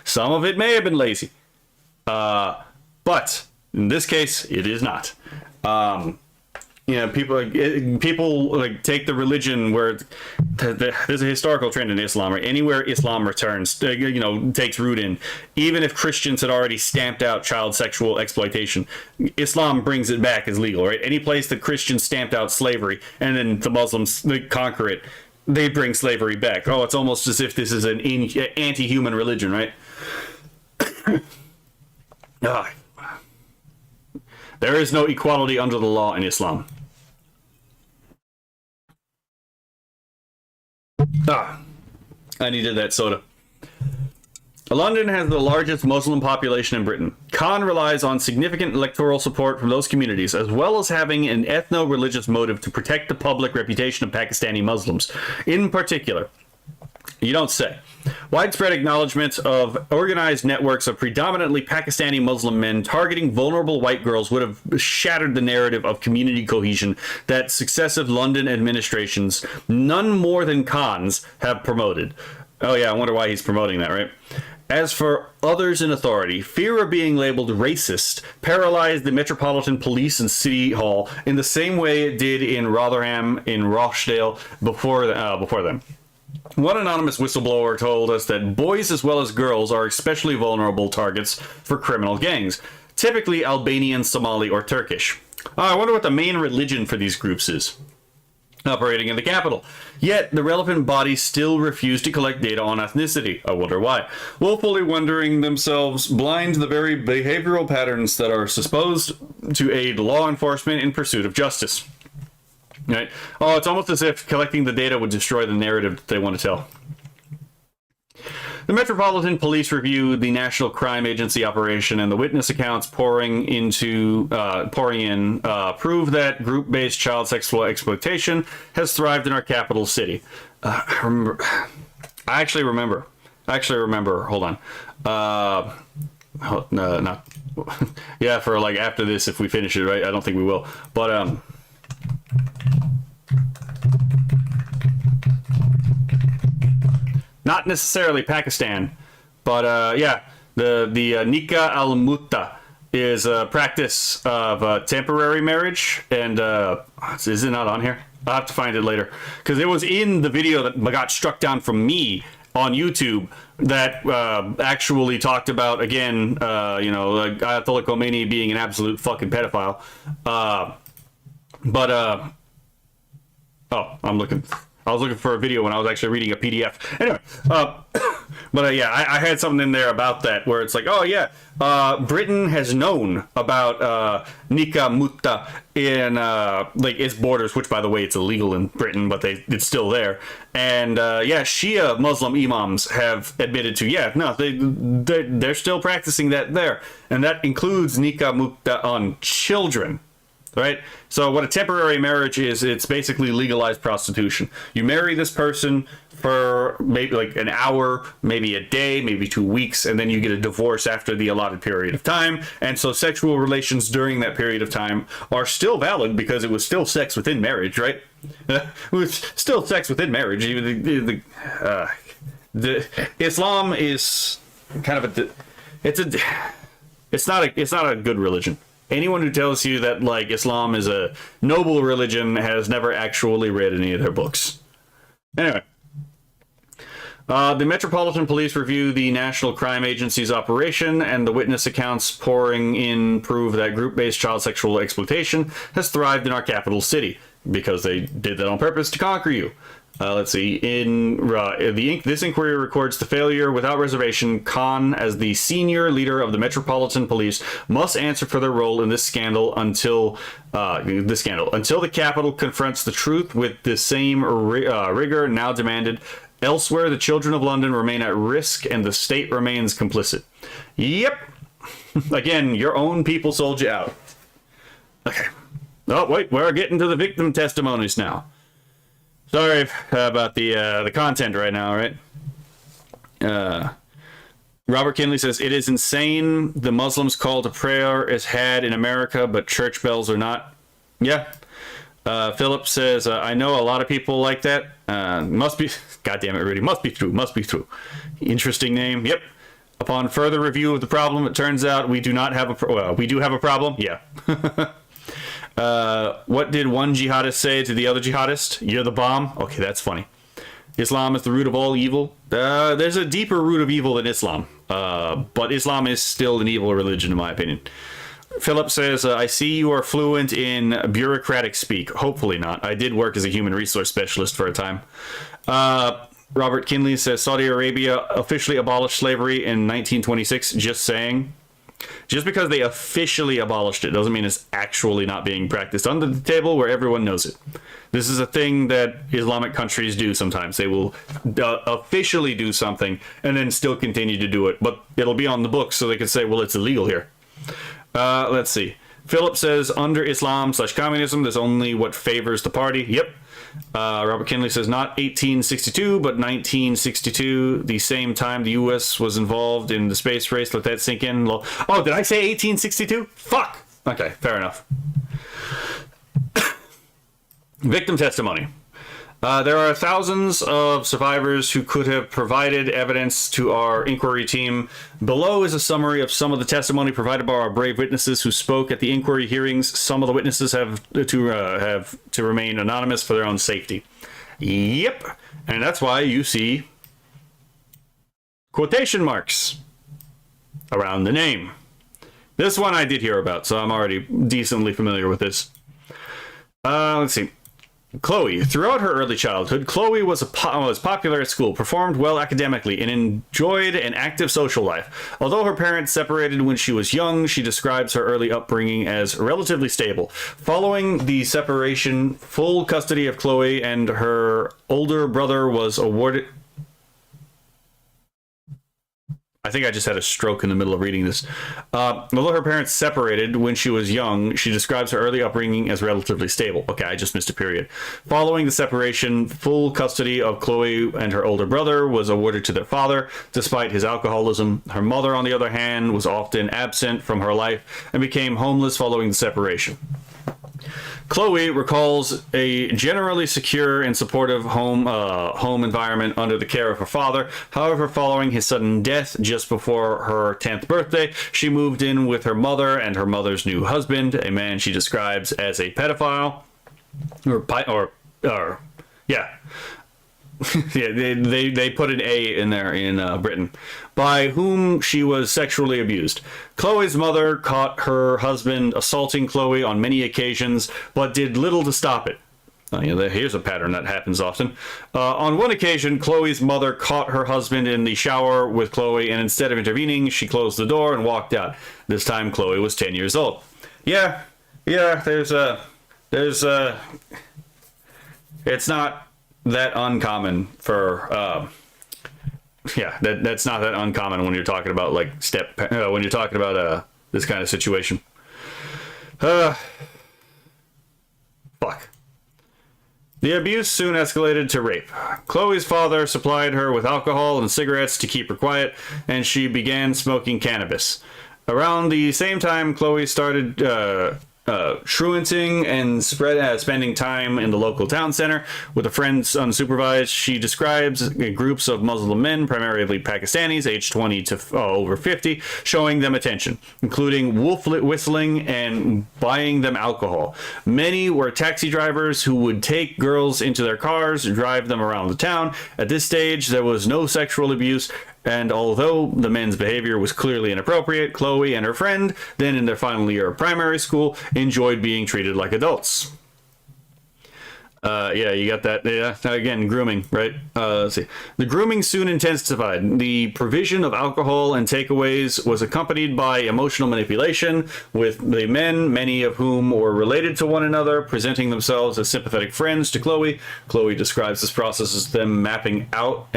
Speaker 1: Some of it may have been lazy. But in this case, it is not. People like take the religion where there's a historical trend in Islam, right? Anywhere Islam returns, takes root in, even if Christians had already stamped out child sexual exploitation, Islam brings it back as legal, right? Any place that Christians stamped out slavery and then the Muslims conquer it, they bring slavery back. Oh, it's almost as if this is an anti-human religion, right? There is no equality under the law in Islam. I needed that soda. London has the largest Muslim population in Britain. Khan relies on significant electoral support from those communities, as well as having an ethno-religious motive to protect the public reputation of Pakistani Muslims. In particular, you don't say. Widespread acknowledgement of organized networks of predominantly Pakistani Muslim men targeting vulnerable white girls would have shattered the narrative of community cohesion that successive London administrations, none more than Khan's, have promoted. Oh yeah, I wonder why he's promoting that, right? As for others in authority, fear of being labeled racist paralyzed the Metropolitan Police and City Hall in the same way it did in Rotherham, in Rochdale before them. One anonymous whistleblower told us that boys as well as girls are especially vulnerable targets for criminal gangs, typically Albanian, Somali, or Turkish. I wonder what the main religion for these groups is. Operating in the capital. Yet, the relevant bodies still refuse to collect data on ethnicity. I wonder why. Willfully rendering themselves blind to the very behavioral patterns that are supposed to aid law enforcement in pursuit of justice. Right? Oh, it's almost as if collecting the data would destroy the narrative that they want to tell. The Metropolitan Police reviewed the National Crime Agency operation, and the witness accounts pouring in prove that group-based child sexual exploitation has thrived in our capital city. I actually remember. Hold on. No. Yeah, for like after this, if we finish it, right? I don't think we will. But not necessarily Pakistan, but yeah, the Nikah al-Mutta is a practice of temporary marriage, and is it not on here? I'll have to find it later, because it was in the video that got struck down from me on YouTube that actually talked about, again, Ayatollah Khomeini being an absolute fucking pedophile. Oh, I'm looking. I was looking for a video when I was actually reading a PDF. Anyway, but yeah, I had something in there about that where it's like, oh yeah, Britain has known about Nika Mutta in like its borders, which by the way, it's illegal in Britain, but it's still there. And yeah, Shia Muslim imams have admitted to, yeah, no, they're still practicing that there, and that includes Nika Mutta on children. Right? So what a temporary marriage is, it's basically legalized prostitution. You marry this person for maybe like an hour, maybe a day, maybe 2 weeks, and then you get a divorce after the allotted period of time. And so sexual relations during that period of time are still valid because it was still sex within marriage, right? It was still sex within marriage. Even the Islam is kind of it's not a good religion. Anyone who tells you that like Islam is a noble religion has never actually read any of their books. Anyway, the Metropolitan Police review the National Crime Agency's operation, and the witness accounts pouring in prove that group-based child sexual exploitation has thrived in our capital city because they did that on purpose to conquer you. Let's see. This inquiry records the failure without reservation. Khan, as the senior leader of the Metropolitan Police, must answer for their role in this scandal until the capital confronts the truth with the same rigor now demanded. Elsewhere, the children of London remain at risk, and the state remains complicit. Yep. Again, your own people sold you out. Okay. Oh wait, we're getting to the victim testimonies now. Sorry about the content right now, right? Robert Kinley says, it is insane the Muslims' call to prayer is had in America, but church bells are not. Yeah. Philip says, I know a lot of people like that. Must be, God damn it, Rudy, must be true. Interesting name. Yep. Upon further review of the problem, it turns out we do not have we do have a problem. Yeah. What did one jihadist say to the other jihadist? You're the bomb? Okay, that's funny. Islam is the root of all evil. There's a deeper root of evil than Islam. But Islam is still an evil religion, in my opinion. Philip says, I see you are fluent in bureaucratic speak. Hopefully not. I did work as a human resource specialist for a time. Robert Kinley says, Saudi Arabia officially abolished slavery in 1926. Just saying. Just because they officially abolished it doesn't mean it's actually not being practiced under the table where everyone knows it. This is a thing that Islamic countries do sometimes. They will officially do something and then still continue to do it, but it'll be on the books so they can say, well, it's illegal here. Let's see. Philip says, under Islam/communism, there's only what favors the party. Yep. Robert Kinley says, not 1862, but 1962, the same time the U.S. was involved in the space race. Let that sink in. Oh, did I say 1862? Fuck! Okay, fair enough. Victim testimony. There are thousands of survivors who could have provided evidence to our inquiry team. Below is a summary of some of the testimony provided by our brave witnesses who spoke at the inquiry hearings. Some of the witnesses have to remain anonymous for their own safety. Yep, and that's why you see quotation marks around the name. This one I did hear about, so I'm already decently familiar with this. Let's see. Chloe. Throughout her early childhood, Chloe was popular at school, performed well academically, and enjoyed an active social life. Although her parents separated when she was young, she describes her early upbringing as relatively stable. Following the separation, full custody of Chloe and her older brother was awarded... I think I just had a stroke in the middle of reading this. Although her parents separated when she was young, she describes her early upbringing as relatively stable. Okay, I just missed a period. Following the separation, full custody of Chloe and her older brother was awarded to their father, despite his alcoholism. Her mother, on the other hand, was often absent from her life and became homeless following the separation. Chloe recalls a generally secure and supportive home environment under the care of her father. However, following his sudden death just before her 10th birthday, she moved in with her mother and her mother's new husband, a man she describes as a pedophile. Yeah, they put an A in there in Britain, by whom she was sexually abused. Chloe's mother caught her husband assaulting Chloe on many occasions, but did little to stop it. Here's a pattern that happens often. On one occasion, Chloe's mother caught her husband in the shower with Chloe, and instead of intervening, she closed the door and walked out. This time, Chloe was 10 years old. Yeah, there's it's not that uncommon for, that's not that uncommon when you're talking about, like, when you're talking about, this kind of situation. Fuck. The abuse soon escalated to rape. Chloe's father supplied her with alcohol and cigarettes to keep her quiet, and she began smoking cannabis. Around the same time, Chloe started truanting and spending time in the local town center with her friends unsupervised. She describes groups of Muslim men, primarily Pakistanis, aged 20 to over 50, showing them attention, including wolf whistling and buying them alcohol. Many were taxi drivers who would take girls into their cars, drive them around the town. At this stage, there was no sexual abuse, and although the men's behavior was clearly inappropriate, Chloe and her friend, then in their final year of primary school, enjoyed being treated like adults. You got that. Yeah, again, grooming, right? Let's see. The grooming soon intensified. The provision of alcohol and takeaways was accompanied by emotional manipulation, with the men, many of whom were related to one another, presenting themselves as sympathetic friends to Chloe. Chloe describes this process as them mapping out,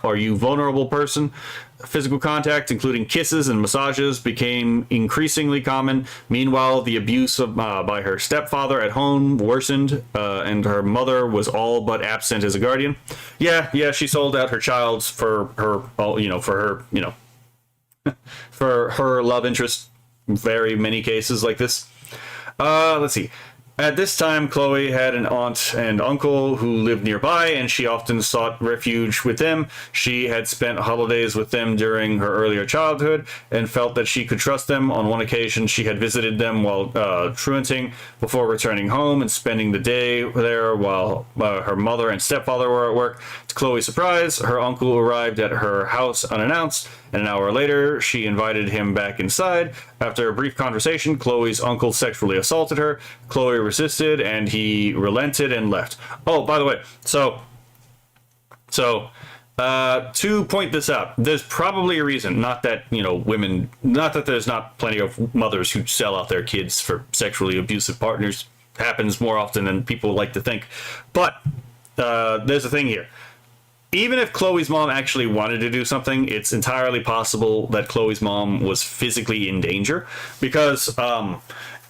Speaker 1: are you vulnerable person? Physical contact, including kisses and massages, became increasingly common. Meanwhile, the abuse by her stepfather at home worsened, and her mother was all but absent as a guardian. Yeah, she sold out her child for her for her love interest. Very many cases like this. Let's see. At this time, Chloe had an aunt and uncle who lived nearby, and she often sought refuge with them. She had spent holidays with them during her earlier childhood and felt that she could trust them. On one occasion, she had visited them while truanting before returning home and spending the day there while her mother and stepfather were at work. To Chloe's surprise, her uncle arrived at her house unannounced, and an hour later, she invited him back inside. After a brief conversation, Chloe's uncle sexually assaulted her. Chloe resisted, and he relented and left. Oh, by the way, so to point this out, there's probably a reason. Not that there's not plenty of mothers who sell out their kids for sexually abusive partners. Happens more often than people like to think. But there's a thing here. Even if Chloe's mom actually wanted to do something, it's entirely possible that Chloe's mom was physically in danger, because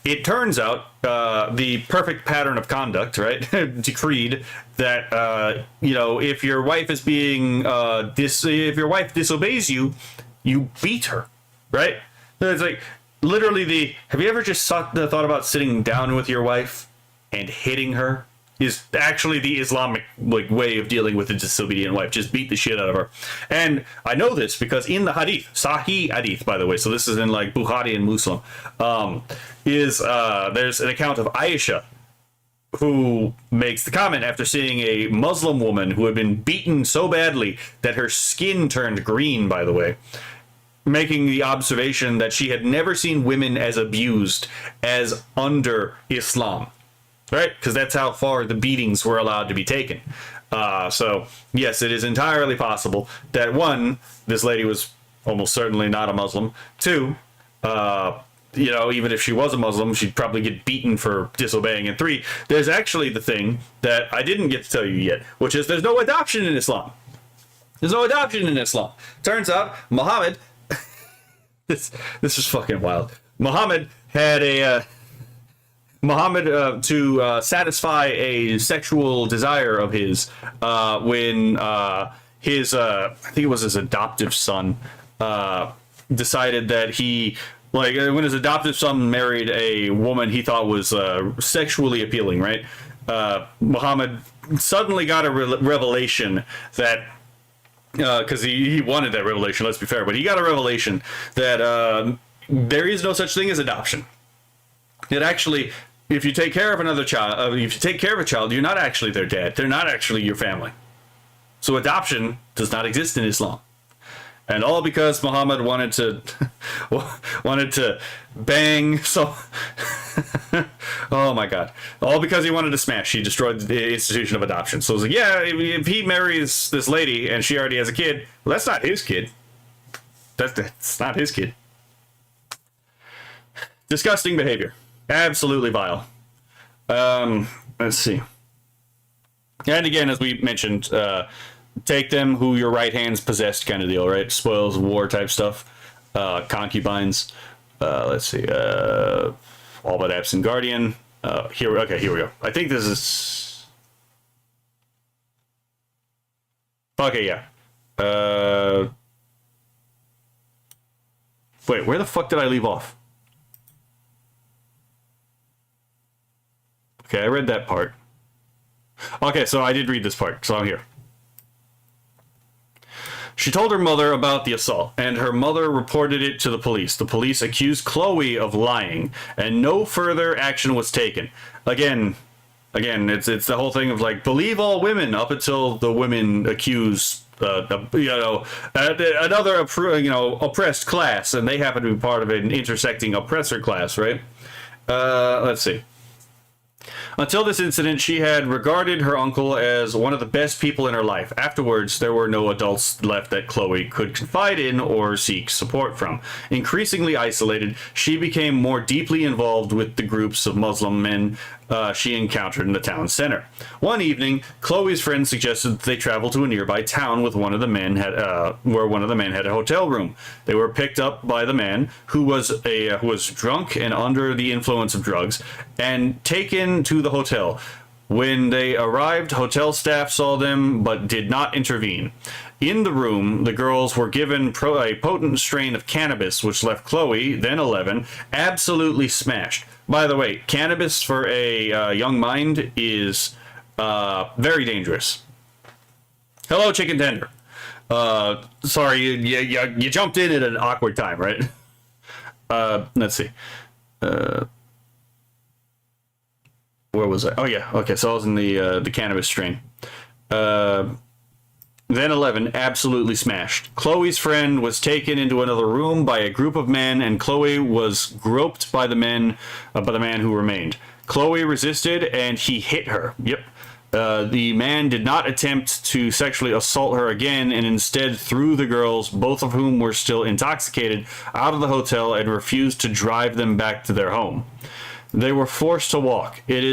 Speaker 1: it turns out the perfect pattern of conduct, right, decreed that if your wife is being if your wife disobeys you, you beat her, right? It's like literally have you ever just thought about sitting down with your wife and hitting her? Is actually the Islamic way of dealing with a disobedient wife. Just beat the shit out of her. And I know this because in the hadith, Sahih hadith, by the way, so this is in Bukhari and Muslim, there's an account of Aisha, who makes the comment after seeing a Muslim woman who had been beaten so badly that her skin turned green, by the way, making the observation that she had never seen women as abused as under Islam. Right? Because that's how far the beatings were allowed to be taken. So, yes, it is entirely possible that, one, this lady was almost certainly not a Muslim. Two, even if she was a Muslim, she'd probably get beaten for disobeying. And three, there's actually the thing that I didn't get to tell you yet, which is there's no adoption in Islam. There's no adoption in Islam. Turns out, Muhammad, this is fucking wild. Muhammad had to satisfy a sexual desire of his when his I think it was his adoptive son decided that when his adoptive son married a woman he thought was sexually appealing, right? Muhammad suddenly got a revelation that because he wanted that revelation, let's be fair, but he got a revelation that there is no such thing as adoption. It actually, if you take care of another child, if you take care of a child, you're not actually their dad. They're not actually your family. So adoption does not exist in Islam. And all because Muhammad wanted to bang Oh my god. All because he wanted to smash. He destroyed the institution of adoption. So I was like, yeah, if he marries this lady and she already has a kid, well, that's not his kid. That's not his kid. Disgusting behavior. Absolutely vile. Let's see. And again, as we mentioned, take them who your right hand's possessed kind of deal, right? Spoils of war type stuff. Concubines. Let's see. All but absent guardian. Here we go. I think this is... Okay, yeah. Wait, where the fuck did I leave off? Okay, I read that part. Okay, so I did read this part, so I'm here. She told her mother about the assault, and her mother reported it to the police. The police accused Chloe of lying, and no further action was taken. Again, it's the whole thing of like, believe all women up until the women accuse another oppressed class, and they happen to be part of an intersecting oppressor class, right? Let's see. Until this incident, she had regarded her uncle as one of the best people in her life. Afterwards, there were no adults left that Chloe could confide in or seek support from. Increasingly isolated, she became more deeply involved with the groups of Muslim men she encountered in the town center. One evening, Chloe's friend suggested that they travel to a nearby town with one of the men where one of the men had a hotel room. They were picked up by the man who was drunk and under the influence of drugs and taken to the hotel. When they arrived, hotel staff saw them but did not intervene. In the room, the girls were given a potent strain of cannabis, which left Chloe, then 11, absolutely smashed. By the way, cannabis for a young mind is very dangerous. Hello, chicken tender. Sorry, you jumped in at an awkward time, right? Let's see. Where was I? Oh yeah, okay. So I was in the cannabis strain. Then 11 absolutely smashed. Chloe's friend was taken into another room by a group of men, and Chloe was groped by the man who remained. Chloe resisted, and he hit her. Yep. The man did not attempt to sexually assault her again, and instead threw the girls, both of whom were still intoxicated, out of the hotel and refused to drive them back to their home. They were forced to walk. It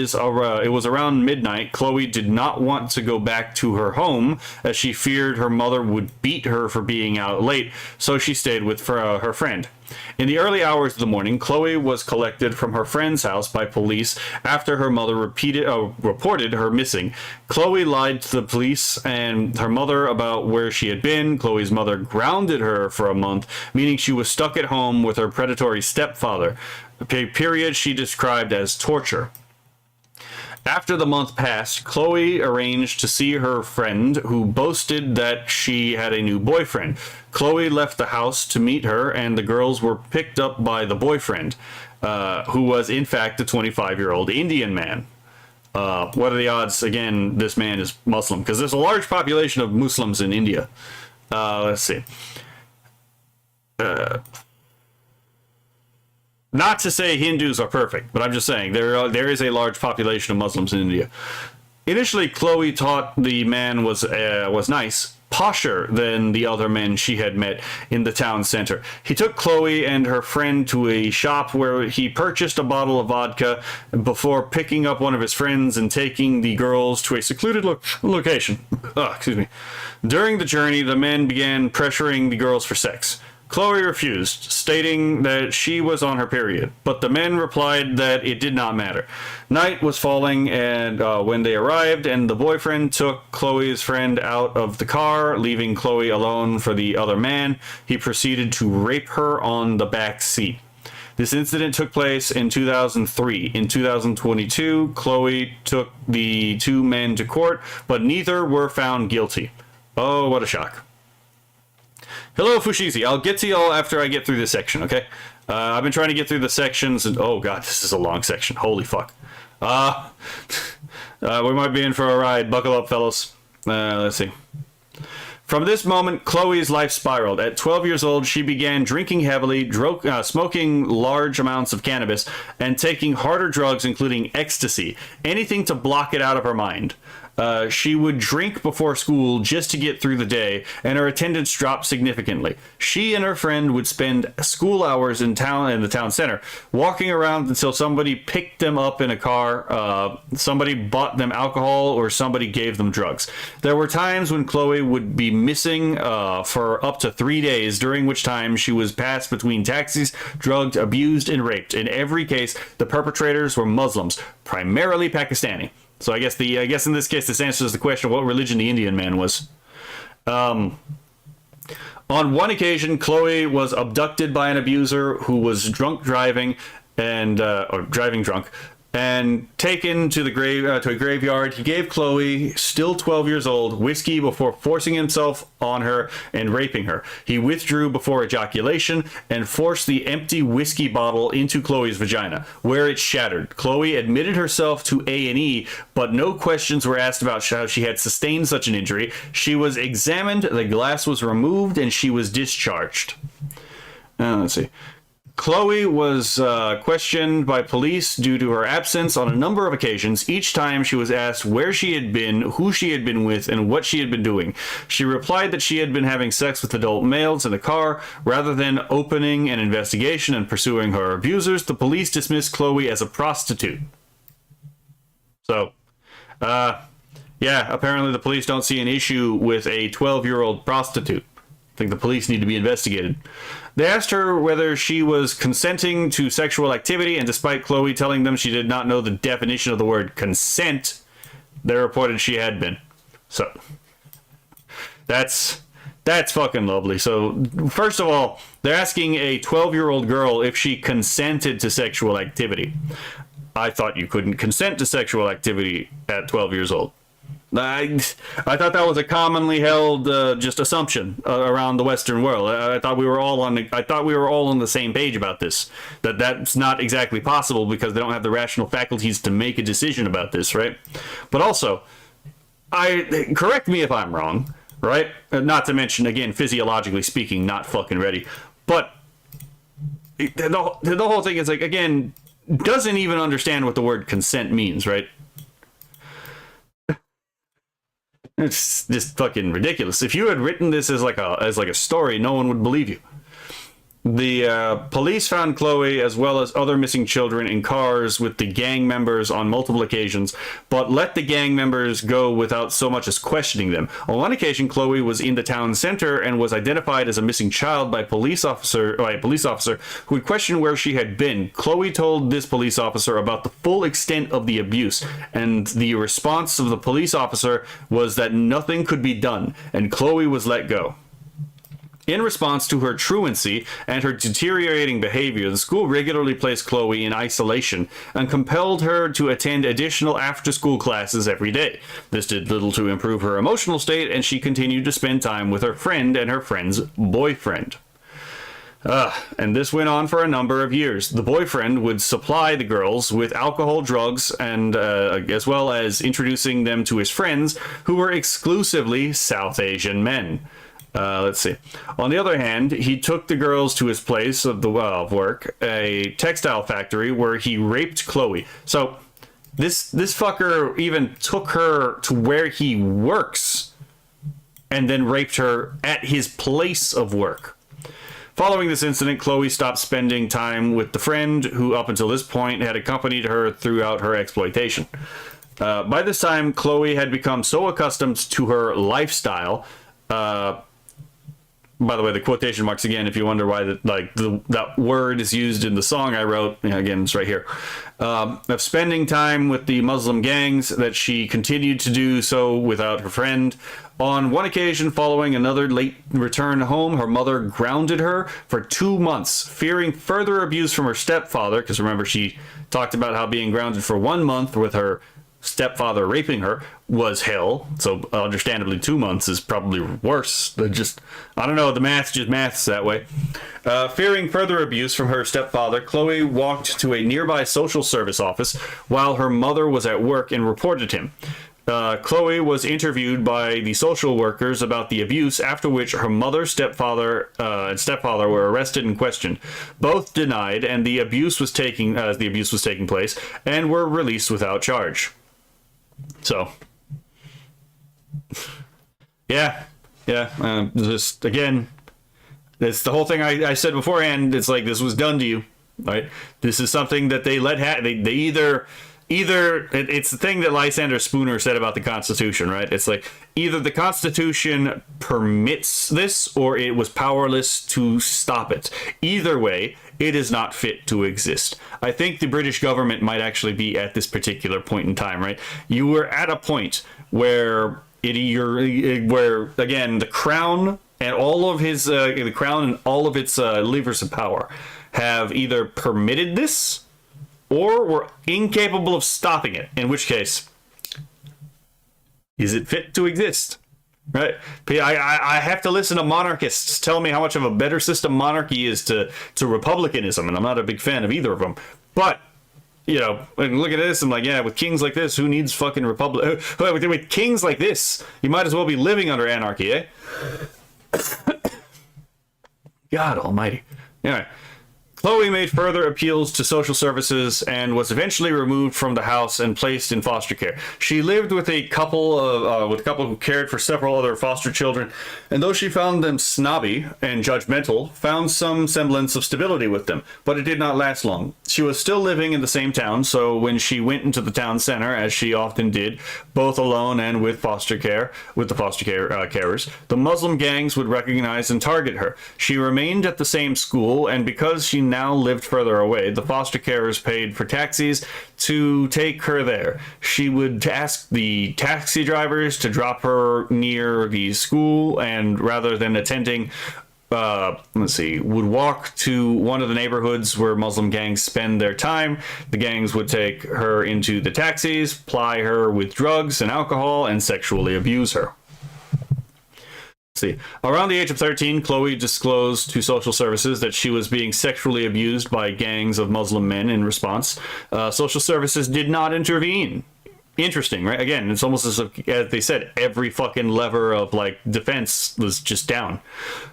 Speaker 1: was around midnight. Chloe did not want to go back to her home as she feared her mother would beat her for being out late, so she stayed with her friend. In the early hours of the morning, Chloe was collected from her friend's house by police after her mother reported her missing. Chloe lied to the police and her mother about where she had been. Chloe's mother grounded her for a month, meaning she was stuck at home with her predatory stepfather, a period she described as torture. After the month passed, Chloe arranged to see her friend, who boasted that she had a new boyfriend. Chloe left the house to meet her, and the girls were picked up by the boyfriend, who was in fact a 25-year-old Indian man. What are the odds, again, this man is Muslim? Because there's a large population of Muslims in India. Let's see. Not to say Hindus are perfect, but I'm just saying there is a large population of Muslims in India. Initially, Chloe thought the man was nice, posher than the other men she had met in the town center. He took Chloe and her friend to a shop where he purchased a bottle of vodka before picking up one of his friends and taking the girls to a secluded location. Excuse me. During the journey, the men began pressuring the girls for sex. Chloe refused, stating that she was on her period, but the men replied that it did not matter. Night was falling and when they arrived, and the boyfriend took Chloe's friend out of the car, leaving Chloe alone for the other man. He proceeded to rape her on the back seat. This incident took place in 2003. In 2022, Chloe took the two men to court, but neither were found guilty. Oh, what a shock. Hello, Fushizi. I'll get to y'all after I get through this section, okay? I've been trying to get through the sections, and oh god, this is a long section. Holy fuck. We might be in for a ride. Buckle up, fellas. Let's see. From this moment, Chloe's life spiraled. At 12 years old, she began drinking heavily, smoking large amounts of cannabis, and taking harder drugs, including ecstasy, anything to block it out of her mind. She would drink before school just to get through the day, and her attendance dropped significantly. She and her friend would spend school hours in the town center, walking around until somebody picked them up in a car, somebody bought them alcohol, or somebody gave them drugs. There were times when Chloe would be missing for up to 3 days, during which time she was passed between taxis, drugged, abused, and raped. In every case, the perpetrators were Muslims, primarily Pakistani. So I guess in this case, this answers the question of what religion the Indian man was. On one occasion, Chloe was abducted by an abuser who was driving drunk, and taken to to a graveyard. He gave Chloe, still 12 years old, whiskey before forcing himself on her and raping her. He withdrew before ejaculation and forced the empty whiskey bottle into Chloe's vagina, where it shattered. Chloe admitted herself to A&E, but no questions were asked about how she had sustained such an injury. She was examined, the glass was removed, and she was discharged. Let's see. Chloe was questioned by police due to her absence on a number of occasions. Each time she was asked where she had been, who she had been with, and what she had been doing. She replied that she had been having sex with adult males in the car. Rather than opening an investigation and pursuing her abusers, the police dismissed Chloe as a prostitute. So, yeah, apparently the police don't see an issue with a 12-year-old prostitute. I think the police need to be investigated. They asked her whether she was consenting to sexual activity, and despite Chloe telling them she did not know the definition of the word consent, they reported she had been. So, that's fucking lovely. So, first of all, they're asking a 12-year-old girl if she consented to sexual activity. I thought you couldn't consent to sexual activity at 12 years old. I thought that was a commonly held just assumption around the Western world. I thought we were all on the same page about this. That's not exactly possible because they don't have the rational faculties to make a decision about this, right? But also, correct me if I'm wrong, right? Not to mention, again, physiologically speaking, not fucking ready. But the whole thing is like, again, doesn't even understand what the word consent means, right? It's just fucking ridiculous. If you had written this as like a story, no one would believe you. The police found Chloe as well as other missing children in cars with the gang members on multiple occasions, but let the gang members go without so much as questioning them. On one occasion, Chloe was in the town center and was identified as a missing child by a police officer who had questioned where she had been. Chloe told this police officer about the full extent of the abuse, and the response of the police officer was that nothing could be done, and Chloe was let go. In response to her truancy and her deteriorating behavior, the school regularly placed Chloe in isolation and compelled her to attend additional after-school classes every day. This did little to improve her emotional state, and she continued to spend time with her friend and her friend's boyfriend. And this went on for a number of years. The boyfriend would supply the girls with alcohol, drugs, and as well as introducing them to his friends, who were exclusively South Asian men. Let's see. On the other hand, he took the girls to his place of work, a textile factory, where he raped Chloe. So this fucker even took her to where he works and then raped her at his place of work. Following this incident, Chloe stopped spending time with the friend who up until this point had accompanied her throughout her exploitation. By this time, Chloe had become so accustomed to her lifestyle, by the way, the quotation marks again, if you wonder why that word is used in the song I wrote, again, it's right here, of spending time with the Muslim gangs, that she continued to do so without her friend. On one occasion, following another late return home, her mother grounded her for 2 months, fearing further abuse from her stepfather, because remember, she talked about how being grounded for 1 month with her stepfather raping her was hell, so understandably 2 months is probably worse. I don't know, the math just maths that way. Fearing further abuse from her stepfather, Chloe walked to a nearby social service office while her mother was at work and reported him. Chloe was interviewed by the social workers about the abuse, after which her mother, stepfather, and stepfather were arrested and questioned. Both denied, and the abuse was taking place, and were released without charge. So, yeah, just again, it's the whole thing I said beforehand. It's like, this was done to you, right? This is something that they it's the thing that Lysander Spooner said about the Constitution, right? It's like, either the Constitution permits this or it was powerless to stop it. Either way, it is not fit to exist. I think the British government might actually be at this particular point in time, right? You were at a point where where again, the crown and all of its levers of power have either permitted this or were incapable of stopping it, in which case, is it fit to exist? Right? I have to listen to monarchists tell me how much of a better system monarchy is to republicanism, and I'm not a big fan of either of them. But, you know, look at this, I'm like, yeah, with kings like this, who needs fucking republic? With kings like this, you might as well be living under anarchy, eh? God almighty. Anyway. Chloe made further appeals to social services and was eventually removed from the house and placed in foster care. She lived with a couple who cared for several other foster children, and though she found them snobby and judgmental, found some semblance of stability with them. But it did not last long. She was still living in the same town, so when she went into the town center, as she often did, both alone and with the foster carers, the Muslim gangs would recognize and target her. She remained at the same school, and because she now lived further away, the foster carers paid for taxis to take her there. She would ask the taxi drivers to drop her near the school, and rather than attending, would walk to one of the neighborhoods where Muslim gangs spend their time. The gangs would take her into the taxis, ply her with drugs and alcohol, and sexually abuse her. See, around the age of 13, Chloe disclosed to social services that she was being sexually abused by gangs of Muslim men. In response, social services did not intervene. Interesting, right? Again, it's almost as they said, every fucking lever of like defense was just down.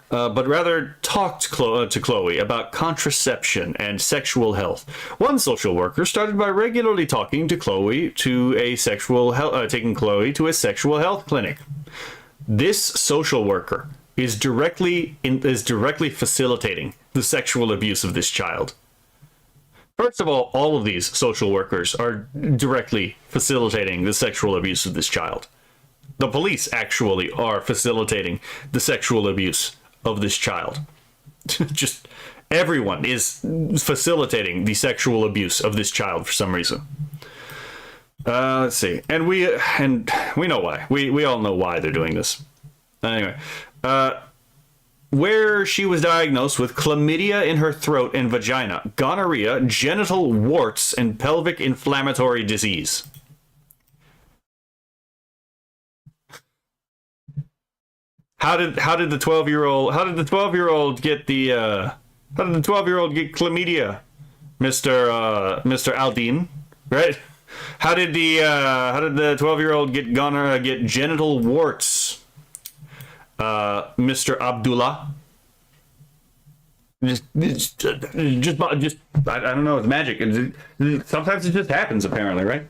Speaker 1: But rather talked to Chloe about contraception and sexual health. One social worker started by regularly taking Chloe to a sexual health clinic. This social worker is directly facilitating the sexual abuse of this child. First of all of these social workers are directly facilitating the sexual abuse of this child. The police actually are facilitating the sexual abuse of this child. Just everyone is facilitating the sexual abuse of this child for some reason. Let's see, and we know why. We all know why they're doing this. Anyway, where she was diagnosed with chlamydia in her throat and vagina, gonorrhea, genital warts, and pelvic inflammatory disease. How did the 12-year-old get chlamydia, Mr. Aldine, right? How did the 12-year-old get genital warts, Mr. Abdullah? Just I don't know. It's magic. Sometimes it just happens, apparently, right?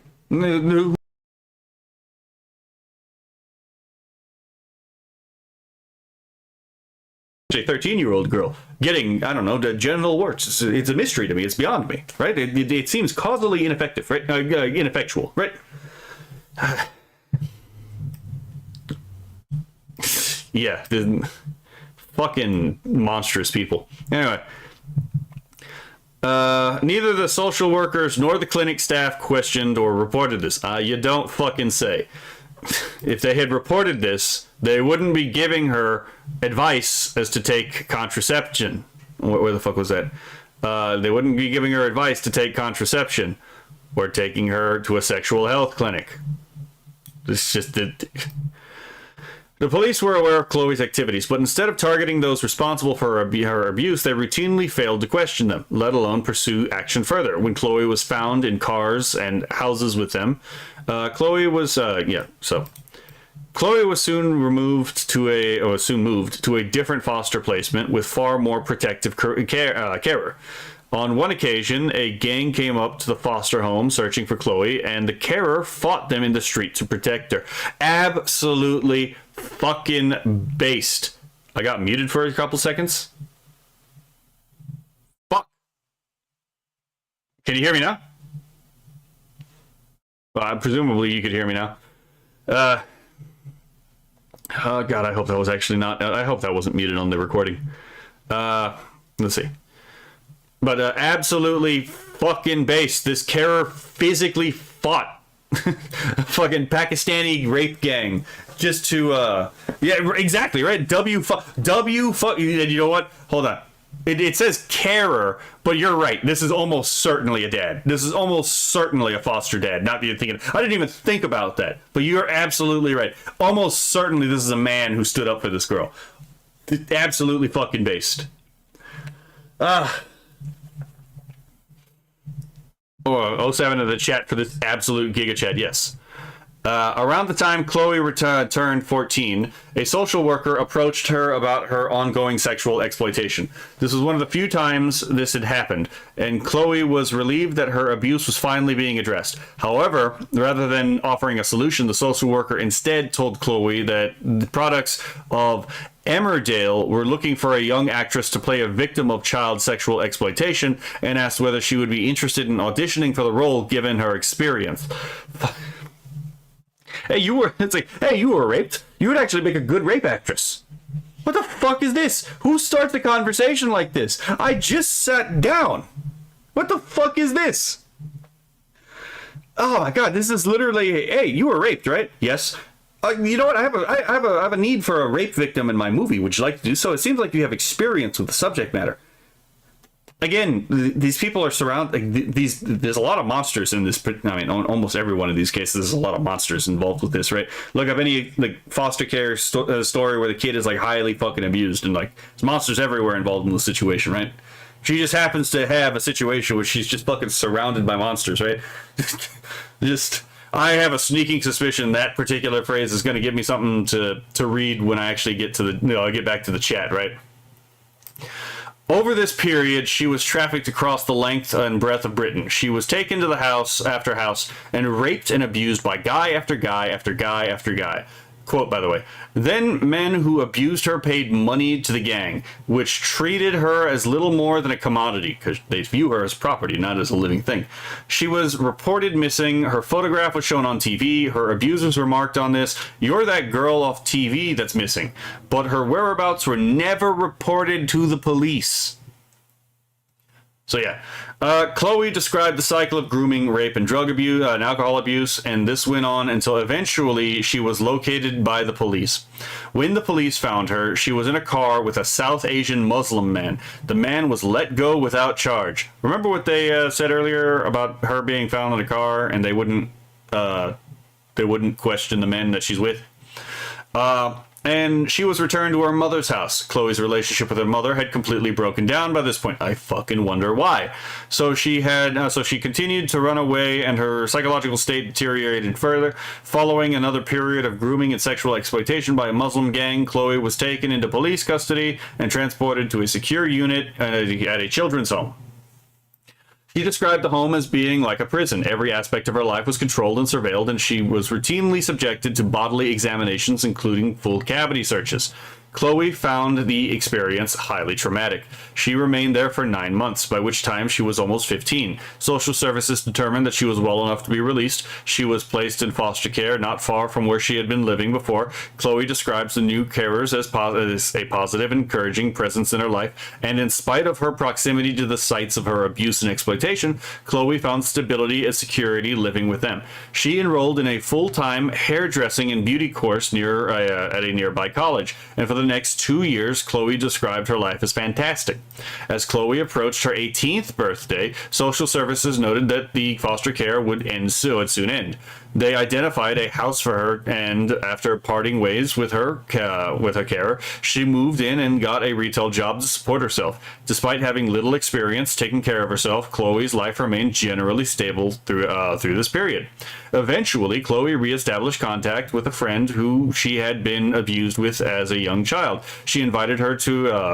Speaker 1: 13-year-old girl getting, I don't know, genital warts. It's a mystery to me. It's beyond me, right? It seems causally ineffective, right? Ineffectual, right? Yeah, fucking monstrous people. Anyway, neither the social workers nor the clinic staff questioned or reported this. You don't fucking say. If they had reported this, they wouldn't be giving her advice as to take contraception. Where the fuck was that? They wouldn't be giving her advice to take contraception or taking her to a sexual health clinic. It's just that The police were aware of Chloe's activities, but instead of targeting those responsible for her abuse, they routinely failed to question them, let alone pursue action further. When Chloe was found in cars and houses with them, Chloe was soon moved to a different foster placement with far more protective carer. On one occasion, a gang came up to the foster home searching for Chloe, and the carer fought them in the street to protect her. Absolutely fucking based. I got muted for a couple seconds. Fuck. Can you hear me now? Well, presumably you could hear me now. Oh god, I hope that was actually not. I hope that wasn't muted on the recording. Let's see. But absolutely fucking based. This carer physically fought fucking Pakistani rape gang just to yeah, exactly, right? W you know what? Hold on. It says carer, but you're right. This is almost certainly a dad. This is almost certainly a foster dad. Not even thinking. I didn't even think about that. But you're absolutely right. Almost certainly this is a man who stood up for this girl. Absolutely fucking based. Oh, 07 in the chat for this absolute giga chat, yes. Around the time Chloe turned 14, a social worker approached her about her ongoing sexual exploitation. This was one of the few times this had happened, and Chloe was relieved that her abuse was finally being addressed. However, rather than offering a solution, the social worker instead told Chloe that the products of Emmerdale were looking for a young actress to play a victim of child sexual exploitation, and asked whether she would be interested in auditioning for the role given her experience. Hey, you were raped. You would actually make a good rape actress. What the fuck is this? Who starts a conversation like this? I just sat down. What the fuck is this? Oh my god, this is literally, hey, you were raped, right? Yes. You know what? I have a need for a rape victim in my movie. Would you like to do so? It seems like you have experience with the subject matter. Again, these people are surrounded. There's a lot of monsters in this. I mean, almost every one of these cases, there's a lot of monsters involved with this, right? Look up any like foster care story where the kid is like highly fucking abused, and like there's monsters everywhere involved in the situation, right? She just happens to have a situation where she's just fucking surrounded by monsters, right? I have a sneaking suspicion that particular phrase is going to give me something to read when I actually get to I get back to the chat, right? Over this period, she was trafficked across the length and breadth of Britain. She was taken to the house after house and raped and abused by guy after guy after guy after guy. Quote, by the way, then men who abused her paid money to the gang, which treated her as little more than a commodity, because they view her as property, not as a living thing. She was reported missing. Her photograph was shown on TV. Her abusers were marked on this. You're that girl off TV that's missing. But her whereabouts were never reported to the police. So yeah, Chloe described the cycle of grooming, rape, and drug abuse, and alcohol abuse, and this went on until eventually she was located by the police. When the police found her, she was in a car with a South Asian Muslim man. The man was let go without charge. Remember what they said earlier about her being found in a car, and they wouldn't question the men that she's with? And she was returned to her mother's house. Chloe's relationship with her mother had completely broken down by this point. I fucking wonder why. So she continued to run away, and her psychological state deteriorated further. Following another period of grooming and sexual exploitation by a Muslim gang, Chloe was taken into police custody and transported to a secure unit at a children's home. He described the home as being like a prison. Every aspect of her life was controlled and surveilled, and she was routinely subjected to bodily examinations, including full cavity searches. Chloe found the experience highly traumatic. She remained there for 9 months, by which time she was almost 15. Social services determined that she was well enough to be released. She was placed in foster care not far from where she had been living before. Chloe describes the new carers as a positive, encouraging presence in her life, and in spite of her proximity to the sites of her abuse and exploitation, Chloe found stability and security living with them. She enrolled in a full-time hairdressing and beauty course at a nearby college, and for the the next 2 years, Chloe described her life as fantastic. As Chloe approached her 18th birthday, social services noted that the foster care would soon end. They identified a house for her, and after parting ways with her carer, she moved in and got a retail job to support herself. Despite having little experience taking care of herself, Chloe's life remained generally stable through this period. Eventually, Chloe reestablished contact with a friend who she had been abused with as a young child. She invited her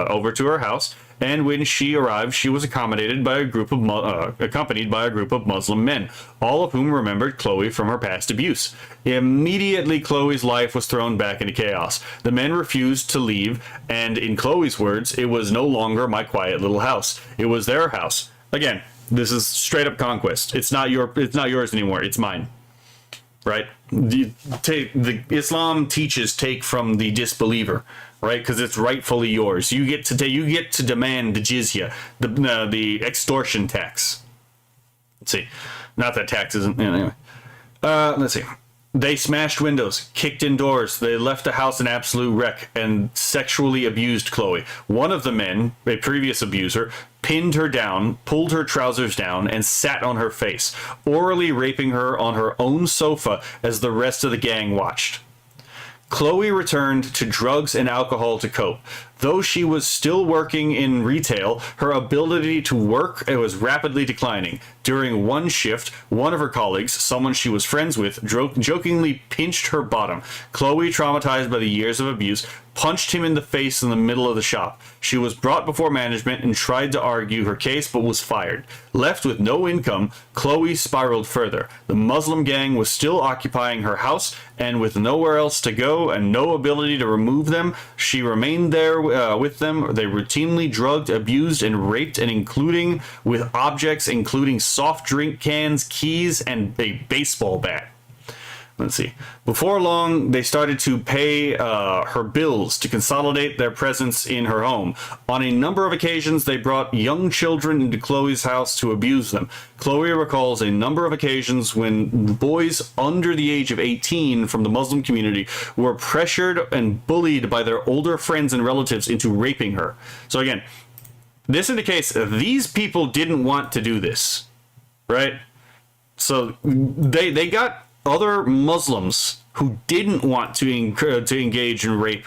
Speaker 1: over to her house, and when she arrived, she was accompanied by a group of Muslim men, all of whom remembered Chloe from her past abuse. Immediately, Chloe's life was thrown back into chaos. The men refused to leave, and in Chloe's words, it was no longer my quiet little house. It was their house. Again, this is straight up conquest. It's not yours anymore. It's mine. Right? The Islam teaches take from the disbeliever, right? Because it's rightfully yours. You get to demand the jizya, the extortion tax. Let's see. Not that tax isn't anyway. Let's see. They smashed windows, kicked in doors. They left the house an absolute wreck and sexually abused Chloe. One of the men, a previous abuser, pinned her down, pulled her trousers down, and sat on her face, orally raping her on her own sofa as the rest of the gang watched. Chloe returned to drugs and alcohol to cope. Though she was still working in retail, her ability to work was rapidly declining. During one shift, one of her colleagues, someone she was friends with, jokingly pinched her bottom. Chloe, traumatized by the years of abuse, punched him in the face in the middle of the shop. She was brought before management and tried to argue her case, but was fired. Left with no income, Chloe spiraled further. The Muslim gang was still occupying her house, and with nowhere else to go and no ability to remove them, she remained there with them. They routinely drugged, abused, and raped, and including with objects including soft drink cans, keys, and a baseball bat. Let's see. Before long, they started to pay her bills to consolidate their presence in her home. On a number of occasions, they brought young children into Chloe's house to abuse them. Chloe recalls a number of occasions when boys under the age of 18 from the Muslim community were pressured and bullied by their older friends and relatives into raping her. So again, this indicates these people didn't want to do this, right? So they got other Muslims who didn't want to engage in rape,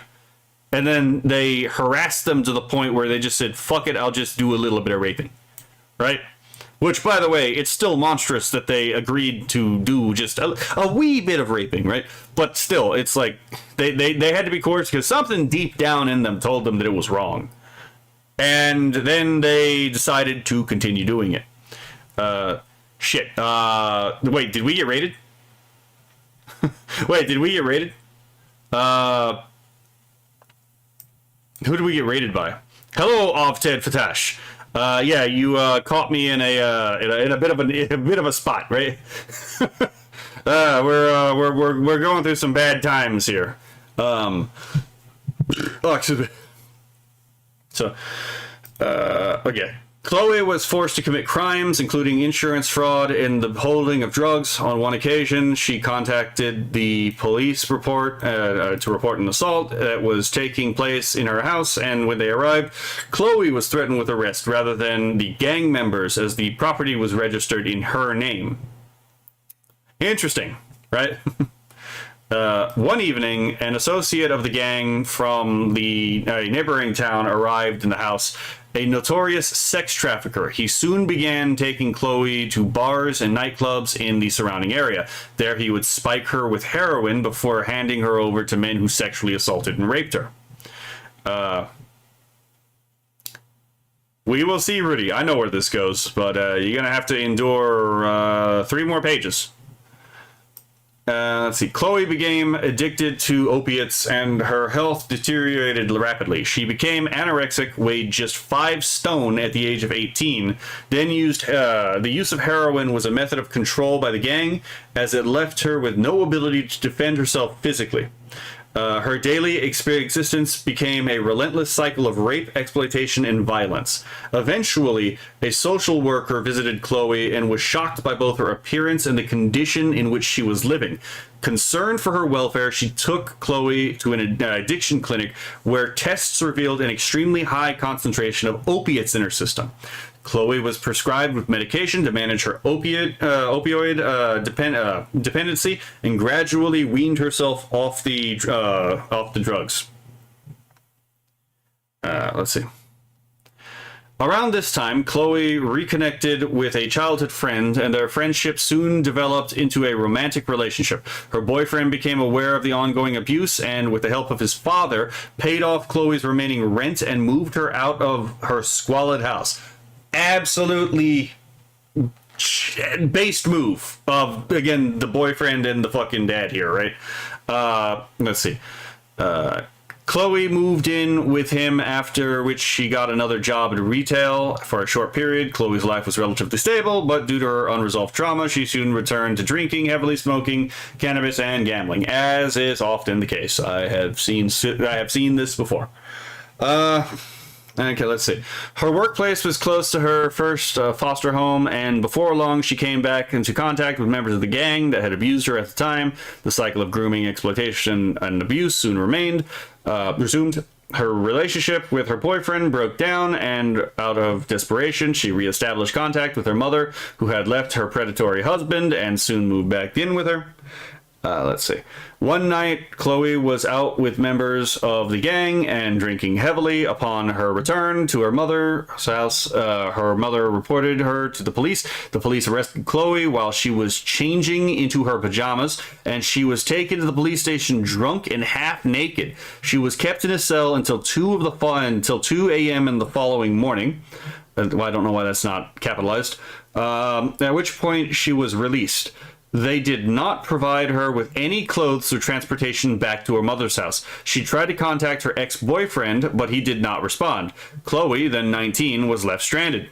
Speaker 1: and then they harassed them to the point where they just said, fuck it, I'll just do a little bit of raping, right? Which, by the way, it's still monstrous that they agreed to do just a wee bit of raping, right? But still, it's like they had to be coerced because something deep down in them told them that it was wrong, and then they decided to continue doing it. Wait, did we get raided? Wait, did we get raided? Who did we get raided by? Hello, Ovted Fatash. Yeah, you caught me in a bit of a spot, right? We're going through some bad times here. Oh, excuse me. So, okay. Chloe was forced to commit crimes, including insurance fraud and the holding of drugs. On one occasion, she contacted the police to report an assault that was taking place in her house, and when they arrived, Chloe was threatened with arrest rather than the gang members, as the property was registered in her name. Interesting, right? One evening, an associate of the gang from the neighboring town arrived in the house, a notorious sex trafficker. He soon began taking Chloe to bars and nightclubs in the surrounding area. There he would spike her with heroin before handing her over to men who sexually assaulted and raped her. We will see, Rudy. I know where this goes, but you're going to have to endure 3 more pages. Let's see. Chloe became addicted to opiates and her health deteriorated rapidly. She became anorexic, weighed just 5 stone at the age of 18, then used the use of heroin was a method of control by the gang, as it left her with no ability to defend herself physically. Her daily existence became a relentless cycle of rape, exploitation, and violence. Eventually, a social worker visited Chloe and was shocked by both her appearance and the condition in which she was living. Concerned for her welfare, she took Chloe to an addiction clinic where tests revealed an extremely high concentration of opiates in her system. Chloe was prescribed with medication to manage her opioid dependency and gradually weaned herself off the drugs. Let's see. Around this time, Chloe reconnected with a childhood friend, and their friendship soon developed into a romantic relationship. Her boyfriend became aware of the ongoing abuse and, with the help of his father, paid off Chloe's remaining rent and moved her out of her squalid house. Absolutely based move of, again, the boyfriend and the fucking dad here, right? Let's see. Chloe moved in with him, after which she got another job in retail for a short period. Chloe's life was relatively stable, but due to her unresolved trauma, she soon returned to drinking, heavily smoking, cannabis, and gambling, as is often the case. I have seen this before. Okay, let's see. Her workplace was close to her first foster home, and before long she came back into contact with members of the gang that had abused her at the time. The cycle of grooming, exploitation, and abuse soon resumed. Her relationship with her boyfriend broke down, and out of desperation, she reestablished contact with her mother, who had left her predatory husband and soon moved back in with her. Let's see. One night, Chloe was out with members of the gang and drinking heavily. Upon her return to her mother's house, her mother reported her to the police. The police arrested Chloe while she was changing into her pajamas, and she was taken to the police station drunk and half naked. She was kept in a cell until 2 a.m. in the following morning. I don't know why that's not capitalized. At which point she was released. They did not provide her with any clothes or transportation back to her mother's house. She tried to contact her ex-boyfriend, but he did not respond. Chloe, then 19, was left stranded.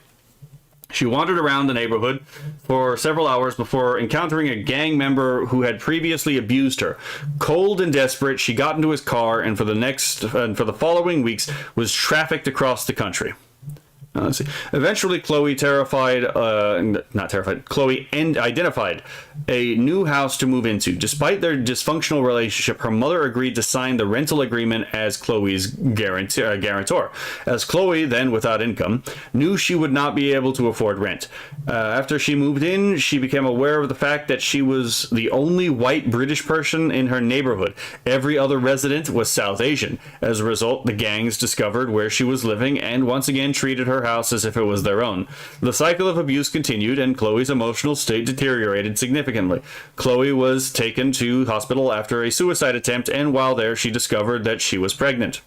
Speaker 1: She wandered around the neighborhood for several hours before encountering a gang member who had previously abused her. Cold and desperate, she got into his car and for the following weeks was trafficked across the country. Let's see. Eventually, Chloe identified a new house to move into. Despite their dysfunctional relationship, her mother agreed to sign the rental agreement as Chloe's guarantor. As Chloe, then without income, knew she would not be able to afford rent. After she moved in, she became aware of the fact that she was the only white British person in her neighborhood. Every other resident was South Asian. As a result, the gangs discovered where she was living and once again treated her house as if it was their own. The cycle of abuse continued, and Chloe's emotional state deteriorated significantly. Chloe was taken to hospital after a suicide attempt, and while there, she discovered that she was pregnant.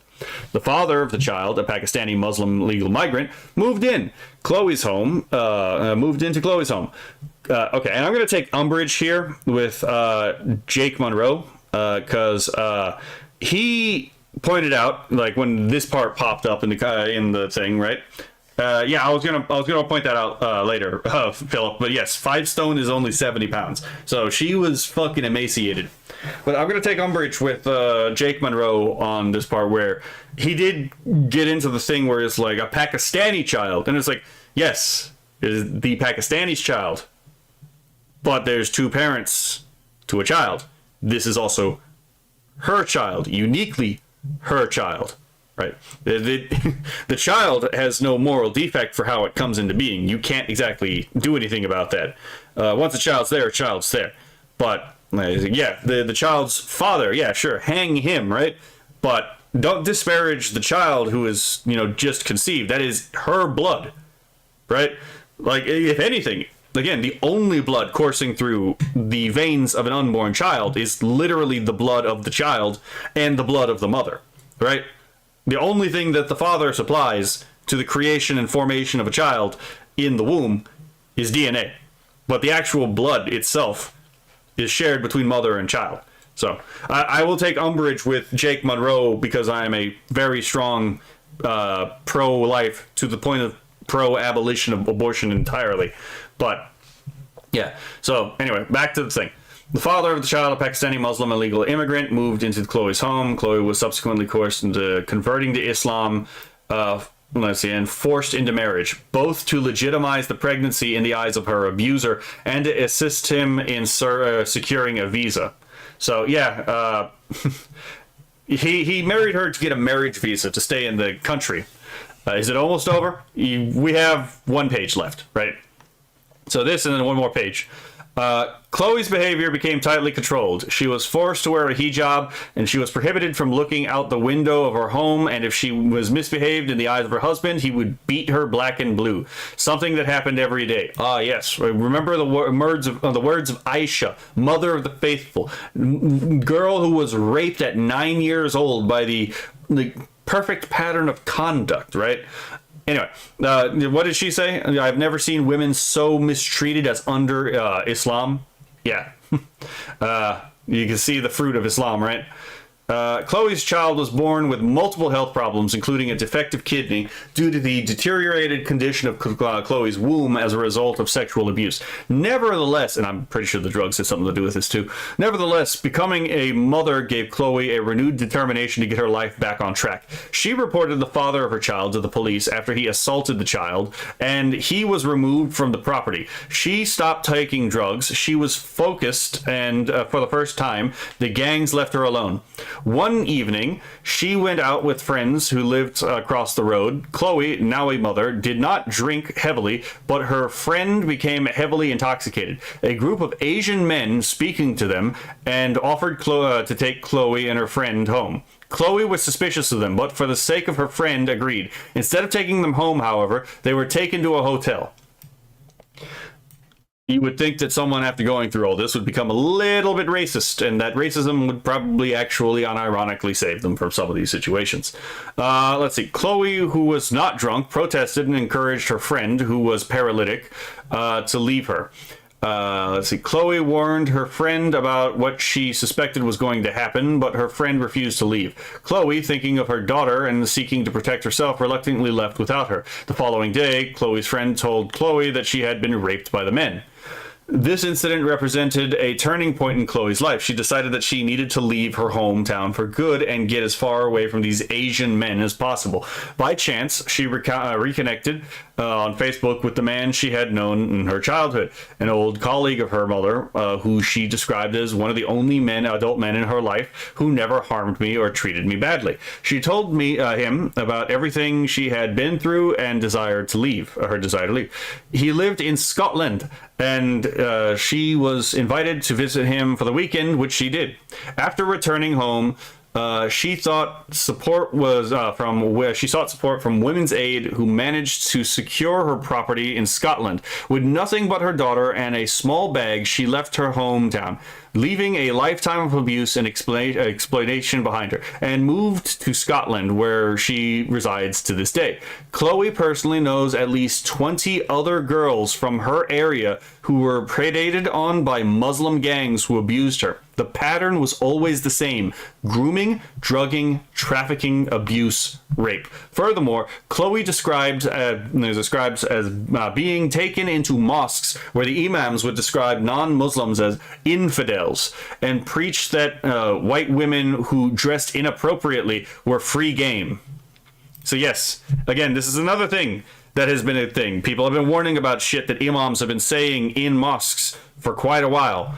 Speaker 1: The father of the child, a Pakistani Muslim legal migrant, moved into Chloe's home. Okay, and I'm going to take umbrage here with Jake Monroe, because he pointed out, like, when this part popped up in the thing, right? Yeah, I was gonna point that out later, Philip. But yes, 5 stone is only 70 pounds, so she was fucking emaciated. But I'm gonna take umbrage with Jake Monroe on this part where he did get into the thing where it's like a Pakistani child, and it's like, yes, it is the Pakistani's child, but there's 2 parents to a child. This is also her child, uniquely her child. Right. The child has no moral defect for how it comes into being. You can't exactly do anything about that. Once a child's there, But, yeah, the child's father, yeah, sure, hang him, right? But don't disparage the child who is, just conceived. That is her blood, right? Like, if anything, again, the only blood coursing through the veins of an unborn child is literally the blood of the child and the blood of the mother, right? The only thing that the father supplies to the creation and formation of a child in the womb is DNA. But the actual blood itself is shared between mother and child. So I will take umbrage with Jake Monroe because I am a very strong pro-life to the point of pro-abolition of abortion entirely. But yeah, so anyway, back to the thing. The father of the child, a Pakistani Muslim illegal immigrant, moved into Chloe's home. Chloe was subsequently coerced into converting to Islam, and forced into marriage, both to legitimize the pregnancy in the eyes of her abuser and to assist him in securing a visa. So, yeah, he married her to get a marriage visa to stay in the country. Is it almost over? We have one page left, right? So this and then one more page. Chloe's behavior became tightly controlled. She was forced to wear a hijab, and she was prohibited from looking out the window of her home, and if she was misbehaved in the eyes of her husband, he would beat her black and blue. Something that happened every day. Yes. Remember the words of Aisha, mother of the faithful, girl who was raped at 9 years old by the perfect pattern of conduct, right? Anyway, what did she say? I've never seen women so mistreated as under Islam. Yeah. You can see the fruit of Islam, right? Chloe's child was born with multiple health problems, including a defective kidney, due to the deteriorated condition of Chloe's womb as a result of sexual abuse. Nevertheless, and I'm pretty sure the drugs had something to do with this too, nevertheless, becoming a mother gave Chloe a renewed determination to get her life back on track. She reported the father of her child to the police after he assaulted the child, and he was removed from the property. She stopped taking drugs. She was focused, and for the first time, the gangs left her alone. One evening, she went out with friends who lived across the road. Chloe, now a mother, did not drink heavily, but her friend became heavily intoxicated. A group of Asian men speaking to them and offered to take Chloe and her friend home. Chloe was suspicious of them, but for the sake of her friend, agreed. Instead of taking them home, however, they were taken to a hotel. You would think that someone, after going through all this, would become a little bit racist, and that racism would probably actually unironically save them from some of these situations. Let's see. Chloe, who was not drunk, protested and encouraged her friend, who was paralytic, to leave her. Let's see. Chloe warned her friend about what she suspected was going to happen, but her friend refused to leave. Chloe, thinking of her daughter and seeking to protect herself, reluctantly left without her. The following day, Chloe's friend told Chloe that she had been raped by the men. This incident represented a turning point in Chloe's life. She decided that she needed to leave her hometown for good and get as far away from these Asian men as possible. By chance, she reconnected on Facebook with the man she had known in her childhood, an old colleague of her mother, who she described as one of the only adult men in her life who never harmed me or treated me badly. She told him about everything she had been through and her desire to leave. He lived in Scotland, and she was invited to visit him for the weekend, which she did. After returning home, she sought support from Women's Aid, who managed to secure her property in Scotland. With nothing but her daughter and a small bag, she left her hometown, leaving a lifetime of abuse and exploitation behind her, and moved to Scotland, where she resides to this day. Chloe personally knows at least 20 other girls from her area who were predated on by Muslim gangs who abused her. The pattern was always the same: grooming, drugging, trafficking, abuse, rape. Furthermore, Chloe describes as being taken into mosques where the imams would describe non-Muslims as infidels and preach that white women who dressed inappropriately were free game. So yes, again, this is another thing that has been a thing. People have been warning about shit that imams have been saying in mosques for quite a while.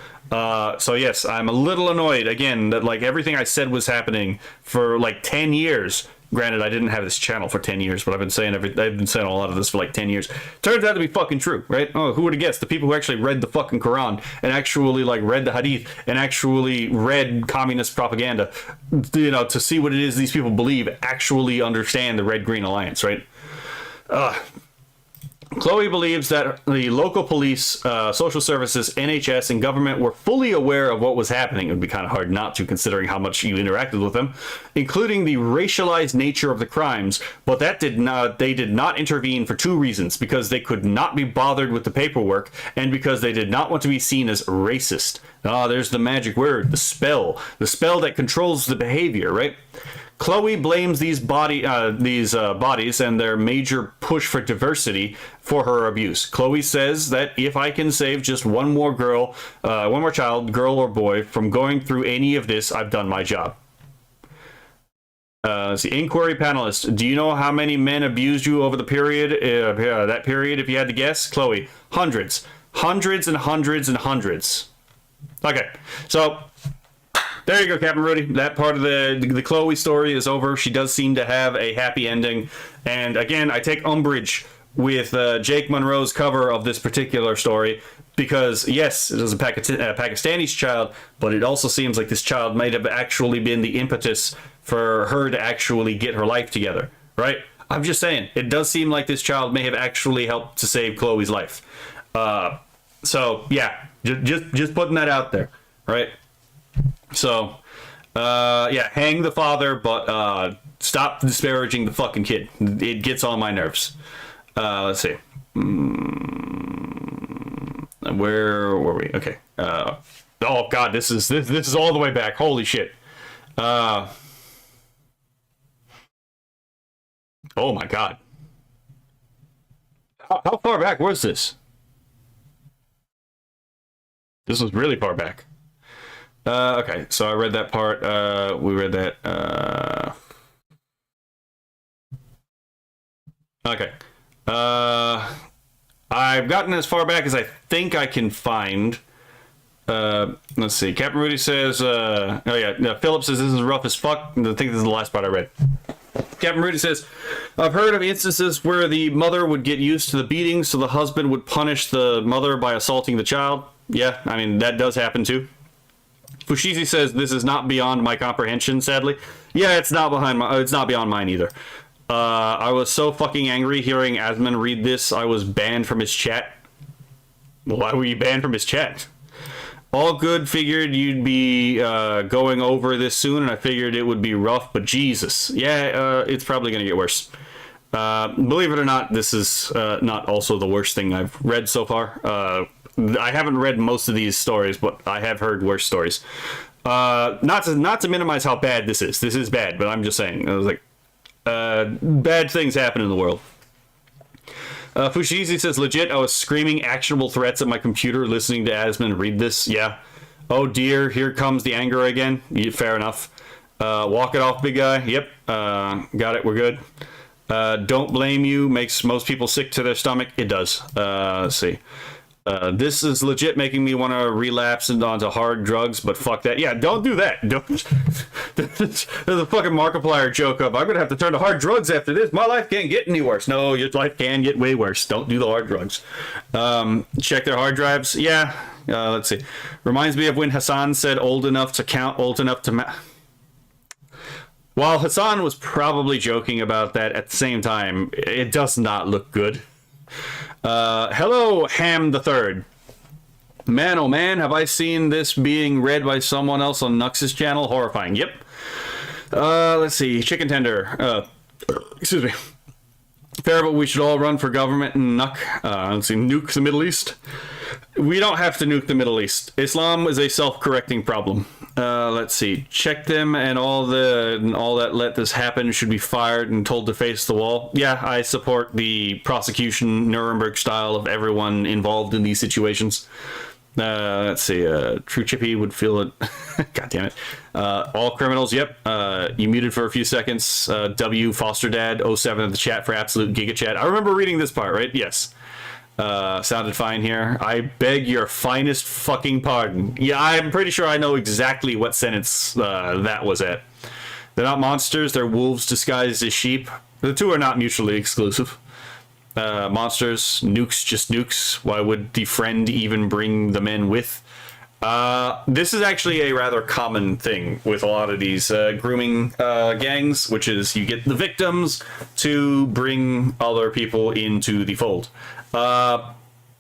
Speaker 1: So yes, I'm a little annoyed, again, that like everything I said was happening for like 10 years. Granted, I didn't have this channel for 10 years, but I've been saying a lot of this for like 10 years. Turns out to be fucking true, right? Oh, who would have guessed? The people who actually read the fucking Quran and actually like read the Hadith and actually read communist propaganda, to see what it is these people believe, actually understand the Red-Green Alliance, right? Chloe believes that the local police, social services, NHS, and government were fully aware of what was happening. It would be kind of hard not to, considering how much you interacted with them, including the racialized nature of the crimes, but they did not intervene for two reasons: because they could not be bothered with the paperwork, and because they did not want to be seen as racist. There's the magic word, the spell that controls the behavior, right? Chloe blames these bodies and their major push for diversity for her abuse. Chloe says that if I can save just one more child, girl or boy, from going through any of this, I've done my job. Let's see. Inquiry panelist, do you know how many men abused you over the period? That period, if you had to guess? Chloe, hundreds. Hundreds and hundreds and hundreds. Okay, so there you go, Captain Rudy. That part of the Chloe story is over. She does seem to have a happy ending. And again, I take umbrage with Jake Monroe's cover of this particular story because, yes, it was a Pakistani child, but it also seems like this child might have actually been the impetus for her to actually get her life together, right? I'm just saying, it does seem like this child may have actually helped to save Chloe's life. So, yeah, just putting that out there, right? So, yeah, hang the father, but stop disparaging the fucking kid. It gets on my nerves. Let's see. Where were we? Okay. Oh God, this is all the way back. Holy shit. Oh my God. How far back was this? This was really far back. Okay, so I read that part. We read that. Okay. I've gotten as far back as I think I can find. Let's see. Captain Rudy says, oh yeah, Philip says this is rough as fuck. I think this is the last part I read. Captain Rudy says, I've heard of instances where the mother would get used to the beating, so the husband would punish the mother by assaulting the child. Yeah, I mean, that does happen too. Fushizi says, this is not beyond my comprehension, sadly. Yeah, it's not beyond mine either. I was so fucking angry hearing Asman read this, I was banned from his chat. Why were you banned from his chat? All good, figured you'd be going over this soon, and I figured it would be rough, but Jesus. Yeah, it's probably going to get worse. Believe it or not, this is not also the worst thing I've read so far. I haven't read most of these stories, but I have heard worse stories. Not to minimize how bad this is. This is bad, but I'm just saying. I was like, bad things happen in the world. Fushizi says, legit, I was screaming actionable threats at my computer listening to Asman read this. Yeah. Oh dear, here comes the anger again. Yeah, fair enough. Walk it off, big guy. Yep. Got it, we're good. Don't blame you. Makes most people sick to their stomach. It does. Let's see. This is legit making me want to relapse onto hard drugs, but fuck that. Yeah, don't do that. Don't. There's a fucking Markiplier joke of, I'm going to have to turn to hard drugs after this. My life can't get any worse. No, your life can get way worse. Don't do the hard drugs. Check their hard drives. Yeah. Let's see. Reminds me of when Hassan said old enough to count, old enough to... While Hassan was probably joking about that, at the same time, it does not look good. Hello, Ham the Third. Man, oh man, have I seen this being read by someone else on Nux's channel? Horrifying. Yep. Let's see. Chicken tender. Excuse me. Fair, but we should all run for government and let's see. Nuke the Middle East. We don't have to nuke the Middle East. Islam is a self-correcting problem. Let's see. Check them and all that let this happen should be fired and told to face the wall. Yeah, I support the prosecution Nuremberg style of everyone involved in these situations. Let's see. True Chippy would feel it. God damn it. All criminals. Yep. You muted for a few seconds. W Foster Dad 07 in the chat for absolute giga chat. I remember reading this part, right? Yes. Sounded fine here. I beg your finest fucking pardon. Yeah, I'm pretty sure I know exactly what sentence that was at. They're not monsters, they're wolves disguised as sheep. The two are not mutually exclusive. Monsters, nukes, just nukes. Why would the friend even bring the men with? This is actually a rather common thing with a lot of these grooming gangs, which is you get the victims to bring other people into the fold.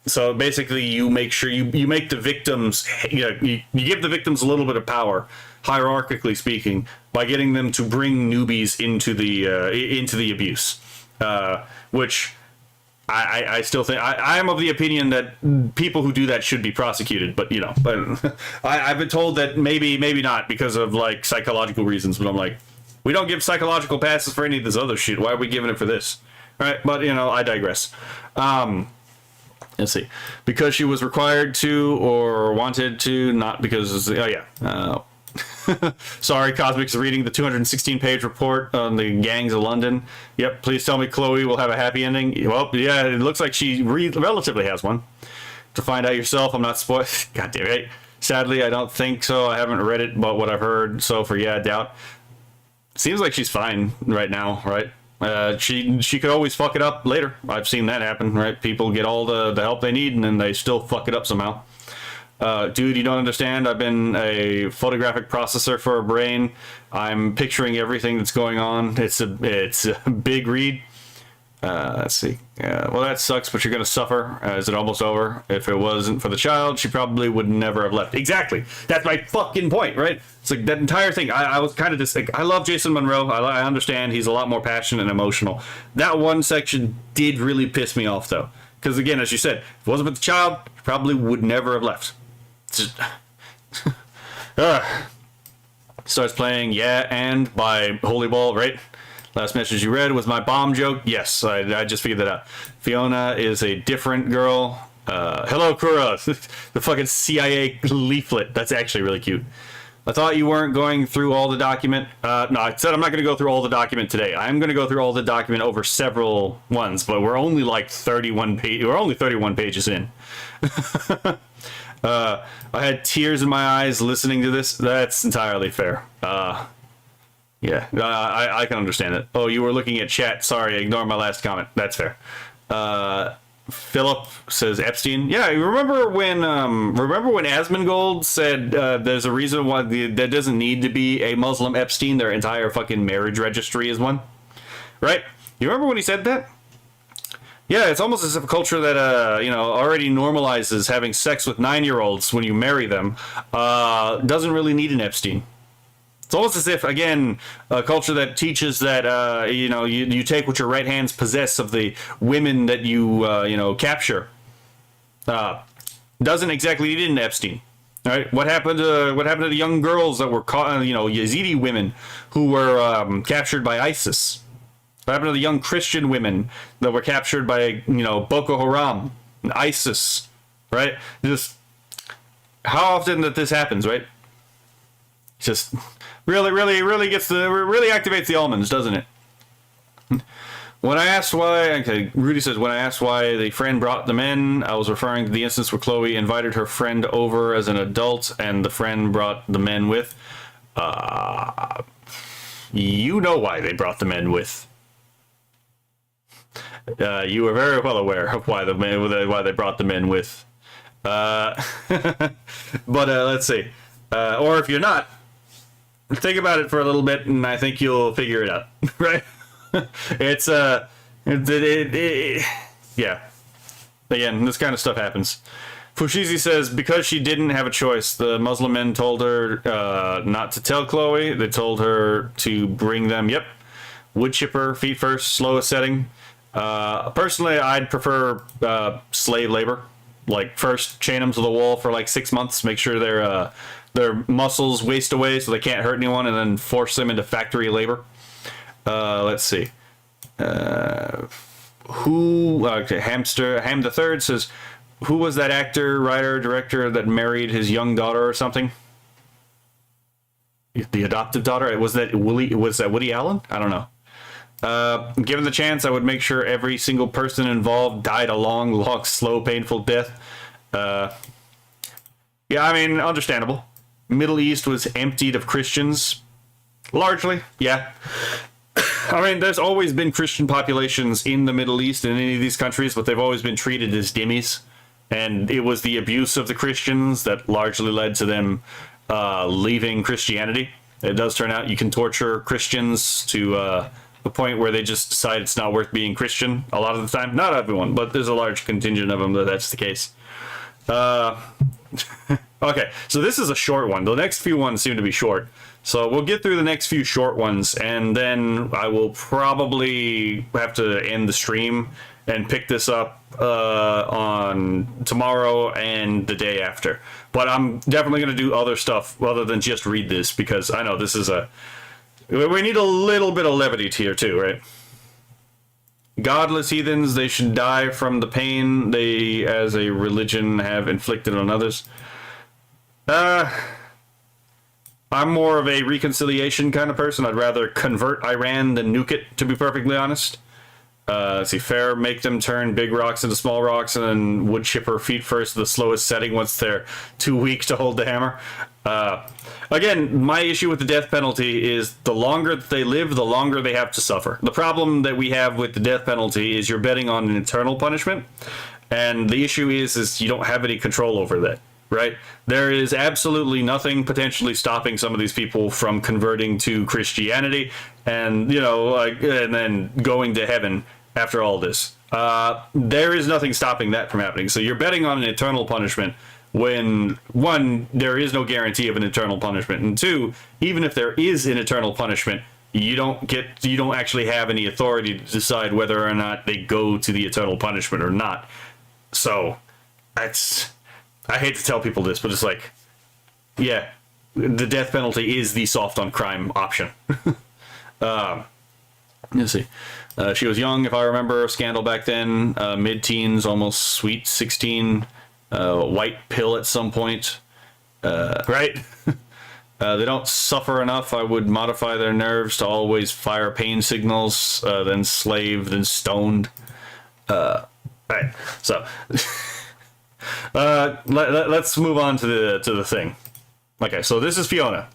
Speaker 1: So basically you make sure you make the victims, you give the victims a little bit of power, hierarchically speaking, by getting them to bring newbies into the abuse, which I still think I am of the opinion that people who do that should be prosecuted, but but I've been told that maybe not because of like psychological reasons, but I'm like, We don't give psychological passes for any of this other shit. Why are we giving it for this? All right, but, you know, I digress. Let's see. Because she was required to or wanted to, not because... Oh, yeah. Sorry, Cosmic's reading the 216-page report on the gangs of London. Yep, please tell me Chloe will have a happy ending. Well, yeah, it looks like she relatively has one. To find out yourself, I'm not spoiled. God damn it. Sadly, I don't think so. I haven't read it, but what I've heard so for, yeah, I doubt. Seems like she's fine right now, right? She could always fuck it up later. I've seen that happen, right? People get all the help they need, and then they still fuck it up somehow. Dude, you don't understand. I've been a photographic processor for a brain. I'm picturing everything that's going on. It's a big read. Let's see. Well, that sucks, but you're going to suffer. Is it almost over? If it wasn't for the child, she probably would never have left. Exactly. That's my fucking point, right? It's like that entire thing. I was kind of just like, I love Jason Monroe. I understand he's a lot more passionate and emotional. That one section did really piss me off, though. Because, again, as you said, if it wasn't for the child, she probably would never have left. Just, starts playing Yeah and by Holy Ball, right? Last message you read was my bomb joke. Yes, I just figured that out. Fiona is a different girl. Hello, Kura. The fucking CIA leaflet. That's actually really cute. I thought you weren't going through all the document. No, I said I'm not going to go through all the document today. I'm going to go through all the document over several ones, but we're only like 31 pages. We're only 31 pages in. I had tears in my eyes listening to this. That's entirely fair. Yeah, I can understand it. Oh, you were looking at chat. Sorry, ignore my last comment. That's fair. Philip says Epstein. Yeah, remember when Asmongold said there's a reason why there doesn't need to be a Muslim Epstein. Their entire fucking marriage registry is one. Right? You remember when he said that? Yeah, it's almost as if a culture that already normalizes having sex with 9-year-olds when you marry them doesn't really need an Epstein. It's almost as if, again, a culture that teaches that, you take what your right hands possess of the women that you, capture, doesn't exactly need an Epstein. All right, what happened to the young girls that were caught, Yazidi women who were captured by ISIS? What happened to the young Christian women that were captured by, Boko Haram, and ISIS, right? Just how often that this happens, right? Just really activates the almonds, doesn't it? When I asked why, Rudy says, when I asked why the friend brought them in, I was referring to the instance where Chloe invited her friend over as an adult and the friend brought the men with. You know why they brought the men with. You were very well aware of why they brought the men with. But let's see. Or if you're not, think about it for a little bit, and I think you'll figure it out, right? It's yeah. Again, this kind of stuff happens. Fushizi says because she didn't have a choice, the Muslim men told her not to tell Chloe. They told her to bring them. Yep, wood chipper, feet first, slowest setting. Personally, I'd prefer slave labor. Like first, chain them to the wall for like 6 months. Make sure their muscles waste away so they can't hurt anyone, and then force them into factory labor. Let's see. Ham the Third says, who was that actor, writer, director that married his young daughter or something? The adoptive daughter? Was that Woody Allen? I don't know. Given the chance, I would make sure every single person involved died a long, slow, painful death. Yeah, I mean, understandable. Middle East was emptied of Christians. Largely, yeah. I mean, there's always been Christian populations in the Middle East in any of these countries, but they've always been treated as dhimmis. And it was the abuse of the Christians that largely led to them leaving Christianity. It does turn out you can torture Christians to the point where they just decide it's not worth being Christian a lot of the time. Not everyone, but there's a large contingent of them that's the case. Okay, so this is a short one. The next few ones seem to be short. So we'll get through the next few short ones, and then I will probably have to end the stream and pick this up on tomorrow and the day after. But I'm definitely going to do other stuff other than just read this, because I know this is We need a little bit of levity here too, right? Godless heathens, they should die from the pain they, as a religion, have inflicted on others. I'm more of a reconciliation kind of person. I'd rather convert Iran than nuke it, to be perfectly honest. Let's see, fair, make them turn big rocks into small rocks, and then wood chipper feet first to the slowest setting once they're too weak to hold the hammer. Again, my issue with the death penalty is the longer that they live, the longer they have to suffer. The problem that we have with the death penalty is you're betting on an eternal punishment, and the issue is you don't have any control over that. Right? There is absolutely nothing potentially stopping some of these people from converting to Christianity and, and then going to heaven after all this. There is nothing stopping that from happening. So you're betting on an eternal punishment when, one, there is no guarantee of an eternal punishment, and two, even if there is an eternal punishment, you don't actually have any authority to decide whether or not they go to the eternal punishment or not. So I hate to tell people this, but it's like, yeah, the death penalty is the soft on crime option. Let's see. She was young, if I remember, scandal back then, mid-teens, almost sweet 16, white pill at some point, right? They don't suffer enough. I would modify their nerves to always fire pain signals, then slaved, then stoned. Right, so... let's move on to the thing. Okay, so this is Fiona.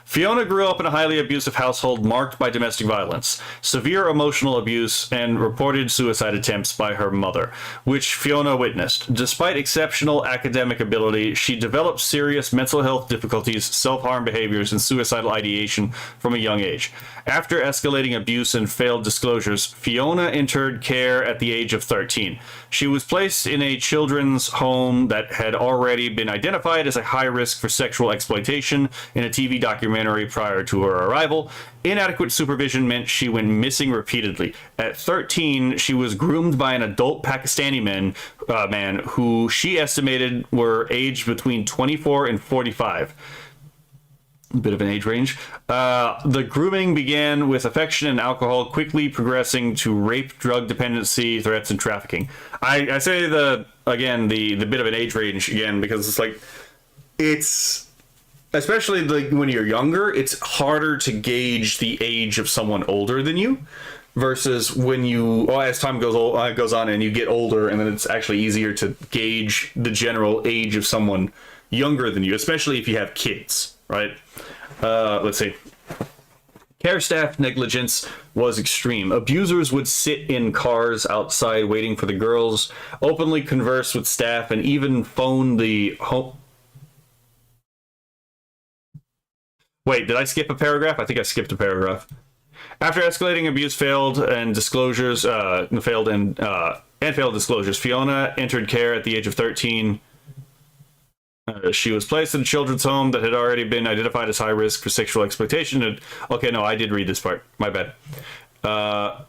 Speaker 1: Fiona grew up in a highly abusive household marked by domestic violence, severe emotional abuse, and reported suicide attempts by her mother, which Fiona witnessed. Despite exceptional academic ability, she developed serious mental health difficulties, self-harm behaviors, and suicidal ideation from a young age. After escalating abuse and failed disclosures, Fiona entered care at the age of 13. She was placed in a children's home that had already been identified as a high risk for sexual exploitation in a TV documentary prior to her arrival. Inadequate supervision meant she went missing repeatedly. At 13, she was groomed by an adult Pakistani man who she estimated were aged between 24 and 45. A bit of an age range. The grooming began with affection and alcohol, quickly progressing to rape, drug dependency, threats, and trafficking. I say the bit of an age range again because it's like, it's especially when you're younger, it's harder to gauge the age of someone older than you versus when as time goes on and you get older, and then it's actually easier to gauge the general age of someone younger than you, especially if you have kids. Right? Let's see. Care staff negligence was extreme. Abusers would sit in cars outside waiting for the girls, openly converse with staff, and even phone the home. Wait, did I skip a paragraph? I think I skipped a paragraph. After escalating abuse failed disclosures, Fiona entered care at the age of 13. She was placed in a children's home that had already been identified as high risk for sexual exploitation. Okay, no, I did read this part. My bad.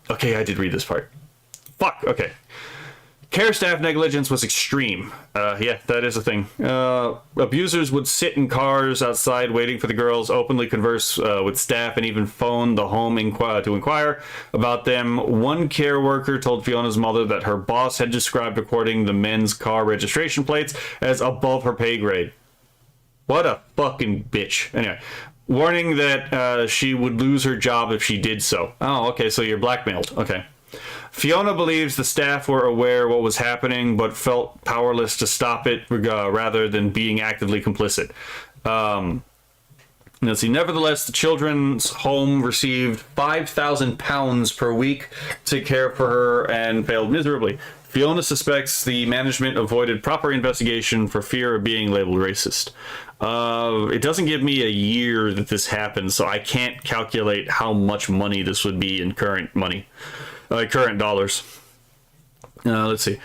Speaker 1: Okay, I did read this part. Fuck, okay. Care staff negligence was extreme. Yeah, that is a thing. Abusers would sit in cars outside waiting for the girls, openly converse with staff, and even phone the home to inquire about them. One care worker told Fiona's mother that her boss had described recording the men's car registration plates as above her pay grade. What a fucking bitch. Anyway, warning that she would lose her job if she did so. Oh, okay, so you're blackmailed. Okay. Fiona believes the staff were aware what was happening, but felt powerless to stop it rather than being actively complicit. Let's see. Nevertheless, the children's home received £5,000 per week to care for her and failed miserably. Fiona suspects the management avoided proper investigation for fear of being labeled racist. It doesn't give me a year that this happened, so I can't calculate how much money this would be in current money. Current dollars. Let's see.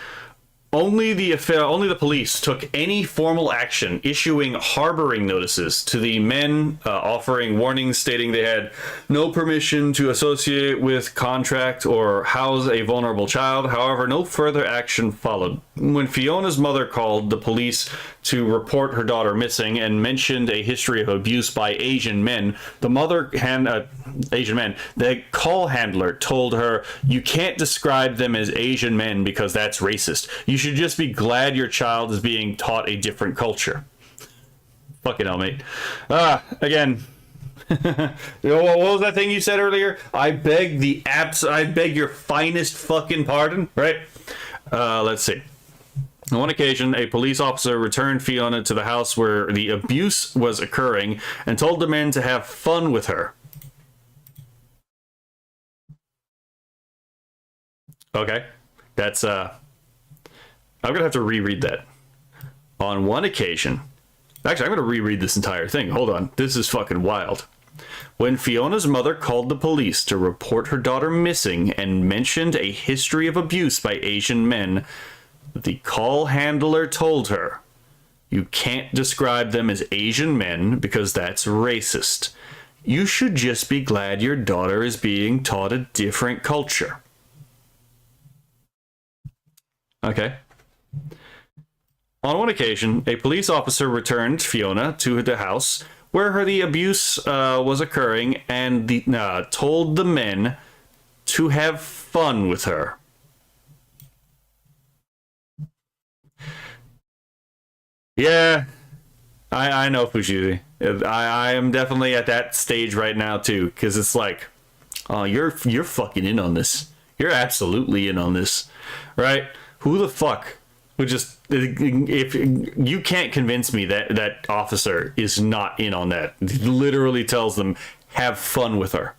Speaker 1: Only the police took any formal action, issuing harboring notices to the men, offering warnings stating they had no permission to associate with, contract, or house a vulnerable child. However, no further action followed. When Fiona's mother called the police to report her daughter missing and mentioned a history of abuse by Asian men. The call handler told her, "You can't describe them as Asian men because that's racist. You should just be glad your child is being taught a different culture." Fucking hell, mate. Again. What was that thing you said earlier? I beg your finest fucking pardon, right? Let's see. On one occasion, a police officer returned Fiona to the house where the abuse was occurring and told the men to have fun with her. Okay. That's, I'm gonna have to reread that. On one occasion... Actually, I'm gonna reread this entire thing. Hold on. This is fucking wild. When Fiona's mother called the police to report her daughter missing and mentioned a history of abuse by Asian men, the call handler told her, "You can't describe them as Asian men because that's racist. You should just be glad your daughter is being taught a different culture." Okay. On one occasion, a police officer returned Fiona to the house where the abuse was occurring and told the men to have fun with her. Yeah, I know, Fushigi. I am definitely at that stage right now too, because it's like, oh, you're fucking in on this. You're absolutely in on this, right? Who the fuck would just, if you can't convince me that that officer is not in on that. He literally tells them, have fun with her.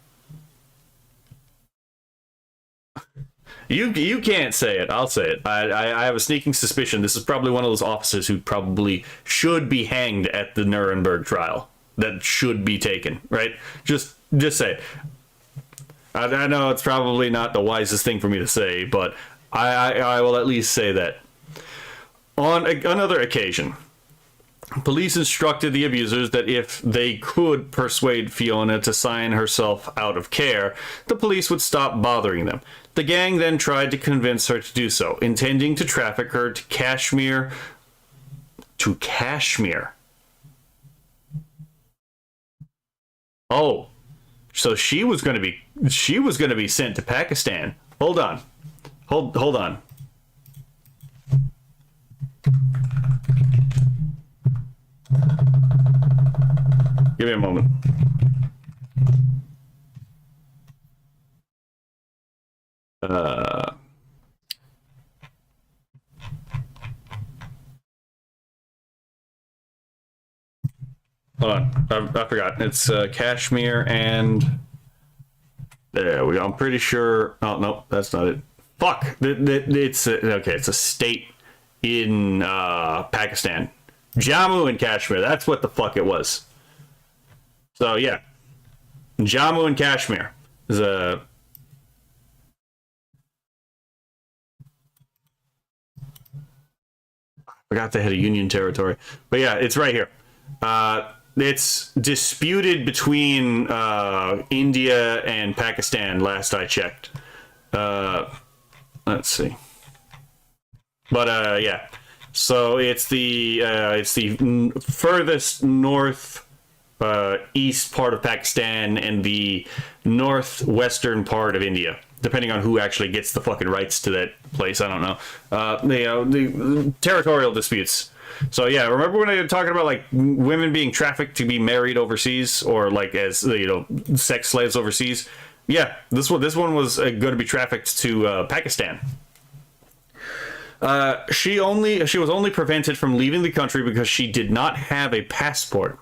Speaker 1: You can't say it. I'll say it. I have a sneaking suspicion this is probably one of those officers who probably should be hanged at the Nuremberg trial. That should be taken, right? Just say it. I know it's probably not the wisest thing for me to say, but I will at least say that. On another occasion, police instructed the abusers that if they could persuade Fiona to sign herself out of care, the police would stop bothering them. The gang then tried to convince her to do so, intending to traffic her to Kashmir. To Kashmir. Oh, so she was going to be sent to Pakistan. Hold on. Hold on. Give me a moment. Hold on, I forgot. It's Kashmir and there we go. I'm pretty sure. Oh no, that's not it. Fuck. It's okay. It's a state in Pakistan. Jammu and Kashmir. That's what the fuck it was. So yeah, Jammu and Kashmir is a. I forgot they had a union territory, but yeah, it's right here. It's disputed between India and Pakistan. Last I checked. Let's see. But yeah. So it's the furthest north east part of Pakistan and the northwestern part of India, depending on who actually gets the fucking rights to that place. I don't know. The territorial disputes. So yeah, remember when I was talking about like women being trafficked to be married overseas or like as sex slaves overseas? Yeah, this one was going to be trafficked to Pakistan. She was only prevented from leaving the country because she did not have a passport.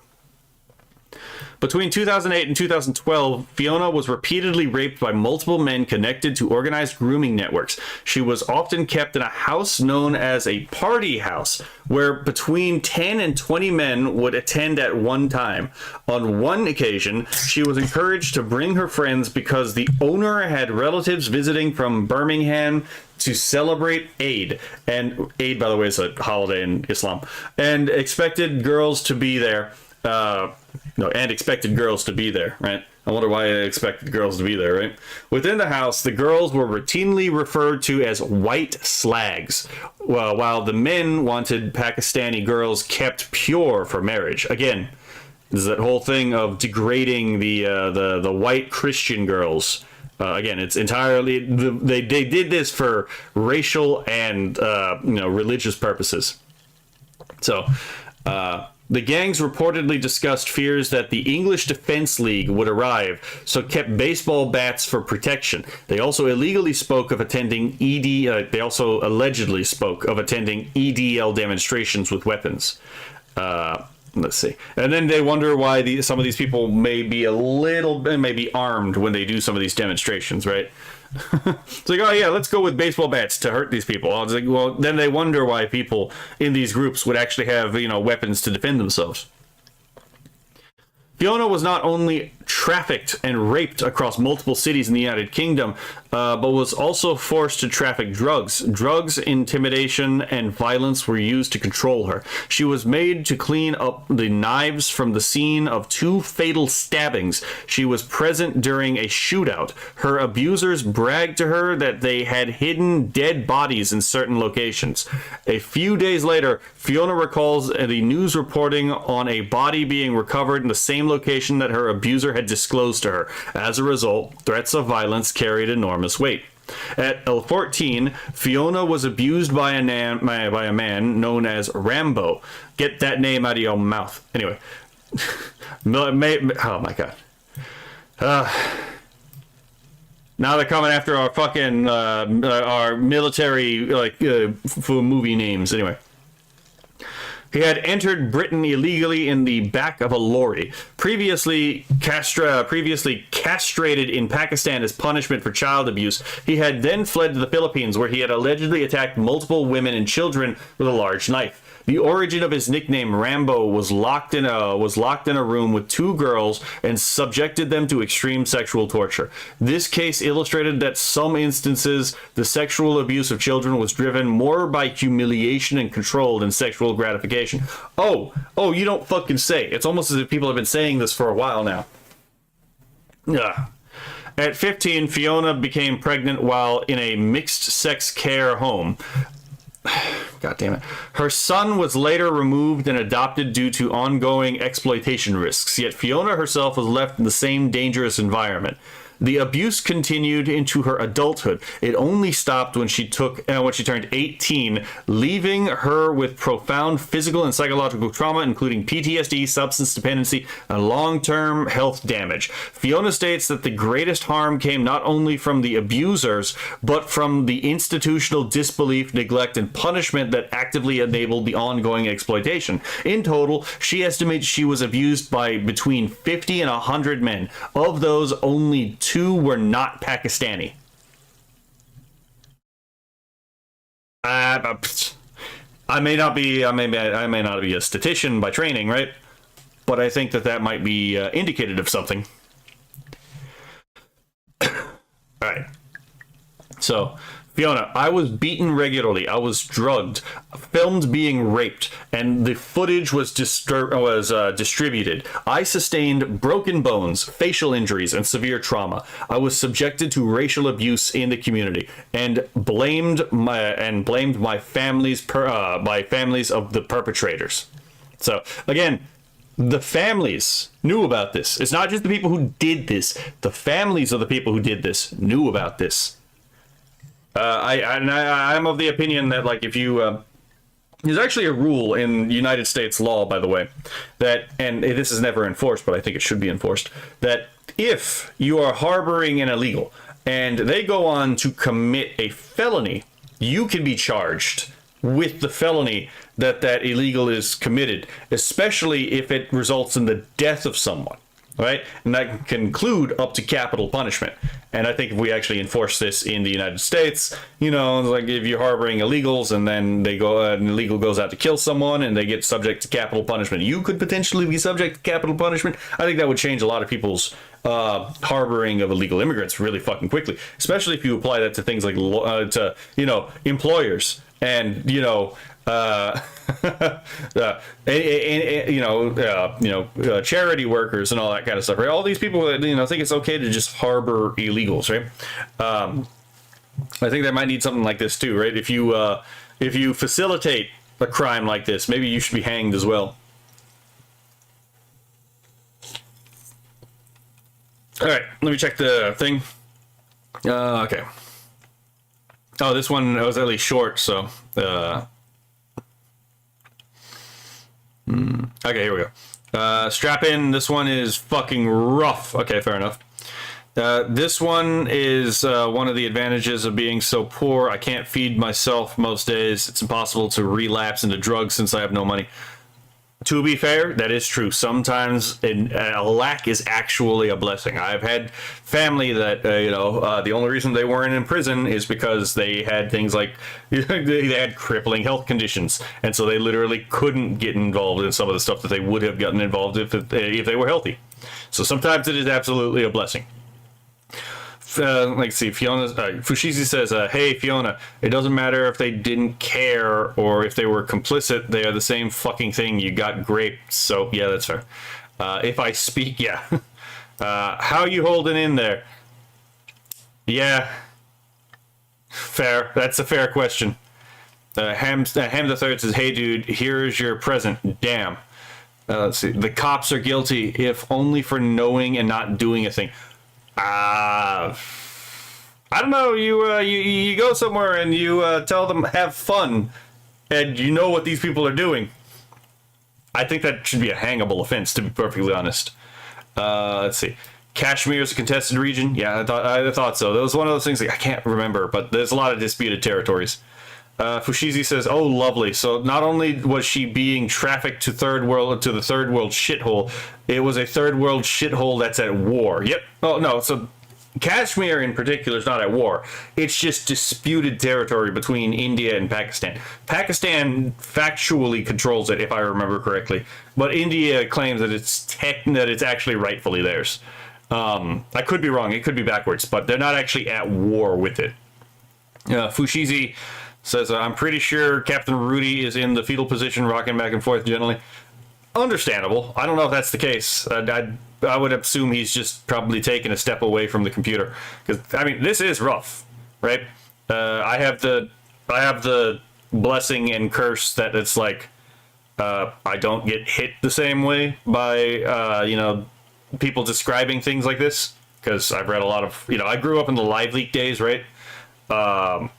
Speaker 1: Between 2008 and 2012, Fiona was repeatedly raped by multiple men connected to organized grooming networks. She was often kept in a house known as a party house, where between 10 and 20 men would attend at one time. On one occasion, she was encouraged to bring her friends because the owner had relatives visiting from Birmingham to celebrate Eid. And Eid, by the way, is a holiday in Islam. And expected girls to be there. No, and expected girls to be there, right? I wonder why they expected girls to be there, right? Within the house, the girls were routinely referred to as white slags, while the men wanted Pakistani girls kept pure for marriage. Again, this is that whole thing of degrading the white Christian girls. Again, it's entirely they did this for racial and religious purposes. So. The gangs reportedly discussed fears that the English Defense League would arrive, so kept baseball bats for protection. They also allegedly spoke of attending EDL demonstrations with weapons. Let's see. And then they wonder why some of these people may be armed when they do some of these demonstrations, right? It's like, oh yeah, let's go with baseball bats to hurt these people. I was like, well, then they wonder why people in these groups would actually have, weapons to defend themselves. Fiona was not only trafficked and raped across multiple cities in the United Kingdom, but was also forced to traffic drugs. Drugs, intimidation, and violence were used to control her. She was made to clean up the knives from the scene of 2 fatal stabbings. She was present during a shootout. Her abusers bragged to her that they had hidden dead bodies in certain locations. A few days later, Fiona recalls the news reporting on a body being recovered in the same location that her abuser had disclosed to her. As a result, threats of violence carried enormous weight. At 14, Fiona was abused by a man known as Rambo. Get that name out of your mouth. Anyway. Oh my god. Now they're coming after our fucking our military for movie names. Anyway. He had entered Britain illegally in the back of a lorry. Previously castrated in Pakistan as punishment for child abuse, he had then fled to the Philippines, where he had allegedly attacked multiple women and children with a large knife. The origin of his nickname Rambo was locked in a room with 2 girls and subjected them to extreme sexual torture. This case illustrated that some instances the sexual abuse of children was driven more by humiliation and control than sexual gratification. Oh, you don't fucking say. It's almost as if people have been saying this for a while now. Yeah. At 15, Fiona became pregnant while in a mixed-sex care home. God damn it. Her son was later removed and adopted due to ongoing exploitation risks, yet Fiona herself was left in the same dangerous environment. The abuse continued into her adulthood. It only stopped when she turned 18, leaving her with profound physical and psychological trauma, including PTSD, substance dependency, and long-term health damage. Fiona states that the greatest harm came not only from the abusers, but from the institutional disbelief, neglect, and punishment that actively enabled the ongoing exploitation. In total, she estimates she was abused by between 50 and 100 men. Of those, only 2 were not Pakistani. I may not be a statistician by training, right? But I think that might be indicative of something. All right. So, Fiona, I was beaten regularly. I was drugged, filmed being raped, and the footage was distributed. I sustained broken bones, facial injuries, and severe trauma. I was subjected to racial abuse in the community and blamed my families of the perpetrators. So again, the families knew about this. It's not just the people who did this. The families of the people who did this knew about this. I'm of the opinion that, like, if you there's actually a rule in United States law, by the way, that, and this is never enforced, but I think it should be enforced, that if you are harboring an illegal and they go on to commit a felony, you can be charged with the felony that illegal is committed, especially if it results in the death of someone. Right? And that can include up to capital punishment. And I think if we actually enforce this in the United States, like if you're harboring illegals and then an illegal goes out to kill someone and they get subject to capital punishment, you could potentially be subject to capital punishment. I think that would change a lot of people's harboring of illegal immigrants really fucking quickly, especially if you apply that to things like employers and charity workers and all that kind of stuff, right? All these people that think it's okay to just harbor illegals, right? I think they might need something like this too, right? If you facilitate a crime like this, maybe you should be hanged as well. All right, let me check the thing. Okay. Oh, this one was at least short, so. Okay, here we go. Strap in. This one is fucking rough. Okay, fair enough. This one is one of the advantages of being so poor. I can't feed myself most days. It's impossible to relapse into drugs since I have no money. To be fair, that is true. Sometimes a lack is actually a blessing. I've had family that, the only reason they weren't in prison is because they had things like, they had crippling health conditions. And so they literally couldn't get involved in some of the stuff that they would have gotten involved if they were healthy. So sometimes it is absolutely a blessing. Let's see, Fushizi says, hey Fiona, it doesn't matter if they didn't care or if they were complicit, they are the same fucking thing. You got graped. So yeah, that's fair. If I speak, yeah. How you holding in there? Yeah, fair. That's a fair question. Ham the Third says, hey dude, here's your present. Damn. Let's see, the cops are guilty if only for knowing and not doing a thing. I don't know. You go somewhere and you tell them have fun, and you know what these people are doing. I think that should be a hangable offense, to be perfectly honest. Let's see. Kashmir is a contested region. Yeah, I thought so. That was one of those things I can't remember, but there's a lot of disputed territories. Fushizi says, "Oh, lovely. So not only was she being trafficked to the third world shithole, it was a third world shithole that's at war." Yep. Oh no. So Kashmir in particular is not at war. It's just disputed territory between India and Pakistan. Pakistan factually controls it, if I remember correctly, but India claims that it's actually rightfully theirs. I could be wrong. It could be backwards, but they're not actually at war with it. Fushizi says, I'm pretty sure Captain Rudy is in the fetal position, rocking back and forth gently. Understandable. I don't know if that's the case. I would assume he's just probably taking a step away from the computer. Because, I mean, this is rough, right? I have the blessing and curse that it's like, I don't get hit the same way by, people describing things like this. Because I've read a lot of, I grew up in the Live Leak days, right? And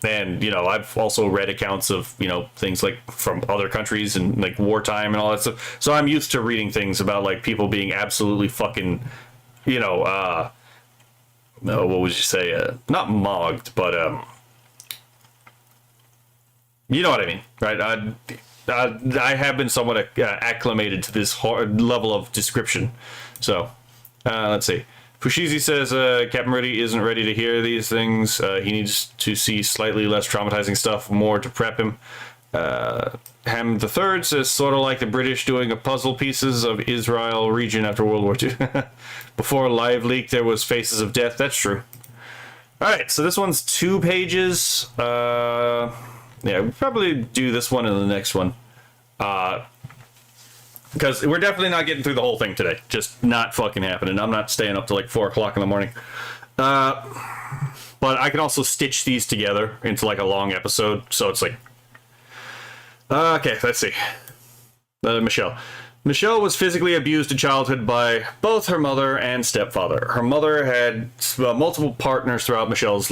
Speaker 1: I've also read accounts of things like from other countries and like wartime and all that stuff, so I'm used to reading things about like people being absolutely fucking what would you say, not mogged, but you know what I mean, right? I have been somewhat acclimated to this level of description. So let's see. Fushizi says Captain Rudy isn't ready to hear these things. He needs to see slightly less traumatizing stuff, more to prep him. Ham the Third says, sort of like the British doing a puzzle pieces of Israel region after World War II. Before Live Leak, there was Faces of Death. That's true. All right, so this one's 2 pages. Yeah, we'll probably do this one and the next one. Because we're definitely not getting through the whole thing today. Just not fucking happening. I'm not staying up till like 4 o'clock in the morning. But I can also stitch these together into like a long episode. So it's like... okay, let's see. Michelle. Michelle was physically abused in childhood by both her mother and stepfather. Her mother had multiple partners throughout Michelle's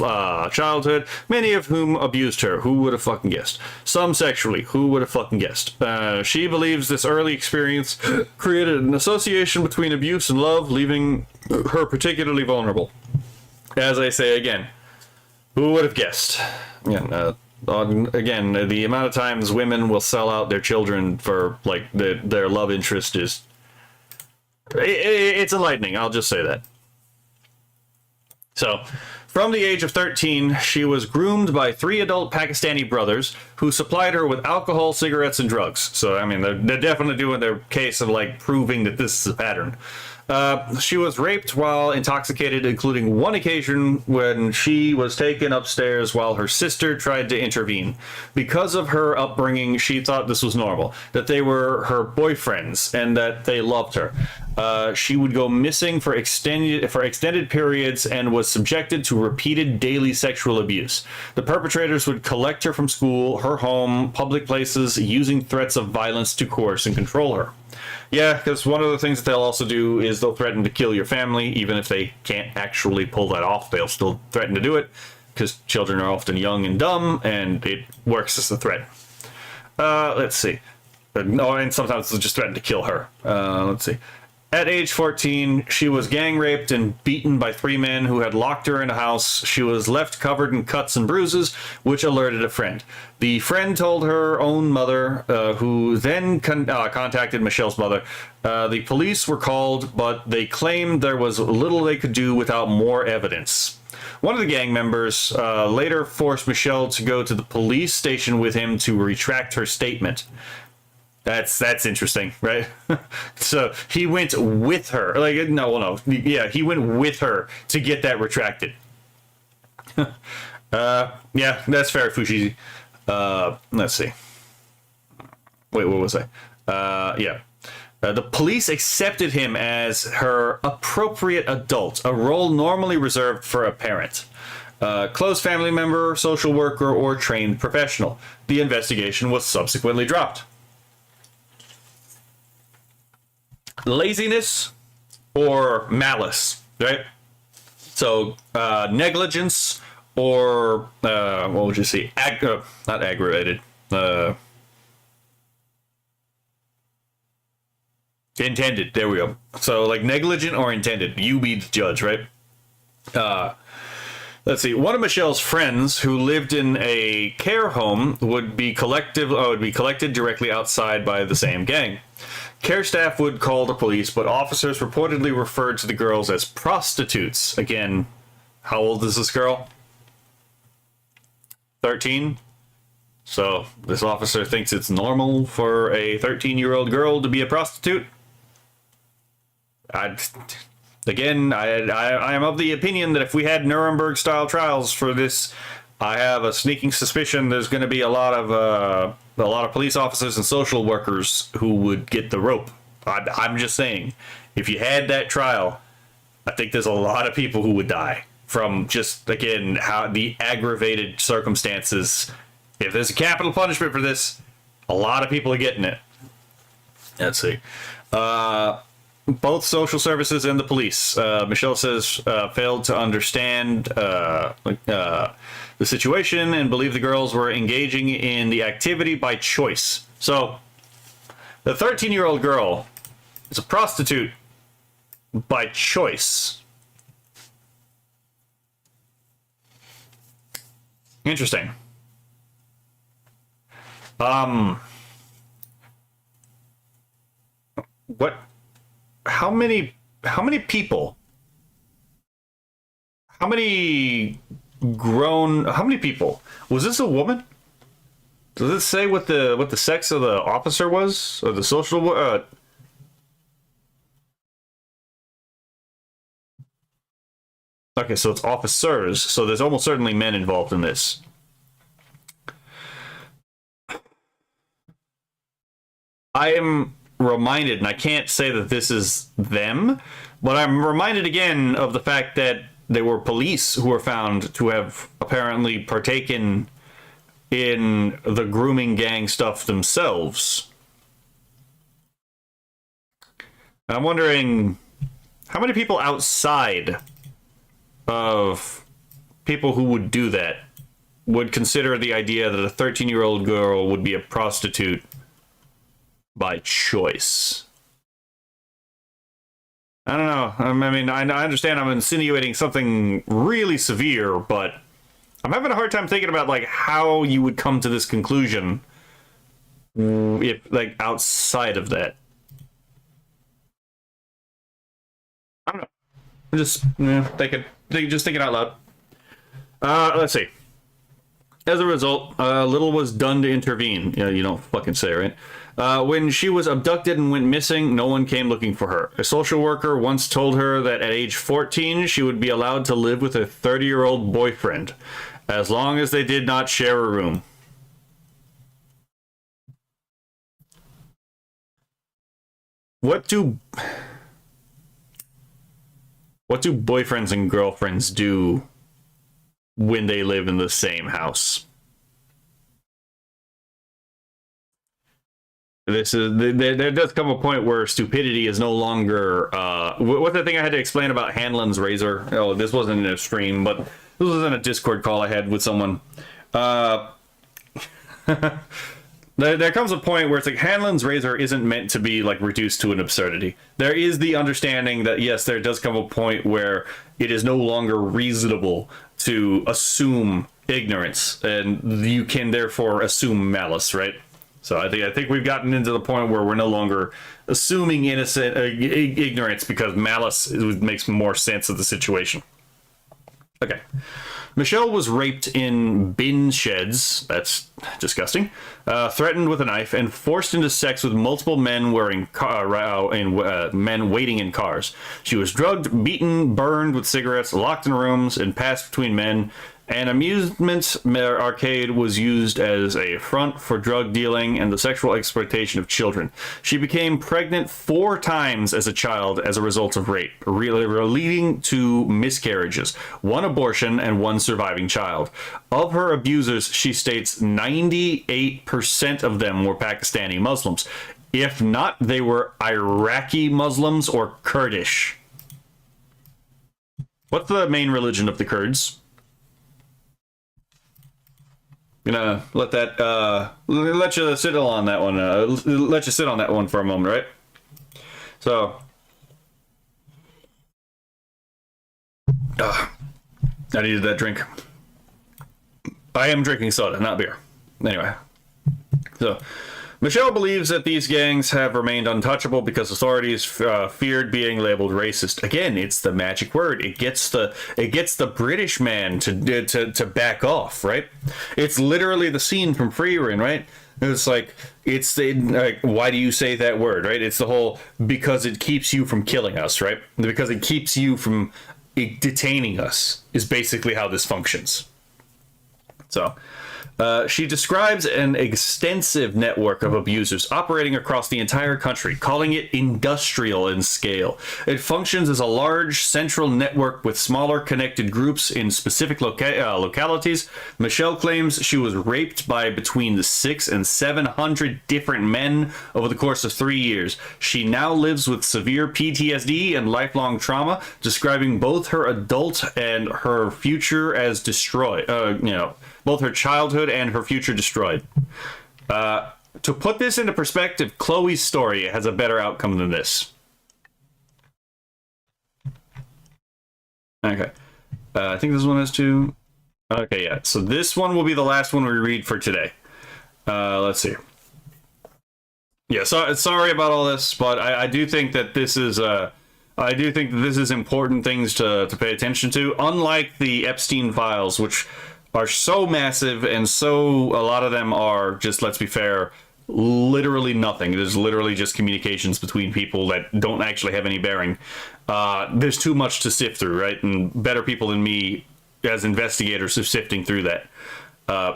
Speaker 1: childhood, many of whom abused her. Who would have fucking guessed? Some sexually. Who would have fucking guessed? She believes this early experience created an association between abuse and love, leaving her particularly vulnerable. As I say again, who would have guessed? Yeah, again, the amount of times women will sell out their children for like their love interest is it's enlightening. I'll just say that. So From the age of 13, she was groomed by 3 adult Pakistani brothers who supplied her with alcohol, cigarettes, and drugs. So, I mean, they're definitely doing their case of, like, proving that this is a pattern. She was raped while intoxicated, including one occasion when she was taken upstairs while her sister tried to intervene. Because of her upbringing, she thought this was normal, that they were her boyfriends and that they loved her. She would go missing for extended periods and was subjected to repeated daily sexual abuse. The perpetrators would collect her from school, her home, public places, using threats of violence to coerce and control her. Yeah, because one of the things that they'll also do is they'll threaten to kill your family, even if they can't actually pull that off. They'll still threaten to do it, because children are often young and dumb, and it works as a threat. Let's see. No, and sometimes they'll just threaten to kill her. Let's see. At age 14, she was gang raped and beaten by 3 men who had locked her in a house. She was left covered in cuts and bruises, which alerted a friend. The friend told her own mother, who then contacted Michelle's mother. The police were called, but they claimed there was little they could do without more evidence. One of the gang members later forced Michelle to go to the police station with him to retract her statement. That's interesting, right? So he went with her. Like, no. Yeah, he went with her to get that retracted. Yeah, that's fair, Fushi. Let's see. Wait, what was I? Yeah. The police accepted him as her appropriate adult, a role normally reserved for a parent. Close family member, social worker, or trained professional. The investigation was subsequently dropped. Laziness or malice, right? So negligence or what would you say? Not aggravated. Intended. There we go. So like negligent or intended. You be the judge, right? Let's see. One of Michelle's friends who lived in a care home would be collected directly outside by the same gang. Care staff would call the police, but officers reportedly referred to the girls as prostitutes. Again, how old is this girl? 13? So this officer thinks it's normal for a 13-year-old girl to be a prostitute? I am of the opinion that if we had Nuremberg-style trials for this, I have a sneaking suspicion there's going to be a lot of police officers and social workers who would get the rope. I'm just saying, if you had that trial, I think there's a lot of people who would die from just, again, how the aggravated circumstances. If there's a capital punishment for this, a lot of people are getting it. Let's see. Both social services and the police, Michelle says, failed to understand the situation and believe the girls were engaging in the activity by choice. So, the 13-year-old girl is a prostitute by choice. Interesting. What? How many people? How many people? Was this a woman? Does it say what the sex of the officer was, or the social? Okay, so it's officers. So there's almost certainly men involved in this. I am reminded, and I can't say that this is them, but I'm reminded again of the fact that there were police who were found to have apparently partaken in the grooming gang stuff themselves. And I'm wondering how many people outside of people who would do that would consider the idea that a 13-year-old girl would be a prostitute by choice. I don't know. I mean, I understand I'm insinuating something really severe, but I'm having a hard time thinking about like how you would come to this conclusion if like outside of that. I don't know. I'm just thinking out loud. Let's see. As a result, little was done to intervene. You don't fucking say, right? When she was abducted and went missing, no one came looking for her. A social worker once told her that at age 14, she would be allowed to live with a 30-year-old boyfriend, as long as they did not share a room. What do boyfriends and girlfriends do when they live in the same house? There does come a point where stupidity is no longer what's the thing I had to explain about Hanlon's razor? Oh, this wasn't in a stream, but this was in a Discord call I had with someone. There comes a point where it's like Hanlon's razor isn't meant to be like reduced to an absurdity. There is the understanding that yes, there does come a point where it is no longer reasonable to assume ignorance, and you can therefore assume malice, right? So I think we've gotten into the point where we're no longer assuming innocent ignorance because malice makes more sense of the situation. Okay. Michelle was raped in bin sheds, that's disgusting, threatened with a knife, and forced into sex with multiple men men waiting in cars. She was drugged, beaten, burned with cigarettes, locked in rooms, and passed between men. An amusement arcade was used as a front for drug dealing and the sexual exploitation of children. She became pregnant 4 times as a child as a result of rape, leading to miscarriages, 1 abortion, and 1 surviving child. Of her abusers, she states 98% of them were Pakistani Muslims. If not, they were Iraqi Muslims or Kurdish. What's the main religion of the Kurds? Gonna let that let you sit on that one. Let you sit on that one for a moment, right? So, I needed that drink. I am drinking soda, not beer. Anyway, so Michelle believes that these gangs have remained untouchable because authorities feared being labeled racist. Again, it's the magic word. It gets the British man to back off, right? It's literally the scene from Free Rein, right? It's like why do you say that word, right? It's the whole because it keeps you from killing us, right? Because it keeps you from detaining us is basically how this functions. So. She describes an extensive network of abusers operating across the entire country, calling it industrial in scale. It functions as a large central network with smaller connected groups in specific localities. Michelle claims she was raped by between 600 and 700 different men over the course of 3 years. She now lives with severe PTSD and lifelong trauma, describing both her adult and her future as destroyed. Both her childhood and her future destroyed. To put this into perspective, Chloe's story has a better outcome than this. Okay. I think this one has 2. Okay, yeah. So this one will be the last one we read for today. Let's see. Yeah, so sorry about all this, but I do think that this is important things to pay attention to. Unlike the Epstein files, which are so massive and so a lot of them are just, let's be fair, literally nothing. It is literally just communications between people that don't actually have any bearing. There's too much to sift through, right? And better people than me as investigators are sifting through that.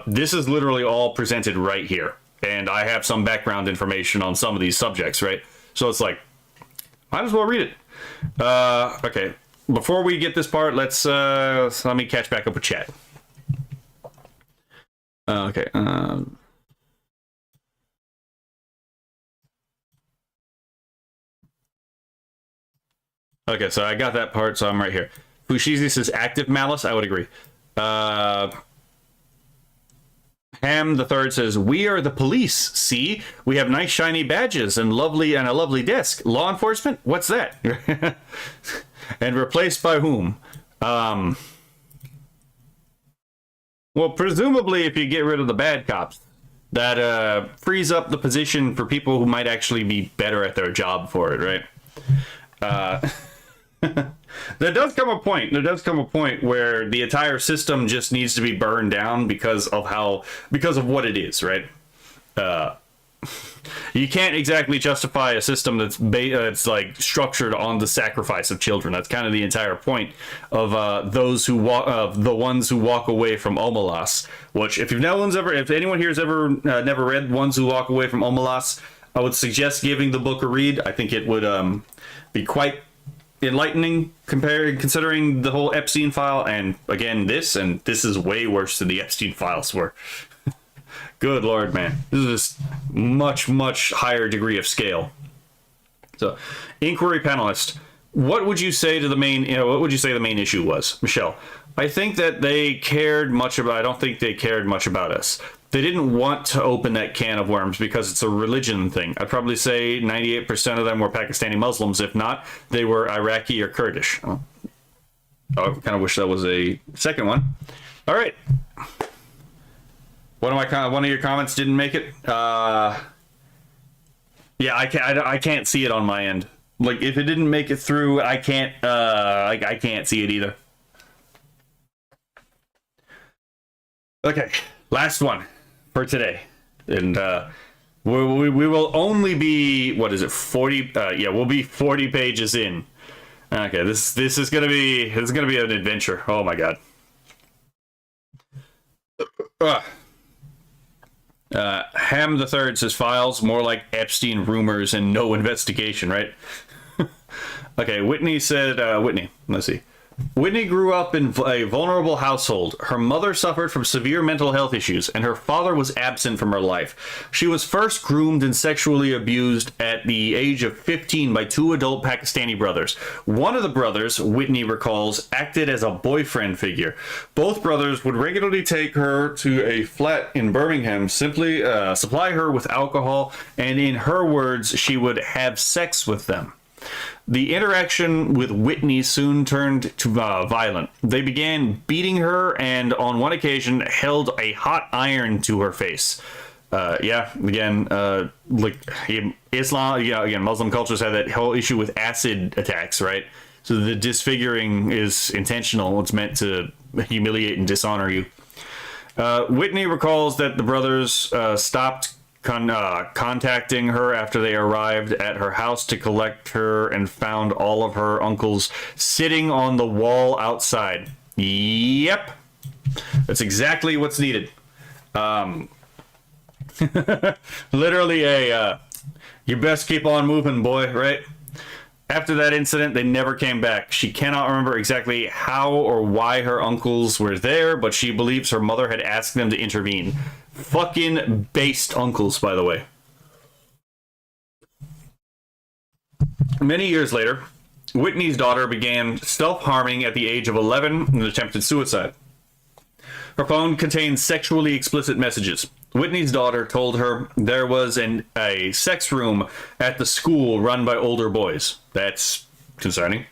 Speaker 1: This is literally all presented right here. And I have some background information on some of these subjects, right? So it's like, might as well read it. Okay, before we get this part, let me catch back up with chat. Okay. Okay, so I got that part, so I'm right here. Fushizi says active malice. I would agree. Ham the Third says we are the police. See, we have nice shiny badges and a lovely desk. Law enforcement? What's that? And replaced by whom? Well, presumably, if you get rid of the bad cops, that frees up the position for people who might actually be better at their job for it, right? there does come a point. There does come a point where the entire system just needs to be burned down because of what it is, right? You can't exactly justify a system that's like structured on the sacrifice of children. That's kind of the entire point of the ones who walk away from Omelas. Which, if anyone here has ever never read Ones Who Walk Away from Omelas, I would suggest giving the book a read. I think it would be quite enlightening considering the whole Epstein file. And again, this is way worse than the Epstein files were. Good Lord, man. This is just much, much higher degree of scale. So, inquiry panelist, what would you say the main issue was, Michelle? I think that they cared much about, I don't think they cared much about us. They didn't want to open that can of worms because it's a religion thing. I'd probably say 98% of them were Pakistani Muslims. If not, they were Iraqi or Kurdish. Oh, I kind of wish that was a second one. All right. One of your comments didn't make it. Yeah, I can't see it on my end. Like, if it didn't make it through, I can't see it either. Okay, last one for today, and we will only be, what is it, 40? Yeah, we'll be 40 pages in. Okay, this is gonna be an adventure. Oh my god. Ham the Third says files more like Epstein rumors and no investigation, right? Okay, Whitney said, let's see. Whitney grew up in a vulnerable household. Her mother suffered from severe mental health issues, and her father was absent from her life. She was first groomed and sexually abused at the age of 15 by two adult Pakistani brothers. One of the brothers, Whitney recalls, acted as a boyfriend figure. Both brothers would regularly take her to a flat in Birmingham, simply supply her with alcohol, and in her words, she would have sex with them. The interaction with Whitney soon turned to violent. They began beating her and on one occasion held a hot iron to her face. Like Islam, again, Muslim cultures have that whole issue with acid attacks, right? So the disfiguring is intentional. It's meant to humiliate and dishonor you. Whitney recalls that the brothers stopped contacting her after they arrived at her house to collect her and found all of her uncles sitting on the wall outside. Yep. That's exactly what's needed. Literally you best keep on moving, boy, right? After that incident, they never came back. She cannot remember exactly how or why her uncles were there, but she believes her mother had asked them to intervene. Fucking based uncles, by the way. Many years later, Whitney's daughter began self-harming at the age of 11 and attempted suicide. Her phone contained sexually explicit messages. Whitney's daughter told her there was a sex room at the school run by older boys. That's concerning.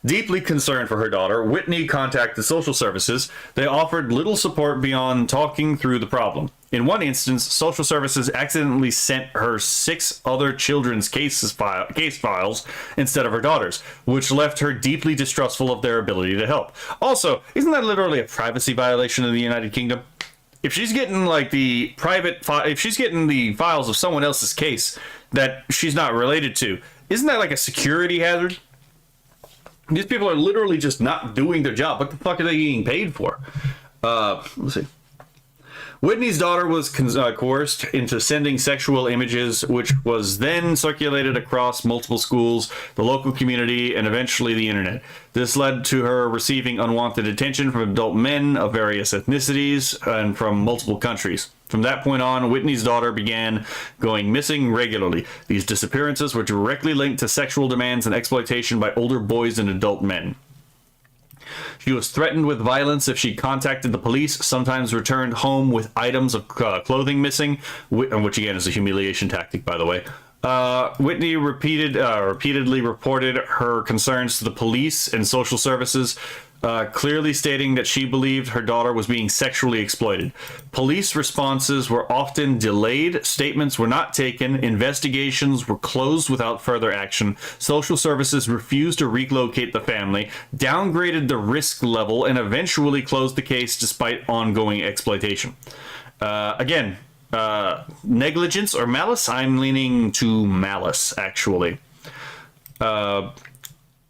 Speaker 1: Deeply concerned for her daughter, Whitney contacted social services. They offered little support beyond talking through the problem. In one instance, social services accidentally sent her 6 other children's case files instead of her daughter's, which left her deeply distrustful of their ability to help. Also, isn't that literally a privacy violation in the United Kingdom? If she's getting like the if she's getting the files of someone else's case that she's not related to, isn't that like a security hazard? These people are literally just not doing their job. What the fuck are they getting paid for? Let's see. Whitney's daughter was coerced into sending sexual images, which was then circulated across multiple schools, the local community, and eventually the internet. This led to her receiving unwanted attention from adult men of various ethnicities and from multiple countries. From that point on, Whitney's daughter began going missing regularly. These disappearances were directly linked to sexual demands and exploitation by older boys and adult men. She was threatened with violence if she contacted the police, sometimes returned home with items of clothing missing, which again is a humiliation tactic, by the way. Whitney repeatedly reported her concerns to the police and social services, clearly stating that she believed her daughter was being sexually exploited. Police responses were often delayed, statements were not taken, investigations were closed without further action, social services refused to relocate the family, downgraded the risk level, and eventually closed the case despite ongoing exploitation. Again, negligence or malice? I'm leaning to malice, actually.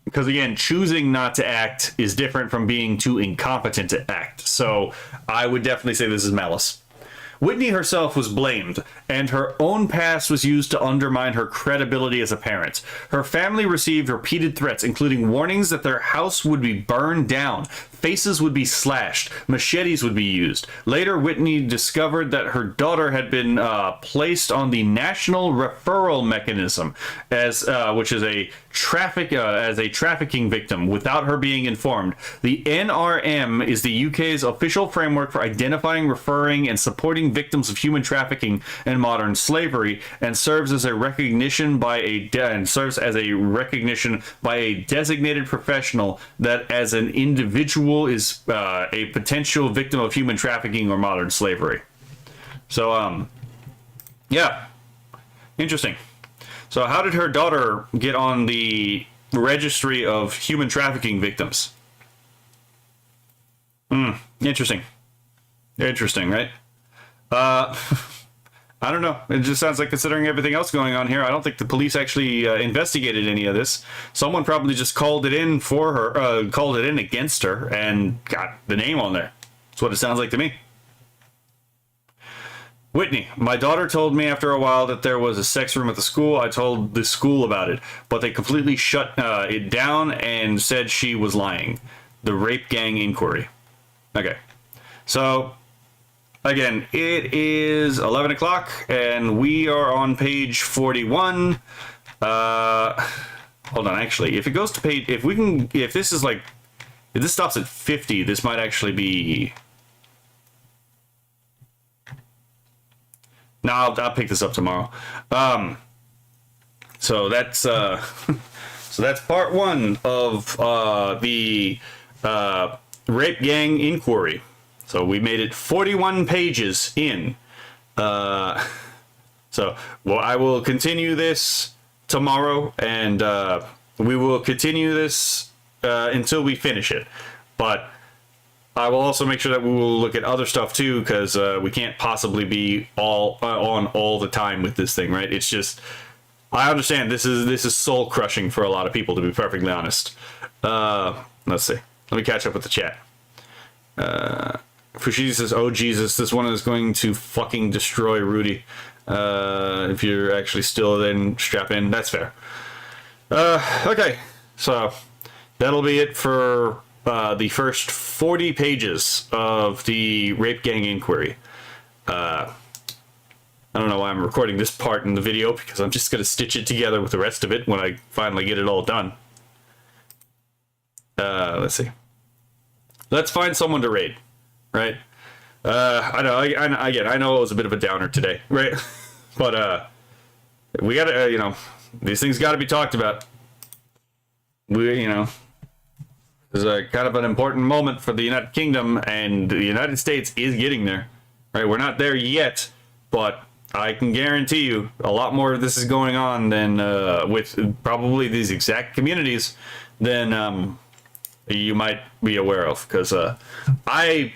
Speaker 1: Because again, choosing not to act is different from being too incompetent to act. So I would definitely say this is malice. Whitney herself was blamed, and her own past was used to undermine her credibility as a parent. Her family received repeated threats, including warnings that their house would be burned down, faces would be slashed, machetes would be used. Later, Whitney discovered that her daughter had been placed on the National Referral Mechanism, which is a trafficking victim, without her being informed. The NRM is the UK's official framework for identifying, referring, and supporting victims of human trafficking and modern slavery, and serves as a recognition by a designated professional that, as an individual, is a potential victim of human trafficking or modern slavery. So, yeah, interesting. So how did her daughter get on the registry of human trafficking victims? Interesting. Interesting, right? I don't know. It just sounds like, considering everything else going on here, I don't think the police actually investigated any of this. Someone probably just called it in for her, called it in against her, and got the name on there. That's what it sounds like to me. Whitney, my daughter told me after a while that there was a sex room at the school. I told the school about it, but they completely shut it down and said she was lying. The rape gang inquiry. Okay. So, again, it is 11 o'clock, and we are on page 41. Hold on, actually, if it goes to page, if this is like, if this stops at 50, this might actually be... No, I'll pick this up tomorrow. So that's so that's part one of the rape gang inquiry. So we made it 41 pages in. So well, I will continue this tomorrow, and we will continue this until we finish it. But I will also make sure that we will look at other stuff too, because we can't possibly be all on all the time with this thing, right? It's just, I understand this is soul crushing for a lot of people, to be perfectly honest. Let's see. Let me catch up with the chat. Fushigi says, "Oh Jesus, this one is going to fucking destroy Rudy." If you're actually still then strap in. That's fair. Okay, so that'll be it for the first 40 pages of the rape gang inquiry. I don't know why I'm recording this part in the video, because I'm just going to stitch it together with the rest of it when I finally get it all done. Let's see. Let's find someone to raid, right? I know, again, I know it was a bit of a downer today, right? But we gotta, you know, these things gotta be talked about. You know, it's a kind of an important moment for the United Kingdom, and the United States is getting there, right? We're not there yet, but I can guarantee you a lot more of this is going on than with probably these exact communities than you might be aware of. Because I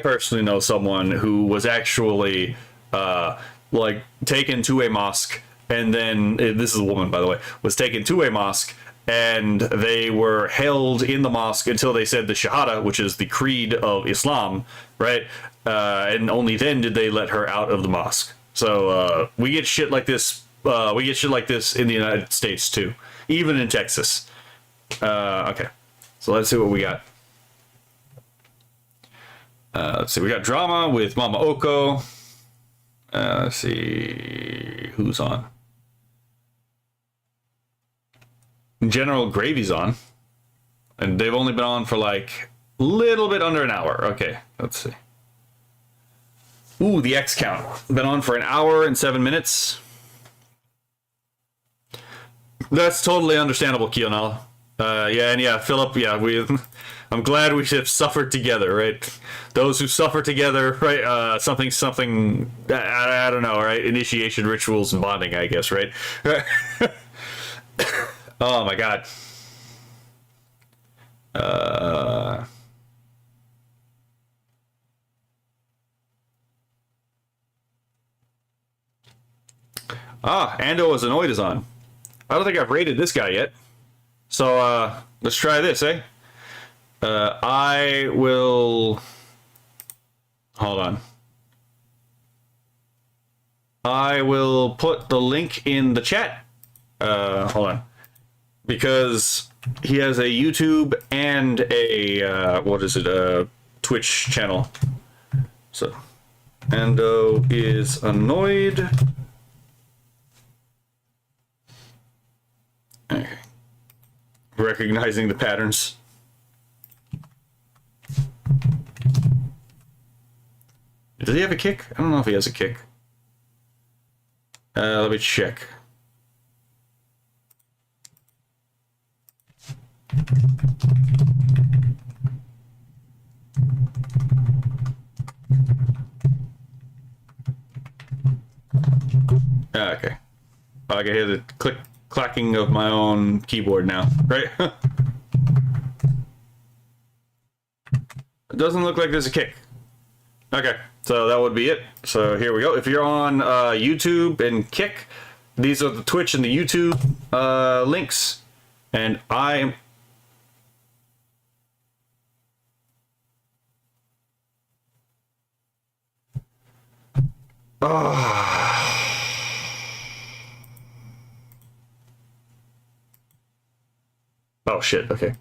Speaker 1: personally know someone who was actually like taken to a mosque, and then this is a woman, by the way, was taken to a mosque, and they were held in the mosque until they said the Shahada, which is the creed of Islam, right? And only then did they let her out of the mosque. So we get shit like this. We get shit like this in the United States too, even in Texas. Okay, so let's see what we got. Let's see. We got drama with Mama Oko. Let's see who's on. General Gravy's on, and they've only been on for like a little bit under an hour. Okay, let's see. Ooh, the X count. Been on for an hour and 7 minutes. That's totally understandable, Kional. Yeah, and yeah, Philip, yeah, I'm glad we have suffered together, right? Those who suffer together, right? Something, I don't know, right? Initiation rituals and bonding, I guess, right? Oh my god. Ando as Annoyed is on. I don't think I've rated this guy yet. So, let's try this, eh? I will... Hold on. I will put the link in the chat. Hold on. Because he has a YouTube and a, what is it, a Twitch channel. So, Ando is Annoyed. Okay. Recognizing the patterns. Does he have a kick? I don't know if he has a kick. Let me check. Okay. I can hear the clacking of my own keyboard now, right? It doesn't look like there's a kick. Okay, so that would be it. So here we go. If you're on YouTube and Kick, these are the Twitch and the YouTube links. And I am... Oh shit, okay.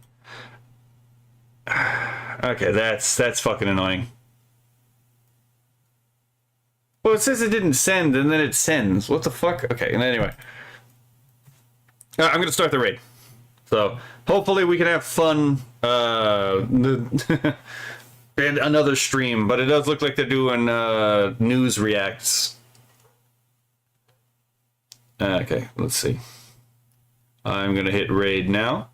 Speaker 1: Okay, that's fucking annoying. Well, it says it didn't send, and then it sends. What the fuck? Okay, and anyway. I'm gonna start the raid. So, hopefully we can have fun in another stream, but it does look like they're doing news reacts. Okay, let's see. I'm gonna hit raid now.